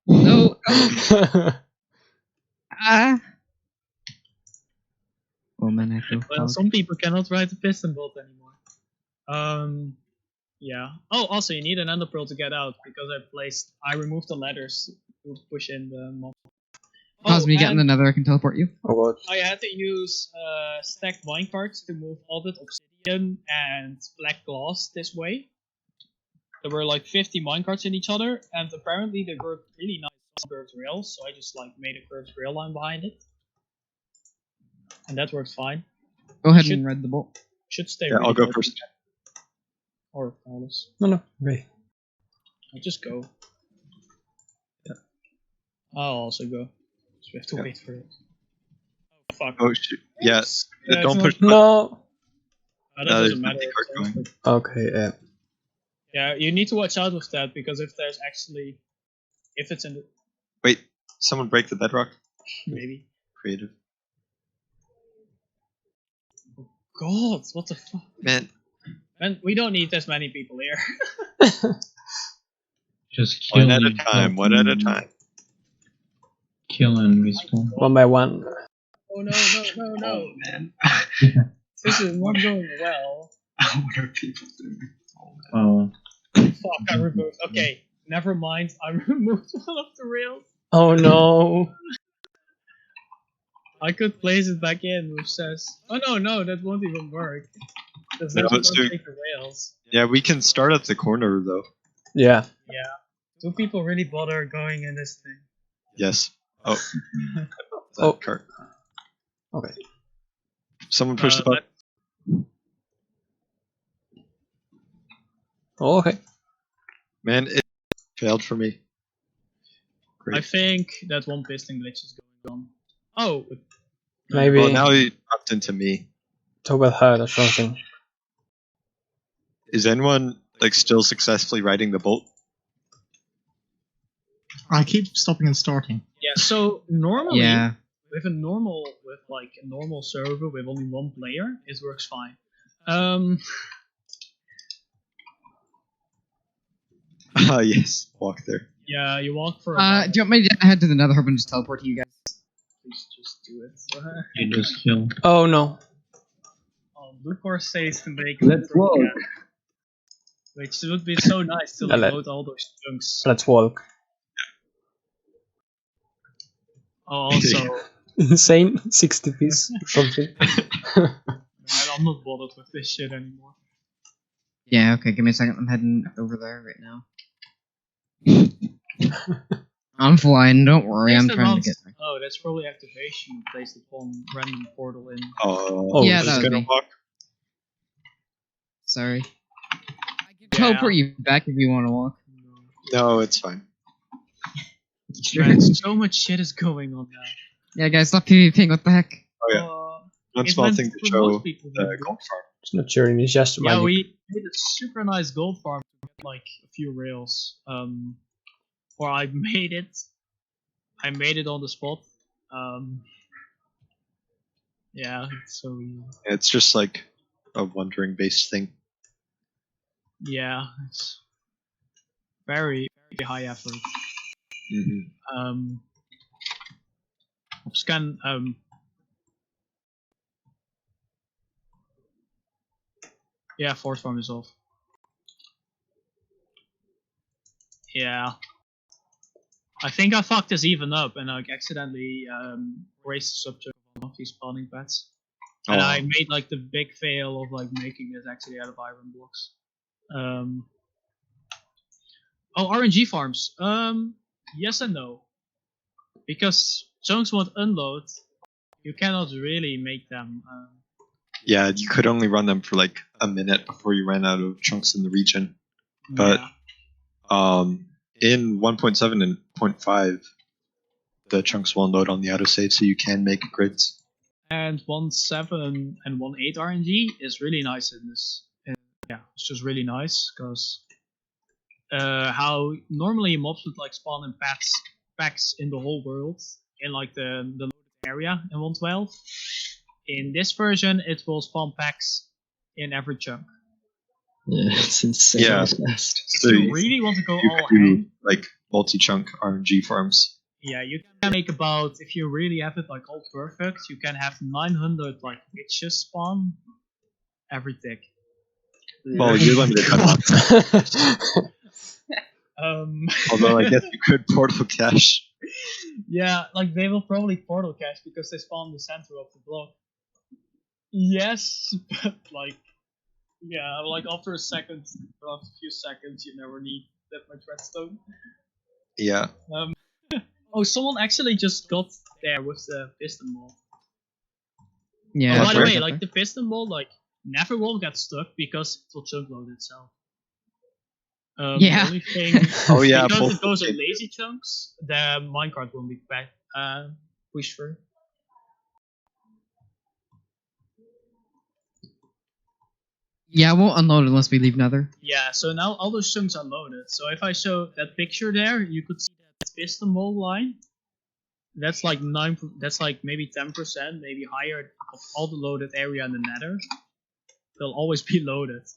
No. Ah. Oh man, I feel Well, some people cannot ride the piston bolt anymore. Yeah. Oh, also you need an ender pearl to get out because I removed the ladders to push in the mob. Cosme, get in the Nether, I can teleport you. Oh god. I had to use stacked minecarts to move all that obsidian and black glass this way. There were like 50 minecarts in each other, and apparently they were really nice curved rails, so I just like made a curved rail line behind it. And that worked fine. Go ahead Should- and ride the bolt. Should stay Yeah, really I'll go close. first. Or Carlos. No. Okay. I'll just go. Yeah. I'll also go. So we have to Yeah. wait for it. Oh, fuck. Oh shoot. Yes. Yeah, Don't it's push. not- No. That No, there's doesn't matter. nothing hard going. Okay. Yeah, you need to watch out with that because if it's in the Wait, someone break the bedrock. maybe. Creative. God, what the fuck? Man, Man, we don't need as many people here. Just kill one at a me, time. One at a time. Kill and respawn. One by one. Oh no, no. man. This is not going well. What are people doing? Oh, Fuck, I removed. Okay, never mind. I removed one of the rails. Oh no. I could place it back in, which says, "Oh no, that won't even work." Because No, that would it's too- take the rails. Yeah, we can start at the corner though. Yeah. Do people really bother going in this thing? Yes. Oh. That Oh. cart. Okay. Someone push the button. Oh, okay. Man, it failed for me. I Great. think that one piston glitch is going on. Oh, Maybe Well, now he dropped into me. toggle hard or something. Is anyone like still successfully riding the bolt? I keep stopping and starting. yeah. So normally, Yeah. with a normal server with only one player, it works fine. Ah, yes. Walk there. Yeah, you walk for. Do you want me to head to the Nether hub and just teleport to you guys? Please just do it. you just kill. Oh no. Lucor says to make. Let's it walk. again, which would be so nice to Yeah, like load all those chunks. Let's walk. Oh, also, Insane. 60 piece something. I'm not bothered with this shit anymore. Yeah, okay, give me a second. I'm heading over there right now. I'm flying, don't worry, I'm Place trying to around- get there. Oh, that's probably activation placed upon random portal in. Oh, Yeah, who's that was gonna me. walk? Sorry. I can teleport you back if you want to walk. No, it's fine. Man, so much shit is going on now. Yeah, guys, stop PvPing, what the heck? Oh yeah. One It's small meant thing to for show most people, the maybe. gold farm. It's not cheering, it's just Yeah, magic. we made a super nice gold farm to get like a few rails. Or I made it. I made it on the spot. Yeah, so It's just like a wandering based thing. yeah, it's very, very high effort. Mm-hmm. Scan yeah, force farm is off. Yeah. I think I fucked this even up and I accidentally raised the subject of one of these spawning pads. And I made like the big fail of like making this actually out of iron blocks. Oh, RNG farms. Yes and no. Because chunks won't unload, you cannot really make them. Yeah, you could only run them for like a minute before you ran out of chunks in the region. But yeah. in 1.7 and 0.5, the chunks won't load on the autosave, so you can make grids. And 1.7 and 1.8 RNG is really nice in this. Yeah, it's just really nice because how normally mobs would like spawn in packs in the whole world in like the loaded area in 1.12. In this version, it will spawn packs in every chunk. Yeah, it's insane. Yeah. Fast. So If you really want to go you all can do hang, like multi-chunk RNG farms. yeah, you can make about, if you really have it like all perfect, you can have 900 like witches spawn every tick. Well, you're limited by that. Although I guess you could portal cache. Yeah, like they will probably portal cache because they spawn in the center of the block. Yes, but like, yeah, like after a second, or after a few seconds, you never need that much redstone. Yeah. Oh, someone actually just got there with the piston mold. Yeah. Oh, by the where? way, like the piston mold, like never will get stuck because it will chunk load itself. Yeah. The only thing, Oh yeah. because it goes in lazy chunks, the minecart won't be pushed through. Yeah, it won't unload unless we leave Nether. Yeah, so now all those chunks are loaded. So if I show that picture there, you could see that piston mold line. That's like 9. That's like maybe 10%, maybe higher of all the loaded area in the Nether. They'll always be loaded.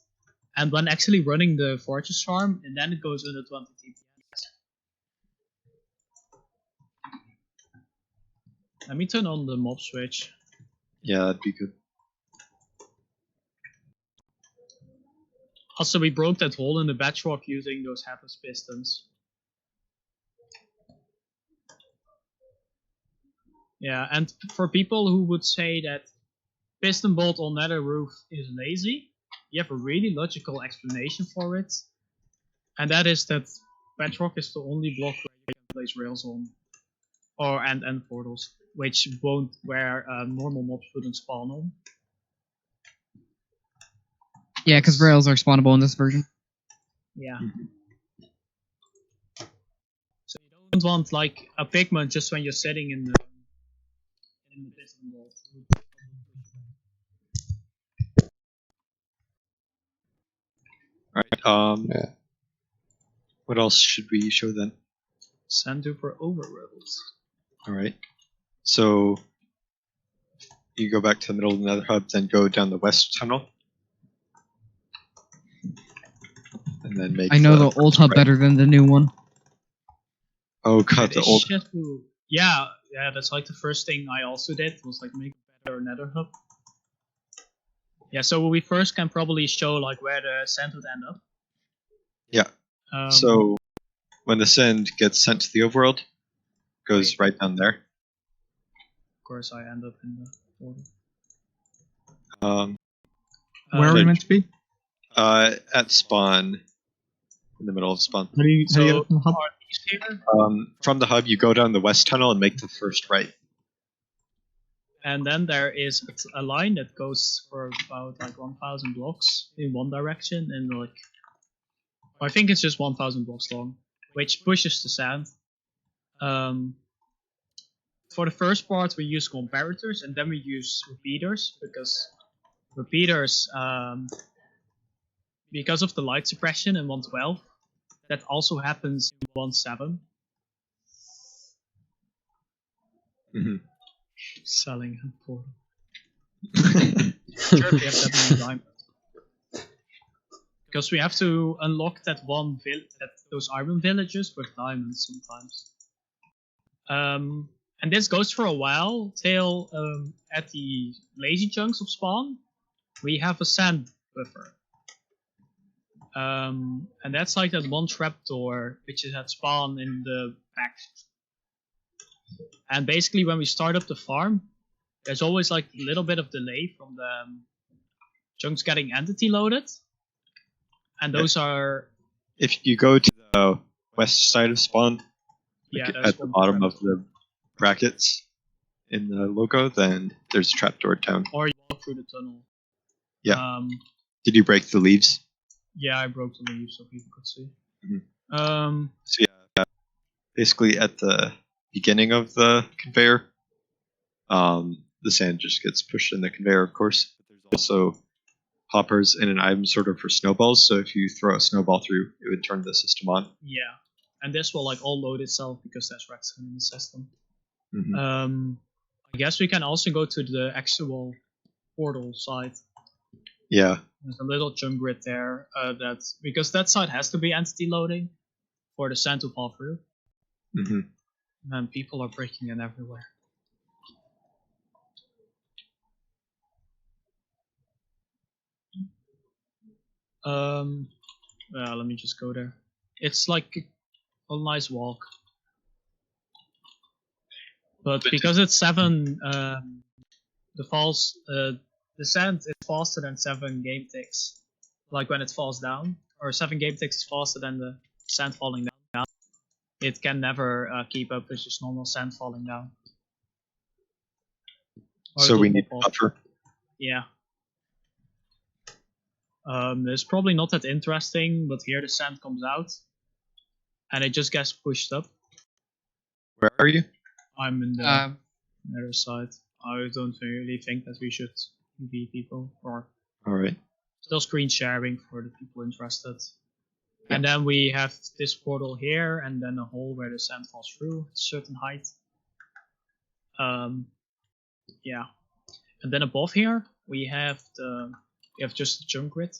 And when actually running the Fortress Farm, and then it goes under 20 TPS. Let me turn on the mob switch. Yeah, that'd be good. Also, we broke that hole in the bedrock using those headless pistons. Yeah, and for people who would say that piston bolt on Nether roof is lazy, you have a really logical explanation for it. And that is that bedrock is the only block where you can place rails on. Or and portals, which won't, where normal mobs wouldn't spawn on. Yeah, because rails are spawnable in this version. Yeah. So you don't want like a pigment just when you're sitting in the piston bolt. Alright, Yeah. what else should we show then? Sandduper overworld. Alright. So you go back to the middle of the Nether hub, then go down the west tunnel. And then make I know the old hub right. better than the new one. Oh god, the old Yeah, that's like the first thing I also did, was like make a better Nether hub. Yeah, so we first can probably show like where the sand would end up. Yeah. So when the sand gets sent to the overworld, goes right down there. Of course, I end up in the portal. Where are we meant to be? At spawn, in the middle of spawn. How do you get up from the hub? From the hub, you go down the west tunnel and make the first right. And then there is a line that goes for about like 1,000 blocks in one direction, and like I think it's just 1,000 blocks long, which pushes the sand. For the first part, we use comparators, and then we use repeaters because repeaters, because of the light suppression in 1.12, that also happens in 1.7. Mm-hmm. Selling and portal. Sure, we have that many diamonds. Because we have to unlock that those iron villages with diamonds sometimes. And this goes for a while till at the lazy chunks of spawn, we have a sand buffer. And that's like that one trapdoor which is at spawn in the back. And basically when we start up the farm, there's always like a little bit of delay from the chunks getting entity loaded. And those are... If you go to the west side of spawn, Yeah, at the bottom of the brackets in the logo, then there's a trapdoor down. Or you walk through the tunnel. Yeah. Did you break the leaves? Yeah, I broke the leaves so people could see. Mm-hmm. So yeah, basically at the beginning of the conveyor. The sand just gets pushed in the conveyor, of course. But there's also hoppers in an item sorter for snowballs, so if you throw a snowball through, it would turn the system on. Yeah, and this will like all load itself because there's redstone in the system. Mm-hmm. I guess we can also go to the actual portal side. Yeah. There's a little jump grid there. Because that side has to be entity loading for the sand to fall through. Mm-hmm. And people are breaking in everywhere. Yeah, let me just go there. It's like a nice walk. But because it's 7, the sand is faster than 7 game ticks. Like when it falls down, or 7 game ticks is faster than the sand falling down. It can never keep up with just normal sand falling down. Or So it'll we need pop a off. buffer. Yeah. It's probably not that interesting, but here the sand comes out, and it just gets pushed up. Where are you? I'm in the other side. I don't really think that we should be people, or Alright. still screen sharing for the people interested. And then we have this portal here, and then a hole where the sand falls through at a certain height. Yeah. And then above here we have just the jump grid.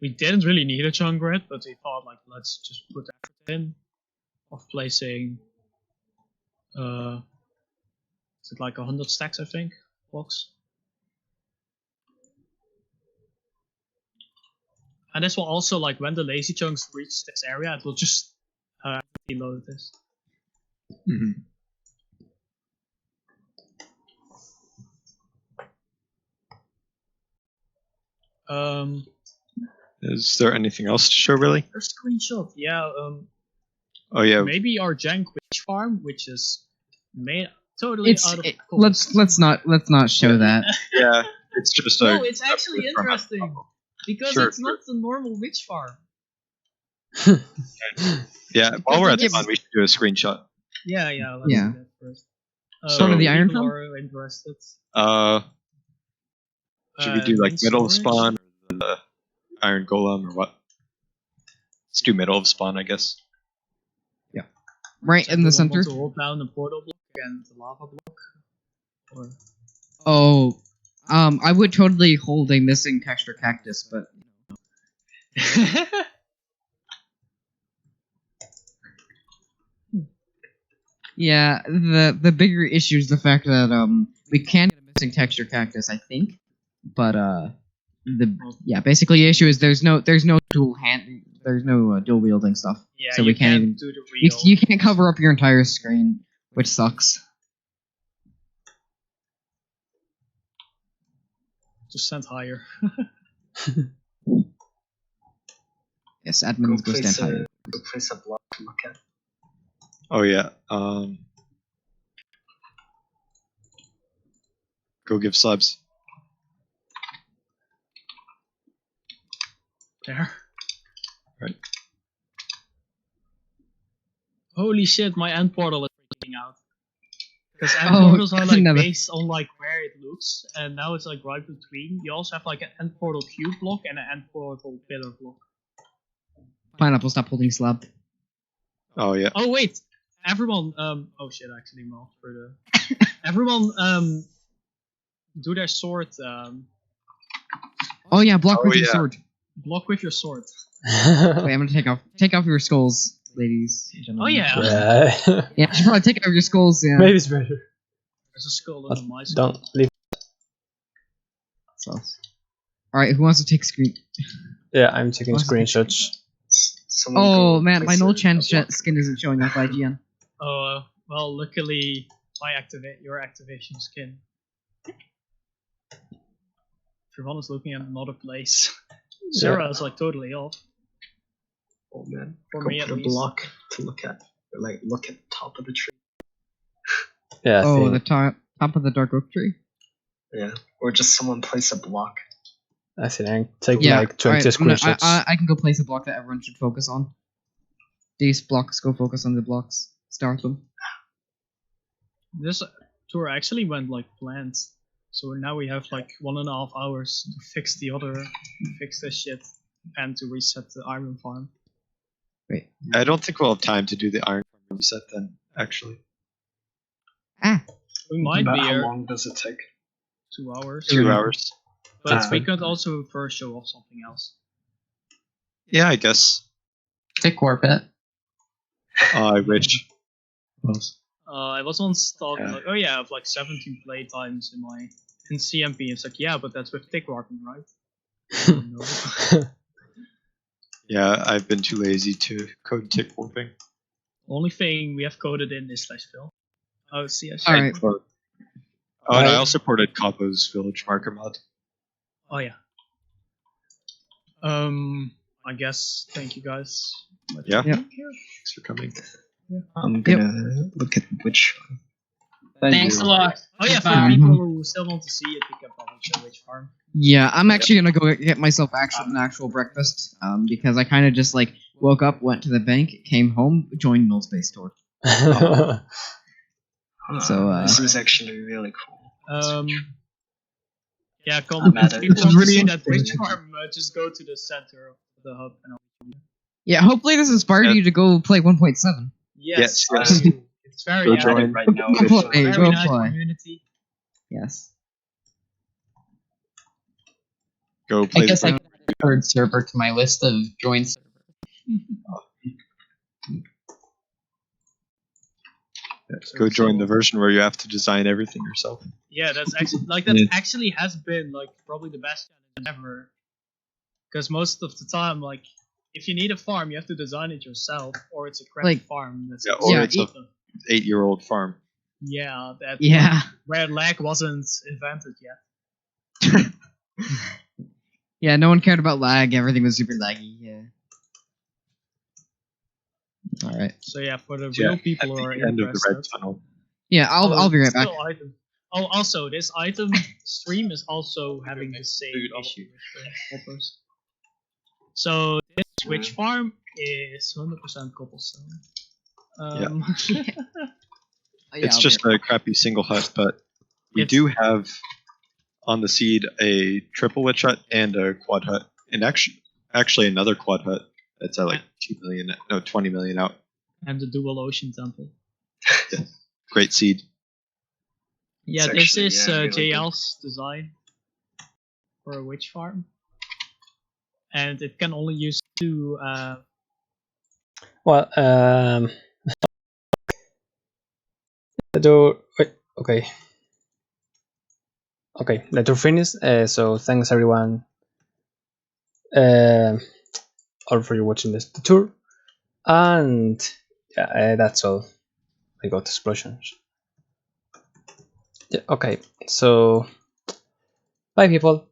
We didn't really need a jump grid, but we thought like let's just put effort in of placing is it like 100 stacks, I think, blocks. And this will also, like, when the lazy chunks reach this area, it will just reload this. Mm-hmm. Is there anything else to show, really? A screenshot, yeah. Oh yeah. Maybe our jank witch farm, which is made totally out of let's not show that. Yeah, it's just no, it's actually interesting because Sure, it's not the normal witch farm. Yeah, while we're at the fun, we should do a screenshot. Yeah, let's do that first. Start of the iron people farm? are interested. Should we do like middle of spawn, or the iron golem, or what? Let's do middle of spawn, I guess. Yeah, right in the center. Want to hold down the portal block and the lava block. Or... Oh, I would totally hold a missing texture cactus, but. Yeah, the bigger issue is the fact that we can get a missing texture cactus, I think, but basically the issue is there's no dual wielding stuff, yeah, so we can't even do the you can't cover up your entire screen, which sucks. Just stand higher. Yes, admins go stand higher. Go place a block to look at. Oh yeah. Go give slabs. There. Right. Holy shit! My end portal is freaking out. Because end portals are like based on like where it looks, and now it's like right between. You also have like an end portal cube block and an end portal pillar block. Pineapple, stop holding slab. Oh yeah. Oh wait, everyone. Oh shit! Actually, no. For the everyone. Do their sword. Oh yeah, block with your sword. Block with your sword. Wait, I'm gonna take off your skulls, ladies and gentlemen. Oh yeah. Yeah, you should probably take off your skulls. Yeah. Maybe it's better. There's a skull under my sword. Don't leave. So. All right, who wants to take screen? Yeah, I'm taking screenshots. Oh man, my null skin isn't showing up IGN. Oh well, luckily your activation skin. Everyone is looking at another place. Sarah is like totally off. Oh man, for go me at put a least. block to look at. Or, like look at the top of the tree. Yeah. Oh, the top of the dark oak tree. Yeah, or just someone place a block. I think I take like 20 screenshots. I can go place a block that everyone should focus on. these blocks. Go focus on the blocks. Start them. This tour actually went like planned. So now we have like 1.5 hours to fix this shit, and to reset the iron farm. Wait. I don't think we'll have time to do the iron farm reset then, actually. We might But be how here long does it take? 2 hours. 2 hours. But we could also first show off something else. Yeah, I guess. Pick warp it. I wish. I was on stock, Yeah. like, oh yeah, I have like 17 play times in CMP. It's like, yeah, but that's with tick warping, right? Oh, no. Yeah, I've been too lazy to code tick warping. Only thing we have coded in is /fill. Oh, CS. Alright. Oh, and I also ported Capo's village marker mod. Oh yeah. I guess. Thank you guys. Yeah. Yep. Thanks for coming. I'm gonna look at which one. Thanks a lot. Oh yeah, for Bye. people who still want to see it, we can probably show which farm. Yeah, I'm actually gonna go get myself an actual breakfast. Because I kind of just like woke up, went to the bank, came home, joined Nullspace tour. So this is actually really cool. Yeah, come. I'm at If it. you It's want to really see that interesting. witch farm, just go to the center of the hub. And yeah, hopefully this inspired you to go play 1.7. yes, Yes. it's very Go nice. join. Right now, Go it's, play, Very go nice play. community. Yes. Go I play guess I the can add a third server to my list of joins. Go join the version where you have to design everything yourself. Yeah, that's actually like that. Yeah. Actually, has been like probably the best challenge ever. Because most of the time, like, if you need a farm, you have to design it yourself, or it's a crappy Like- farm. That's Yeah, or Yeah, it's a 8-year-old farm. yeah, that Yeah. where lag wasn't invented yet. Yeah, no one cared about lag. Everything was super laggy. Yeah. Alright. So yeah, for the Yeah, real people who are At the end of the red interested. tunnel. Yeah, I'll be right back. still item. Oh, also, this item stream is also having the same issue with the hoppers. So this switch farm is 100% cobblestone. It's just a crappy single hut, but we It's- do have on the seed a triple witch hut and a quad hut, and actually another quad hut that's at like 20 million out. and the dual ocean temple. Great seed. Yeah, It's this actually, is yeah, really JL's design for a witch farm, and it can only use 2. Well, okay. Okay, the tour finished. So thanks everyone, all for you watching the tour, and yeah, that's all. I got explosions. Yeah, okay, so bye people.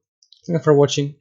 Thank you for watching.